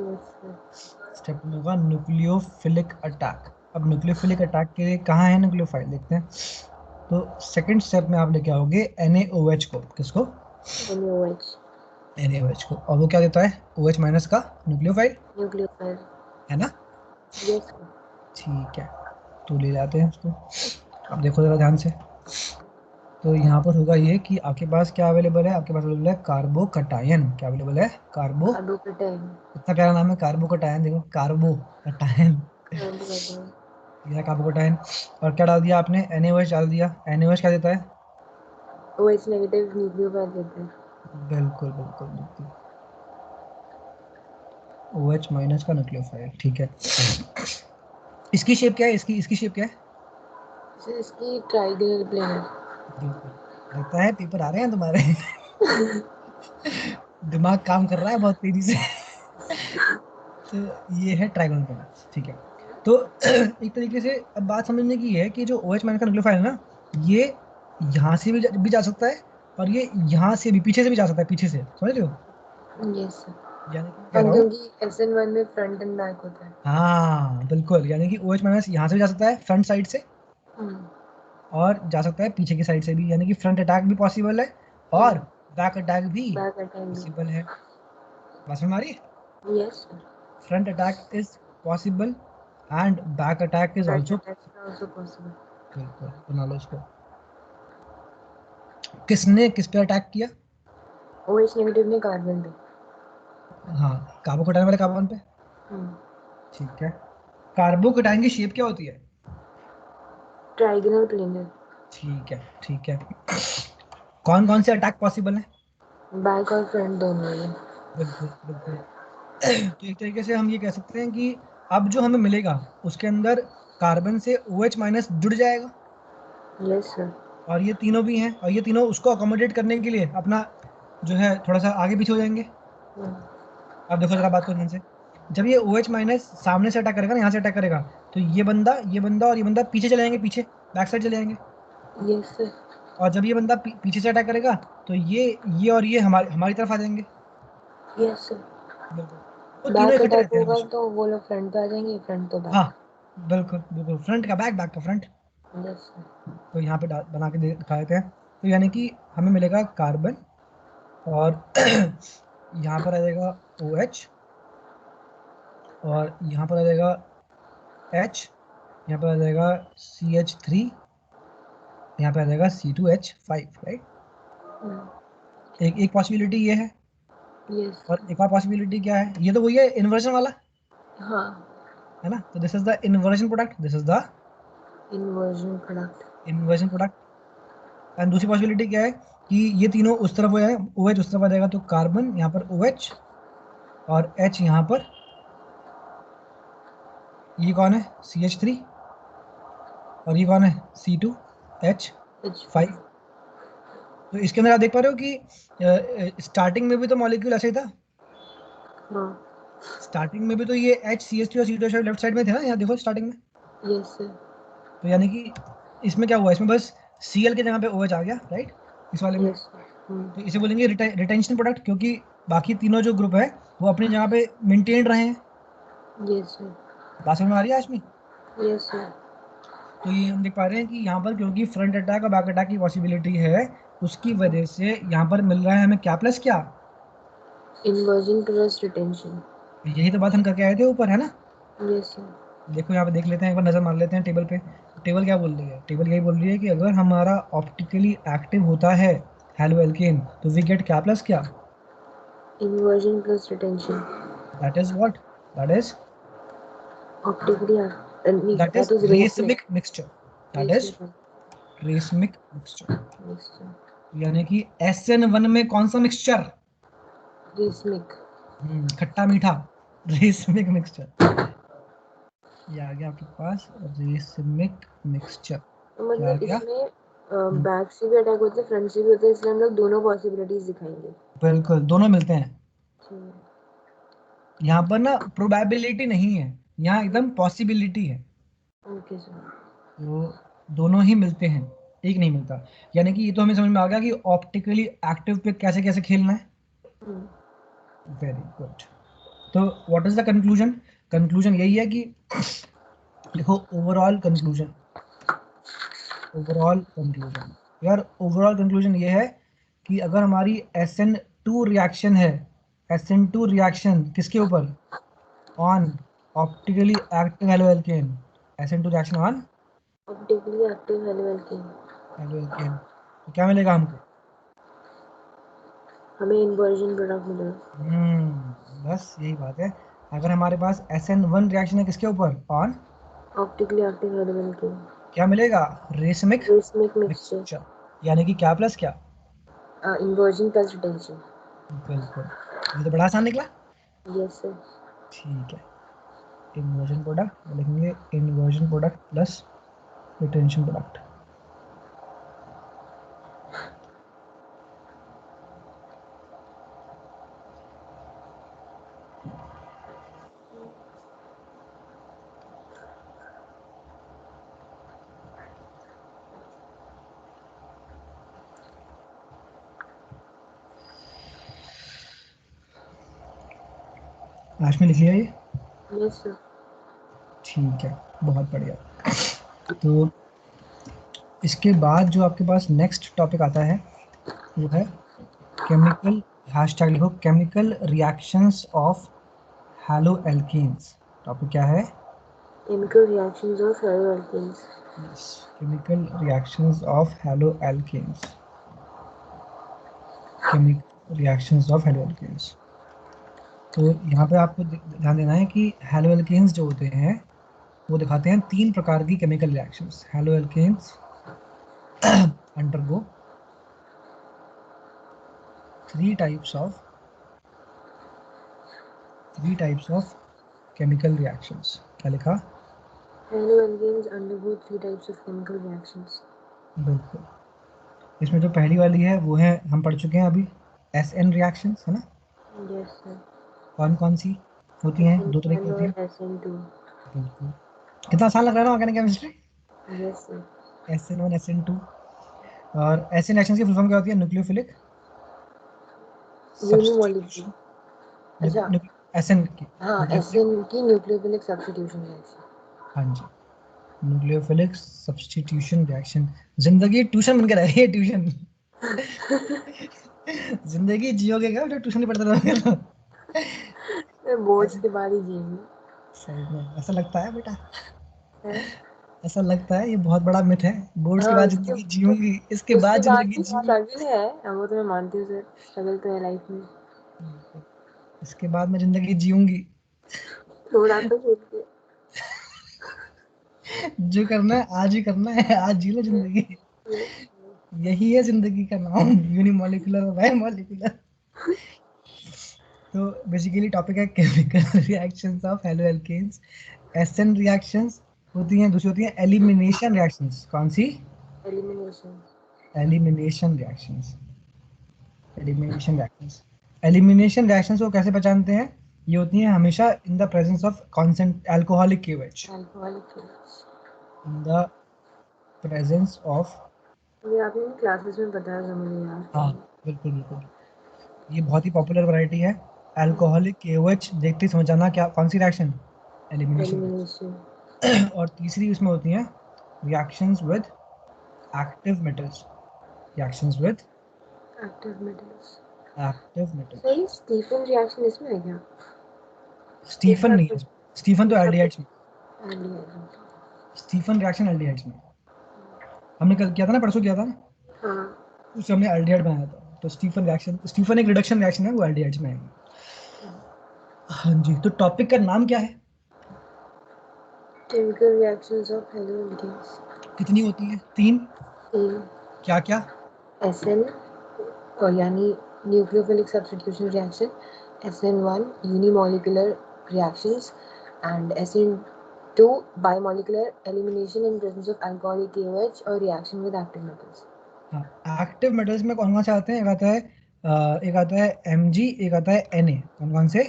Yes sir. Step 2 में होगा न्यूक्लियोफिलिक अटैक। अब न्यूक्लियोफिलिक अटैक के लिए कहाँ है न्यूक्लियोफाइल, देखते हैं। तो सेकंड स्टेप में आप लेके आओगे NaOH को, किसको, NaOH। NaOH को, और वो क्या देता है, OH माइनस का न्यूक्लियोफाइल, न्यूक्लियोफाइल। है ना। Yes sir. ठीक है, तो ले जाते हैं उसको। अब देखो जरा ध्यान से, तो यहाँ पर होगा ये कि आपके पास क्या अवेलेबल है, आपके पास अवेलेबल है कार्बोकटायन। क्या अवेलेबल है, कार्बो, कार्बोकटायन। इतना प्यारा नाम है कार्बोकटायन, देखो कार्बोकटायन। कार्बोकटायन। ये है कार्बोकटायन। और क्या डाल दिया आपने, NaOH डाल दिया। NaOH क्या देता है, OH नेगेटिव न्यूक्लियोफाइल देते हैं। बिल्कुल बिल्कुल बिल्कुल, OH माइनस का न्यूक्लियोफाइल, ठीक है। इसकी शेप क्या है, इसकी इसकी शेप क्या है, सर इसकी ट्राइगोनल प्लेनर। बिल्कुल, लगता है पेपर आ रहे हैं तुम्हारे। दिमाग काम कर रहा है बहुत तेजी से। तो ये है ट्राइगोनल प्लेनर, ठीक है। तो एक तरीके से अब बात समझने की है कि जो OH माइनस का न्यूक्लियोफाइल है ना, ये यहाँ से भी जा सकता है, और ये यहाँ से भी, पीछे से भी जा सकता है, पीछे से, समझ रहे हो। Yes sir. यानी कि मैं कह रहा हूँ, क्योंकि SN1 में फ्रंट एंड बैक होता है। हाँ बिल्कुल, यानी कि OH माइनस यहाँ से भी जा सकता है फ्रंट साइड से, हम्म। और जा सकता है पीछे की साइड से भी, यानी कि फ्रंट अटैक भी पॉसिबल है और बैक अटैक भी बैक अटैक भी। पॉसिबल है। बस में हमारी yes sir. Front attack is possible and back attack is back also, attack is also possible. बिल्कुल, बना लो इसको। किसने किस पे अटैक किया, OH नेगेटिव ने कार्बन पे। हाँ, कार्बोकटायन वाले कार्बन पे, ठीक है। कार्बोकटायन की शेप क्या होती है, ट्राइगोनल प्लेनर। ठीक है, ठीक है। कौन कौन से अटैक पॉसिबल है, बैक और फ्रंट दोनों में। बिल्कुल बिल्कुल। तो एक तरीके से हम ये कह सकते हैं कि अब जो हमें मिलेगा उसके अंदर कार्बन से OH माइनस जुड़ जाएगा, यस सर। और ये तीनों भी हैं, और ये तीनों उसको अकोमोडेट करने के लिए अपना जो है थोड़ा सा आगे पीछे हो जाएंगे। अब देखो जरा बात को ध्यान से, जब ये OH माइनस सामने से अटैक करेगा ना, यहाँ से अटैक करेगा, तो ये बंदा और ये बंदा पीछे चले जाएंगे, पीछे बैक साइड चले जाएंगे। Yes sir. और जब ये बंदा पीछे से अटैक करेगा, तो ये और ये हमारी हमारी तरफ आ जाएंगे, यस सर। बिल्कुल। वो तीनों बैक इकट्ठे अटैक रहते हैं होगा हमेशा, तो वो लोग फ्रंट पे आ जाएंगे, फ्रंट तो हाँ, बैक। बिल्कुल बिल्कुल, फ्रंट का बैक, बैक का फ्रंट। Yes sir. तो यहाँ पे बना के दिखा देते हैं। तो यानी कि हमें मिलेगा कार्बन, और यहाँ पर आ जाएगा OH, और यहाँ पर आ जाएगा H, यहाँ पर आ जाएगा CH3, यहाँ पे आ जाएगा C2H5, राइट। एक एक पॉसिबिलिटी ये है, यस। और एक और पॉसिबिलिटी क्या है, ये तो वही है इन्वर्जन वाला, हाँ। है ना। तो this is the inversion product, this is the inversion product. Inversion product. And दूसरी पॉसिबिलिटी क्या है कि ये तीनों उस तरफ हो जाए, OH उस तरफ आ जाएगा, तो कार्बन यहाँ पर OH, और H यहाँ पर, ये कौन है CH3, और ये कौन है C2H5, H5। तो इसके अंदर आप देख पा रहे हो कि स्टार्टिंग में भी तो मॉलिक्यूल ऐसे ही था। हाँ स्टार्टिंग में भी तो ये HCH3 और C2H5 लेफ्ट साइड में थे ना, यहाँ देखो स्टार्टिंग में। Yes sir. तो यानी कि इसमें क्या हुआ, इसमें बस Cl की जगह पे OH आ गया, राइट, इस वाले में। Yes sir. तो इसे बोलेंगे रिटेंशन प्रोडक्ट, क्योंकि बाकी तीनों जो ग्रुप है वो अपनी जगह पे मेंटेन रहे हैं। Yes sir. बात समझ में आ रही है आशमी? Yes sir. तो ये हम देख पा रहे हैं कि यहाँ पर क्योंकि फ्रंट अटैक और बैक अटैक की पॉसिबिलिटी है, उसकी वजह से यहाँ पर मिल रहा है हमें क्या प्लस क्या, इन्वर्जन प्लस रिटेंशन। यही तो बात हम करके आए थे ऊपर, है ना। Yes sir. देखो यहाँ पे देख लेते हैं, एक बार नजर मार लेते हैं टेबल पे। टेबल क्या बोल रही है? टेबल यही बोल रही है कि अगर हमारा ऑप्टिकली एक्टिव होता है हेलो एल्केन, तो वी गेट क्या प्लस क्या, inversion plus retention. That is what, that is optically that is that is racemic. Racemic mixture, that is racemic racemic mixture. Mixture. यानी कि SN1 में कौन सा मिक्सचर? रेसमिक। खट्टा मीठा रेसमिक मिक्सचर। ये आ गया आपके पास रेसमिक मिक्सचर। तो क्या आ मतलब गया? इसमें बैक से भी अटैक होते हैं, फ्रंट से भी होते हैं, इसलिए हम लोग दोनों पॉसिबिलिटीज दिखाएंगे। बिल्कुल, दोनों मिलते हैं। ठीक यहाँ पर ना प्रोबेबिलिटी नहीं है, यहाँ एकदम पॉसिबिलिटी है। है। Okay sir. तो दोनों ही मिलते हैं, एक नहीं मिलता। यानी कि ये तो हमें समझ में आ गया कि ऑप्टिकली एक्टिव पे कैसे कैसे खेलना है। Very good. तो what is the conclusion? Conclusion यही है कि देखो ओवरऑल कंक्लूजन, ओवरऑल कंक्लूजन यार, ओवरऑल कंक्लूजन ये है कि अगर हमारी SN2 रिएक्शन है, SN2 रिएक्शन किसके ऊपर? On optically active halo alkane, SN2 reaction on optically active halo alkane. Halo alkane, तो क्या मिलेगा हमको? हमें इन्वर्जन प्रोडक्ट मिलेगा। बस यही बात है। अगर हमारे पास SN1 रिएक्शन है किसके ऊपर? On, optically active halo alkane. क्या मिलेगा? Racemic racemic mixture. मिक्सचर। यानी कि क्या प्लस क्या? Inversion plus retention. बिल्कुल, ये तो बड़ा आसान निकला। Yes sir. ठीक है, इन्वर्जन प्रोडक्ट लिखेंगे, inversion product plus retention product. Last में लिख लिया ये? Yes sir. ठीक है, बहुत बढ़िया। तो इसके बाद जो आपके पास नेक्स्ट टॉपिक आता है वो है केमिकल, हैशटैग लिखो, chemical reactions of halo alkanes. Topic क्या है? Chemical reactions of halo alkanes. Yes, chemical reactions of halo alkanes, chemical reactions of halo alkanes. तो यहाँ पे आपको ध्यान देना है कि हेलो एल्केन्स जो होते हैं वो दिखाते हैं 3 प्रकार की chemical reactions. Halo alkanes undergo 3 types of chemical reactions. क्या लिखा? Halo alkanes undergo 3 types of chemical reactions. बिल्कुल। इसमें जो पहली वाली है वो है, हम पढ़ चुके हैं अभी, SN रिएक्शंस, है ना। Yes sir. कौन कौन सी होती हैं? 2 तरह की SN1 होती हैं। और SN2। बिल्कुल, कितना आसान लग रहा है ना organic chemistry. Yes sir. SN1 SN2। और SN रिएक्शंस की फुल फॉर्म क्या होती है? न्यूक्लियोफिलिक यूनिमोलिक्यूल। सब्स्टिट्यूशन। अच्छा। SN की हाँ, न्यूक्लियोफिलिक, SN की न्यूक्लियोफिलिक सब्स्टिट्यूशन रिएक्शन। हाँ जी, न्यूक्लियोफिलिक सब्स्टिट्यूशन रिएक्शन। जिंदगी ट्यूशन बनकर रह रही है, ट्यूशन। जिंदगी जियोगे क्या बेटा, ट्यूशन नहीं पढ़ते रहोगे तो। बोर्ड्स के बाद ही जिएंगे। सही में ऐसा लगता है बेटा, है? ऐसा लगता है, ये बहुत बड़ा मिथ है। बोर्ड्स के हाँ, बाद उसके जिंदगी जीऊंगी, इसके उसके बाद बाद जिंदगी भी जीऊंगी। स्ट्रगल है। वो तो मैं मानती हूँ सर, स्ट्रगल तो है लाइफ में। इसके बाद मैं जिंदगी जीऊंगी। थोड़ा तो खुद के। जो करना है आज ही करना है, आज जी लो जिंदगी। यही है जिंदगी का नाम, यूनिमोलिकुलर और बाइमोलिकुलर। तो बेसिकली टॉपिक है chemical reactions of halo alkanes. SN reactions होती हैं, दूसरी होती हैं एलिमिनेशन रिएक्शंस। कौन सी? Elimination. Elimination reactions. Elimination reactions को कैसे पहचानते हैं? ये होती हैं हमेशा in the presence of concentrate alcoholic KOH, in the presence of. ये आपने क्लासेस में बताया था मुझे यार। हाँ बिल्कुल बिल्कुल, ये बहुत ही पॉपुलर वैरायटी है। अल्कोहलिक KOH देखते ही समझ आना क्या कौन सी रिएक्शन, एलिमिनेशन। और तीसरी इसमें होती हैं reactions with active metals, reactions with active metals. Active सही, स्टीफन रिएक्शन इसमें है क्या? स्टीफन नहीं है, स्टीफन तो इसका एल्डिहाइड्स में, एल्डिहाइड। स्टीफन रिएक्शन एल्डिहाइड्स में हमने कल किया था ना, परसों किया था ना, हाँ, उससे हमने एल्डिहाइड बनाया था। तो स्टीफन रिएक्शन, स्टीफन एक रिडक्शन रिएक्शन है, वो एल्डिहाइड्स में आएगी। हाँ जी, तो टॉपिक का नाम क्या है? Chemical reactions of elements. कितनी होती है? 3। तीन। क्या क्या? SN और यानी nucleophilic substitution reaction, SN1 unimolecular reactions and SN2 biomolecular elimination in presence of alcoholic KOH और रिएक्शन विद एक्टिव मेटल्स। हाँ, एक्टिव मेटल्स में कौन कौन से आते हैं? एक आता है Mg, एक आता है Na। कौन कौन से?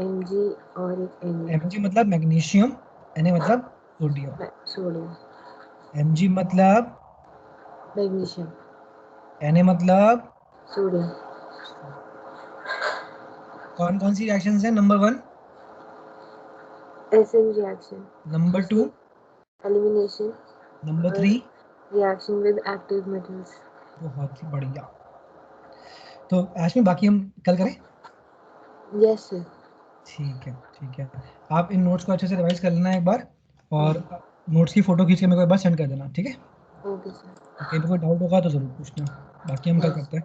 Mg और एक Na। Mg मतलब मैग्नीशियम, Na मतलब सोडियम। सोडियम। Mg मतलब, मैग्नीशियम। Na मतलब। सोडियम। कौन कौन सी रिएक्शंस हैं? Number 1, SN reaction, number 2, elimination number और 3। Reaction with active metals. बहुत ही बढ़िया। तो आज में बाकी हम कल करें। Yes sir. ठीक है ठीक है, आप इन नोट्स को अच्छे से रिवाइज कर लेना एक बार, और नोट्स की फोटो खींच के मेरे को एक बार सेंड कर देना, ठीक है? Okay sir. कहीं पे कोई डाउट होगा तो जरूर पूछना, बाकी हम कल करते हैं।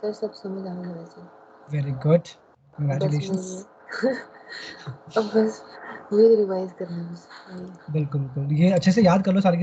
सर सब समझ आ गया वैसे। वेरी गुड, बस कंग्रेचुलेशंस। अब बस मुझे रिवाइज करना है बस। बिल्कुल बिल्कुल, ये अच्छे से याद कर लो सारी की सारी